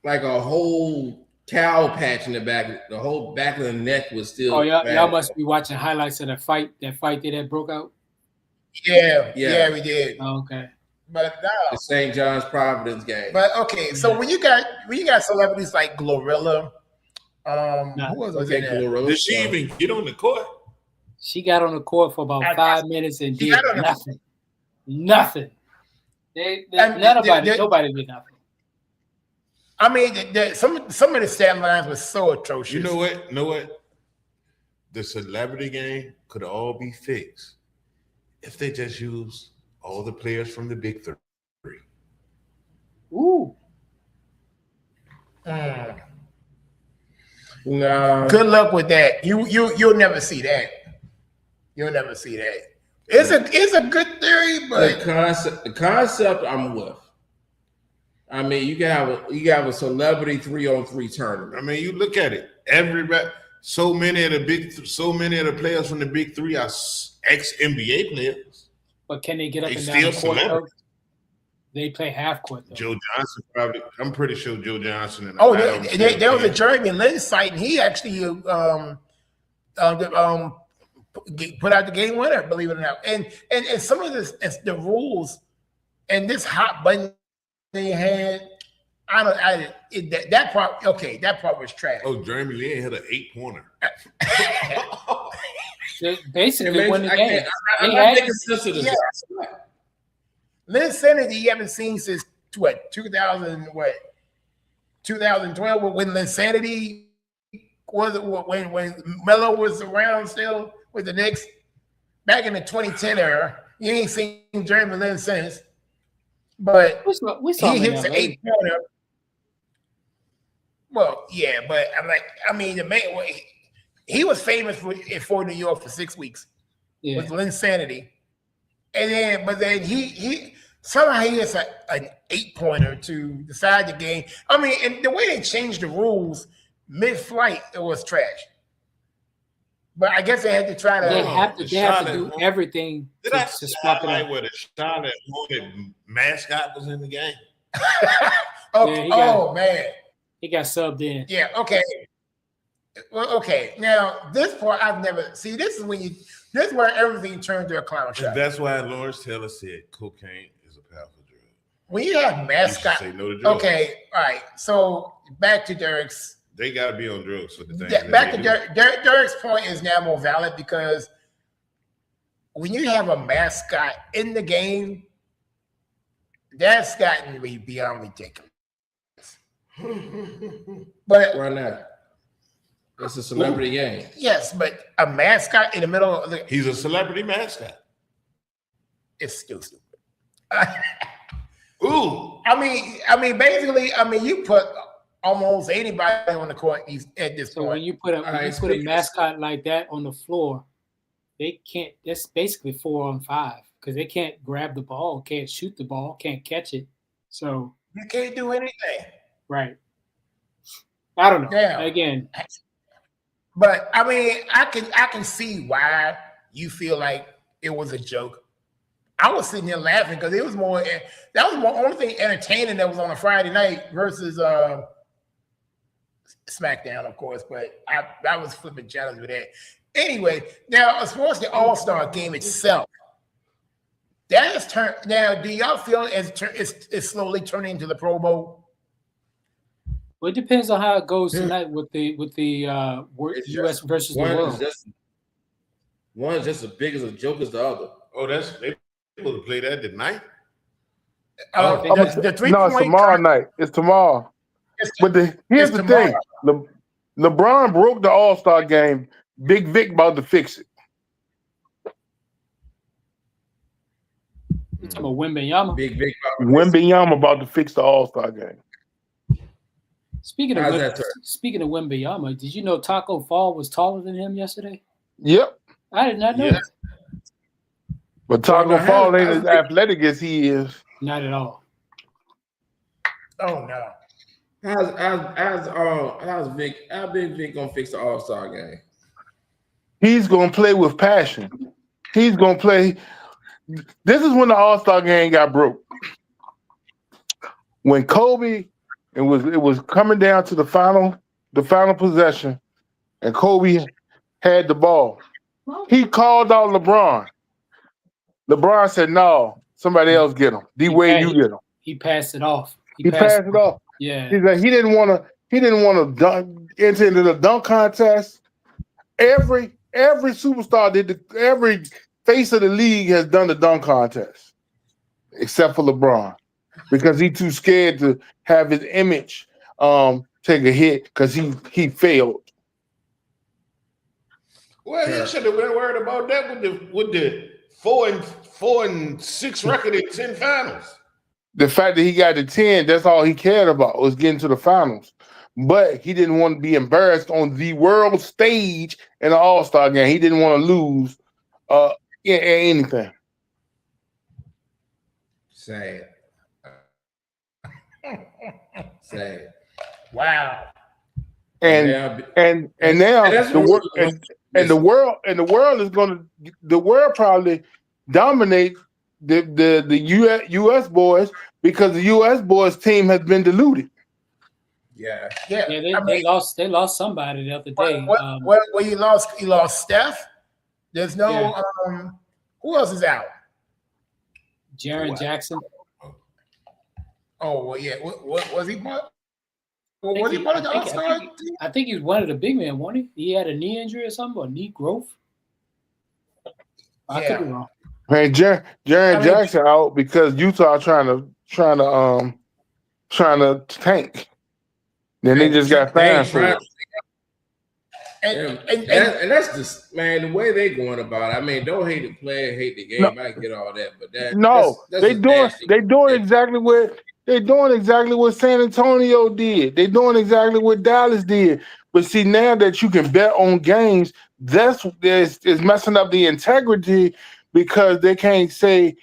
Speaker 2: like a whole cow patch in the back. The whole back of the neck was still.
Speaker 5: Oh, y'all must be watching highlights of that fight that broke out.
Speaker 3: Yeah, we did.
Speaker 5: Oh, okay.
Speaker 3: But no.
Speaker 2: The St. John's Providence game.
Speaker 3: But okay, so when you got celebrities like Glorilla, who was
Speaker 4: Glorilla? Did she even get on the court?
Speaker 5: She got on the court for about 5 minutes and did nothing. Nothing. Nobody did nothing.
Speaker 3: I mean, some of the stat lines were so atrocious.
Speaker 4: You know what? The celebrity game could all be fixed if they just use all the players from the Big Three.
Speaker 5: Ooh.
Speaker 3: No. Good luck with that. You'll never see that. You'll never see that. It's a good theory, but
Speaker 2: the concept I'm with. I mean, you have a celebrity 3-on-3 tournament.
Speaker 4: I mean, you look at it. Everybody, so many of the players from the Big Three are ex-NBA players.
Speaker 5: But can they get up and down the court? They play half court. Though.
Speaker 4: Joe Johnson probably. I'm pretty sure Joe Johnson. And
Speaker 3: there was a Jeremy Lin site, and he actually put out the game winner. Believe it or not, and some of the rules and this hot button they had. That part was trash.
Speaker 4: Oh, Jeremy Lin had an 8-pointer.
Speaker 5: Basically, won the game.
Speaker 3: Lynn Sanity you haven't seen since 2012 when Lynn Sanity was when Melo was around still with the Knicks back in the 2010 era. You ain't seen Jeremy Lin since, but
Speaker 5: we saw
Speaker 3: he hits an 8-pointer. Well, yeah, but the man. He was famous for New York for 6 weeks with Lynn Sanity, but then he somehow he hits an 8-pointer to decide the game. I mean, and the way they changed the rules mid-flight, it was trash. But I guess they had to try to.
Speaker 5: They have to do everything to swap it up.
Speaker 4: Where the Charlotte Hornet mascot was in the game.
Speaker 3: Man,
Speaker 5: he got subbed in.
Speaker 3: Yeah. Okay. Well, okay. Now this part I've never see. This is where everything turned to a clown show.
Speaker 4: And that's why Lawrence Taylor said cocaine is a powerful drug.
Speaker 3: When you have mascot,
Speaker 4: you say no to drugs.
Speaker 3: Okay, all right. So back to Derek's.
Speaker 4: They got to be on drugs for the thing.
Speaker 3: Back to Derek's point is now more valid because when you have a mascot in the game, that's gotten to be beyond ridiculous. But
Speaker 2: why not? It's a celebrity game.
Speaker 3: Yes, but a mascot in the middle of the
Speaker 4: he's a celebrity mascot.
Speaker 3: It's still stupid.
Speaker 4: Ooh.
Speaker 3: I mean, basically, you put almost anybody on the court at this point.
Speaker 5: So when you put a mascot like that on the floor, they can't. That's basically 4-on-5 because they can't grab the ball, can't shoot the ball, can't catch it. So
Speaker 3: you can't do anything.
Speaker 5: Right. I don't know.
Speaker 3: Yeah.
Speaker 5: Again.
Speaker 3: But I mean, I can see why you feel like it was a joke. I was sitting there laughing because it was more. That was more only thing entertaining that was on a Friday night versus SmackDown, of course. But I was flipping challenge with that. Anyway, now as far as the All-Star game itself, that has turned. Now, do y'all feel it's slowly turning into the Pro Bowl?
Speaker 5: Well, it depends on how it goes tonight with the U.S. versus the world.
Speaker 2: One is just as big as a joke as the other.
Speaker 4: Oh, they supposed to play that tonight.
Speaker 3: The 3
Speaker 6: no, it's tomorrow night. It's tomorrow. Here's the thing: LeBron broke the All-Star game. Big Vic about to fix it.
Speaker 5: You talking about Wembanyama?
Speaker 2: Big Vic.
Speaker 6: Wembanyama about to fix the All-Star game.
Speaker 5: Speaking of Wembanyama, did you know Taco Fall was taller than him yesterday?
Speaker 6: Yep.
Speaker 5: I did not know that.
Speaker 6: But Taco Fall ain't as athletic as he is.
Speaker 5: Not at all.
Speaker 3: Oh no.
Speaker 2: How's Big Vic gonna fix the All-Star game?
Speaker 6: He's gonna play with passion. He's gonna play. This is when the All-Star game got broke. When Kobe, it was coming down to the final possession, and Kobe had the ball. He called out LeBron. LeBron said, "No, somebody else get him. D-Wade, you get him."
Speaker 5: He passed it off.
Speaker 6: He passed it off.
Speaker 5: Yeah.
Speaker 6: He said he didn't want to enter into the dunk contest. Every superstar every face of the league has done the dunk contest, except for LeBron, because he's too scared to have his image take a hit because he failed.
Speaker 4: Well, he should have been worried about that with the 4-6 record in 10 finals.
Speaker 6: The fact that he got to 10, that's all he cared about, was getting to the finals. But he didn't want to be embarrassed on the world stage in the All-Star game. He didn't want to lose anything.
Speaker 2: Sad.
Speaker 3: Wow.
Speaker 6: And now the world is going to probably dominate the U.S. boys because the U.S. boys team has been diluted.
Speaker 3: Yeah.
Speaker 5: They lost somebody the other day.
Speaker 3: Well, you lost Steph. There's no who else is out?
Speaker 5: Jaren Jackson.
Speaker 3: Oh well, yeah. What was he? Was he part of the All-Star team?
Speaker 5: I think he was one of the big men, wasn't he? He had a knee injury or something, or knee growth. I could be wrong.
Speaker 6: Man, Jaren Jackson out because Utah trying to tank. Then they just got fined for it.
Speaker 2: And that's just, man, the way they going about it. I mean, don't hate the player, hate the game. No, I get all that, but
Speaker 6: they're doing exactly what San Antonio did. They're doing exactly what Dallas did. But see, now that you can bet on games, that's messing up the integrity because they can't say,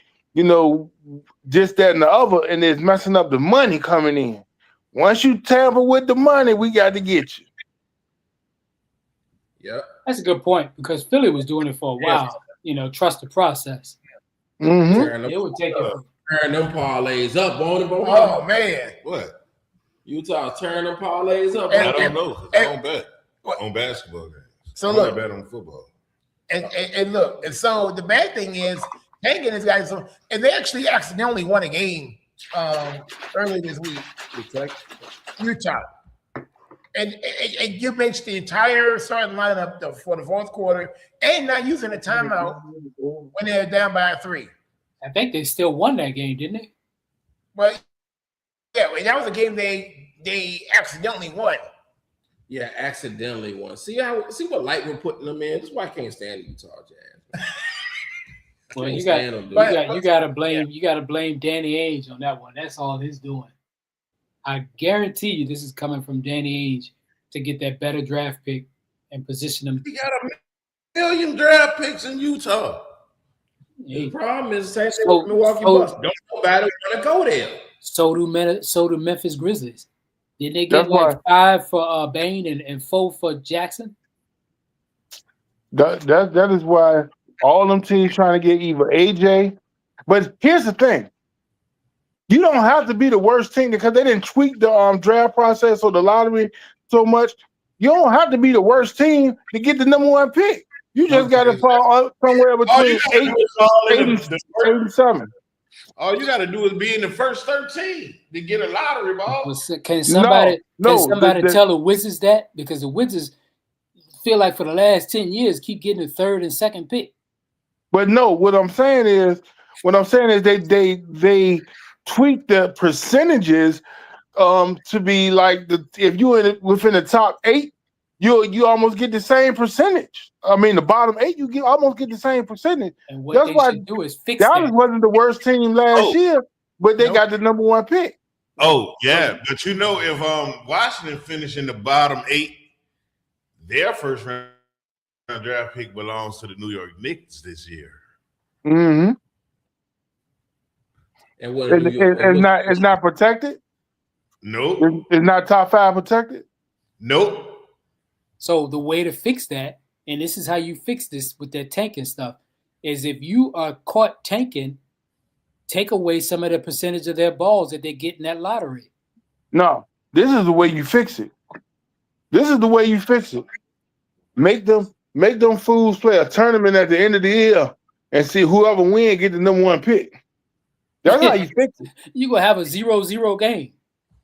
Speaker 6: just that and the other, and it's messing up the money coming in. Once you tamper with the money, we got to get you.
Speaker 2: Yeah,
Speaker 5: that's a good point because Philly was doing it for a while. Trust the process.
Speaker 6: Mm-hmm.
Speaker 5: It would take it.
Speaker 2: Turn them parlays up on it.
Speaker 3: Oh man,
Speaker 4: what?
Speaker 2: Utah turn them parlays up.
Speaker 4: I don't know. I don't bet on basketball games.
Speaker 3: So
Speaker 4: I bet on football.
Speaker 3: And look, and so the bad thing is, Hagen has got some, and they actually accidentally won a game early this week. Utah. And you benched the entire starting lineup for the fourth quarter and not using a timeout when they're down by 3.
Speaker 5: I think they still won that game, didn't they?
Speaker 3: But yeah, that was a game they accidentally won.
Speaker 2: Yeah, accidentally won. See what light we're putting them in. That's why I can't stand the Utah Jazz.
Speaker 5: Well, you gotta blame Danny Ainge on that one. That's all he's doing. I guarantee you this is coming from Danny Ainge to get that better draft pick and position them.
Speaker 4: He got a million draft picks in Utah.
Speaker 2: The problem is the same thing with Milwaukee Bucks. Don't nobody want to go there. So
Speaker 5: do Memphis Grizzlies. Did they get 5 for Bane and 4 for Jackson?
Speaker 6: That is why all them teams trying to get either AJ. But here's the thing. You don't have to be the worst team because they didn't tweak the draft process or the lottery so much. You don't have to be the worst team to get the number 1 pick. You just got to fall somewhere between 8 and 7.
Speaker 4: All you got to do is be in the first 13 to get a lottery ball.
Speaker 5: Can somebody tell the Wizards that? Because the Wizards feel like for the last 10 years keep getting the third and second pick.
Speaker 8: But no, what I'm saying is they tweak the percentages to be like if you're within the top 8, you almost get the same percentage. I mean, the bottom 8 you almost get the same percentage.
Speaker 5: And what they should do is fix
Speaker 8: Dallas wasn't the worst team last year, but they got the number 1 pick.
Speaker 4: Oh yeah, but you know if Washington finished in the bottom 8, their first round draft pick belongs to the New York Knicks this year.
Speaker 8: Mm-hmm.
Speaker 2: And what
Speaker 8: it's not protected?
Speaker 4: Nope.
Speaker 8: It's not top 5 protected?
Speaker 4: Nope.
Speaker 5: So the way to fix that, and this is how you fix this with that tanking stuff, is if you are caught tanking, take away some of the percentage of their balls that they get in that lottery.
Speaker 8: No, this is the way you fix it. This is the way you fix it. Make them fools play a tournament at the end of the year and see whoever wins get the number 1 pick. That's how you fix it.
Speaker 5: You're going to have a 0-0 game.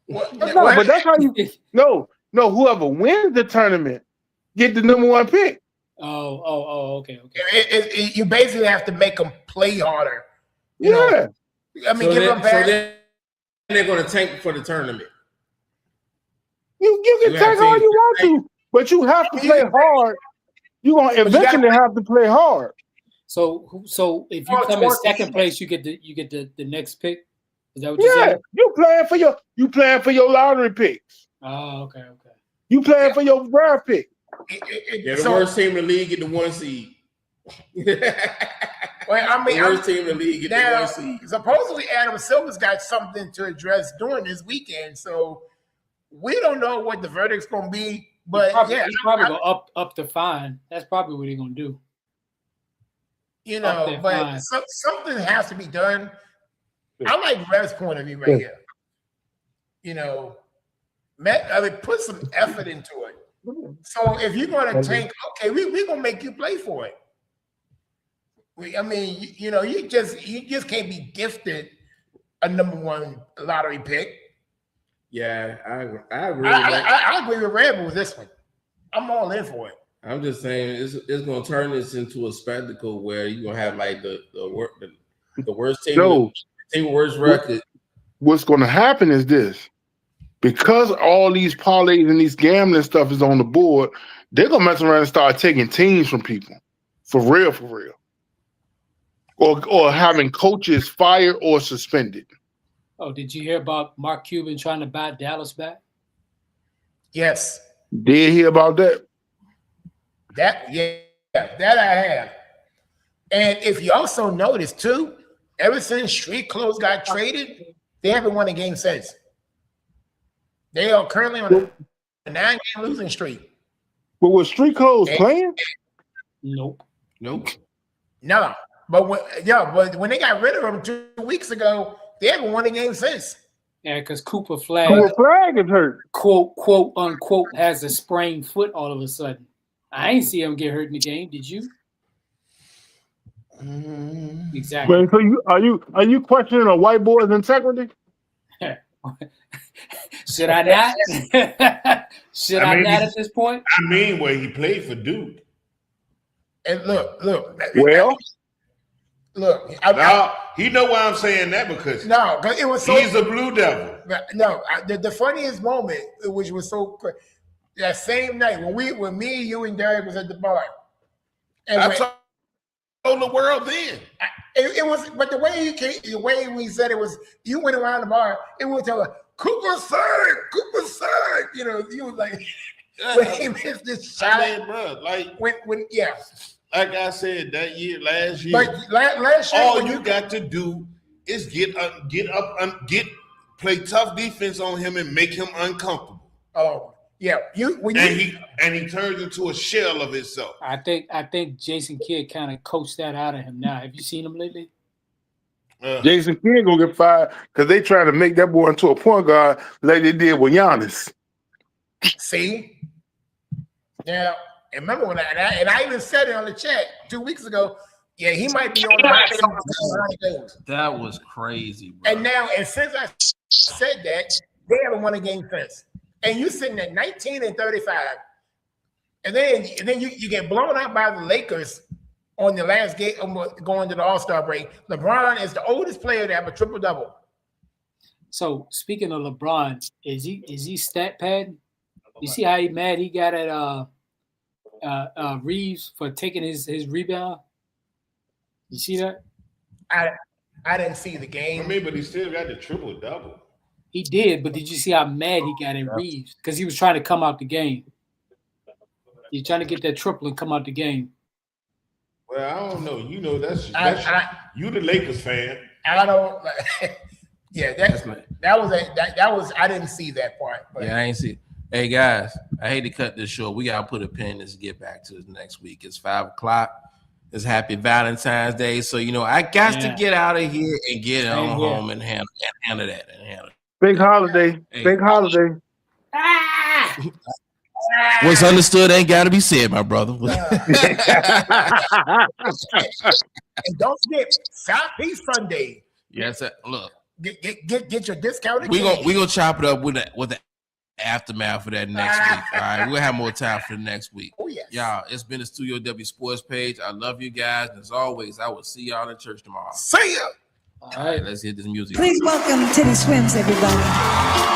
Speaker 8: But that's how you – no, whoever wins the tournament get the number 1 pick.
Speaker 5: Okay.
Speaker 3: You basically have to make them play harder. You know? I mean, give them back.
Speaker 2: So they're going to tank for the tournament.
Speaker 8: You can tank all you want to, but you have to play hard. You're going to eventually have to play hard.
Speaker 5: So if you come in second place, you get the next pick. Is that what you said?
Speaker 8: You playing for your lottery picks.
Speaker 5: Oh, okay.
Speaker 8: You playing for your draft pick.
Speaker 2: The worst team in the league get the 1 seed.
Speaker 3: Well, I mean,
Speaker 2: the worst team in the league get the 1 seed.
Speaker 3: Supposedly, Adam Silver's got something to address during this weekend, so we don't know what the verdict's going to be. But
Speaker 5: he's probably going to up the fine. That's probably what he's going to do.
Speaker 3: You know, but something has to be done. I like Rev's point of view right here. You know, put some effort into it. So if you're going to tank, okay, we're going to make you play for it. I mean, you know, you just can't be gifted a number 1 lottery pick.
Speaker 2: Yeah, I agree.
Speaker 3: I agree with Rev with this one. I'm all in for it.
Speaker 2: I'm just saying it's going to turn this into a spectacle where you're going to have like the worst team, team worst record.
Speaker 8: What's going to happen is this. Because all these parlays and these gambling stuff is on the board, they're going to mess around and start taking teams from people. For real. Or having coaches fired or suspended.
Speaker 5: Oh, did you hear about Mark Cuban trying to buy Dallas back?
Speaker 3: Yes.
Speaker 8: Did hear about that?
Speaker 3: That I have. And if you also notice too, ever since Street Clothes got traded, they haven't won a game since. They are currently on a 9-game losing streak.
Speaker 8: But was Street Clothes playing?
Speaker 5: Nope.
Speaker 3: No. But when they got rid of him 2 weeks ago, they haven't won a game since.
Speaker 5: Yeah, because Cooper Flag
Speaker 8: is hurt.
Speaker 5: Quote unquote has a sprained foot all of a sudden. I ain't see him get hurt in the game. Did you? Exactly.
Speaker 8: Wait, so are you questioning a white boy's integrity?
Speaker 5: Should I not? Should I not at this point?
Speaker 4: I mean, where he played for Duke.
Speaker 3: And look.
Speaker 8: Well,
Speaker 3: look.
Speaker 4: He know why I'm saying that because
Speaker 3: it was so.
Speaker 4: He's a Blue Devil.
Speaker 3: No, the funniest moment, which was so that same night when me, you, and Derek was at the bar, and
Speaker 4: I told the world then.
Speaker 3: It was, but the way we said it was, you went around the bar, it was telling Cooper side. You know, you was like, when he missed this shot,
Speaker 4: bro, like
Speaker 3: when
Speaker 4: like I said that last year.
Speaker 3: Like last year,
Speaker 4: all you got to do is play tough defense on him and make him uncomfortable.
Speaker 3: Oh yeah,
Speaker 4: he turns into a shell of himself.
Speaker 5: I think Jason Kidd kind of coached that out of him. Now, have you seen him lately?
Speaker 8: Jason Kidd gonna get fired because they trying to make that boy into a point guard like they did with Giannis.
Speaker 3: See, now, and remember when I even said it on the chat 2 weeks ago. Yeah, he might be on the hot seat.
Speaker 2: That was crazy, bro.
Speaker 3: And now, and since I said that, they haven't won a game since. And you sitting at 19-35. And then you get blown out by the Lakers on the last game going to the All-Star break. LeBron is the oldest player to have a triple-double.
Speaker 5: So speaking of LeBron, is he stat pad? You see how mad he got at Reeves for taking his rebound? You see that?
Speaker 3: I didn't see the game.
Speaker 4: I mean, but he still got the triple-double.
Speaker 5: He did, but did you see how mad he got at Reeves? Because he was trying to come out the game. He's trying to get that triple and come out the game.
Speaker 4: Well, I don't know. You know, that's you the Lakers fan.
Speaker 3: I don't. Yeah, that was. I didn't see that part. But.
Speaker 2: Yeah, I ain't see. Hey guys, I hate to cut this short. We gotta put a pin in this and get back to this next week. It's 5:00. It's Happy Valentine's Day, so I got to get out of here and get on home and handle that.
Speaker 8: Big holiday. Hey. Big holiday.
Speaker 2: What's understood ain't got to be said, my brother.
Speaker 3: And don't forget Southeast Sunday.
Speaker 2: Yes, look.
Speaker 3: Get your discount.
Speaker 2: We gonna chop it up with the aftermath for that next week. All right, we'll have more time for the next week.
Speaker 3: Oh yes,
Speaker 2: y'all. It's been the Studio W Sports page. I love you guys, and as always, I will see y'all in church tomorrow.
Speaker 3: See ya.
Speaker 2: All right, let's hit this music.
Speaker 9: Please welcome Titty Swims, everybody.